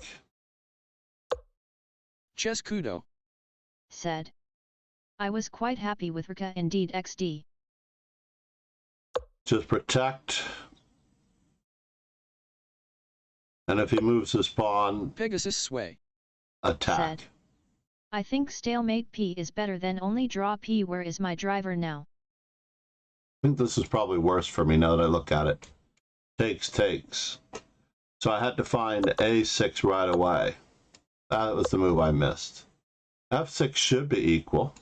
Chess Kudo. Said. I was quite happy with Rika indeed XD. Just protect. And if he moves his pawn, Pegasus Sway. attack. Said. I think stalemate P is better than only draw P. Where is my driver now? I think this is probably worse for me now that I look at it. Takes. So I had to find a6 right away. That was the move I missed. f6 should be equal.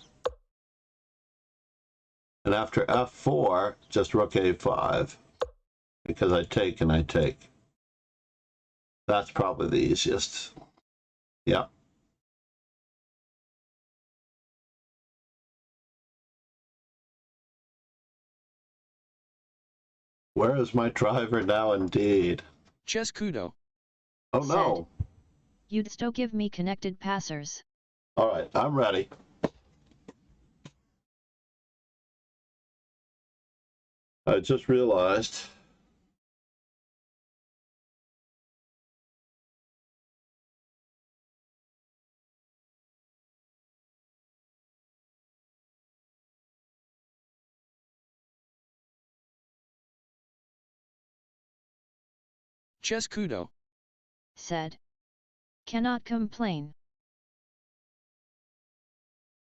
And after f4, just rook a5. Because I take and I take. That's probably the easiest. Yeah. Where is my driver now indeed? Chess Kudo. Oh no. You'd still give me connected passers. Alright, I'm ready. I just realized Chess Kudo. Said. Cannot complain.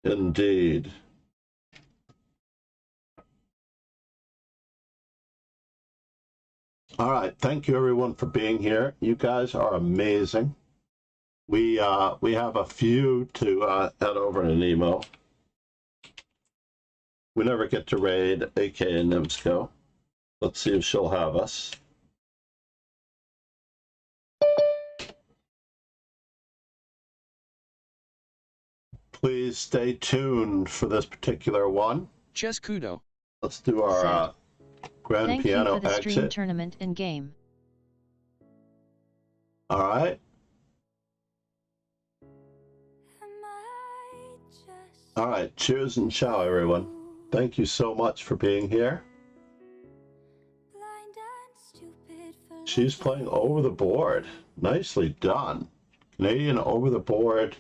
indeed. All right, thank you everyone for being here. You guys are amazing. We have a few to head over in an email. We never get to raid AK and Nimsco. Let's see if she'll have us. Please stay tuned for this particular one. Chess Kudo. Let's do our grand Thank piano you for the stream exit. tournament and game. All right. All right. Cheers and ciao, everyone. Thank you so much for being here. She's playing over the board. Nicely done. Canadian over the board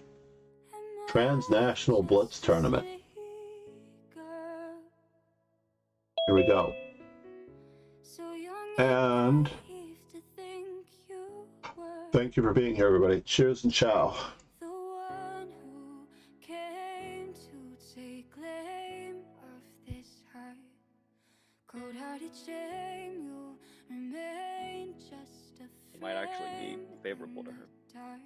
transnational blitz tournament. Here we go. And thank you for being here, everybody. Cheers and ciao. The one who came to take claim of this heart. Cold-hearted shame, you remain just a It might actually be flame favorable to in her. the dark.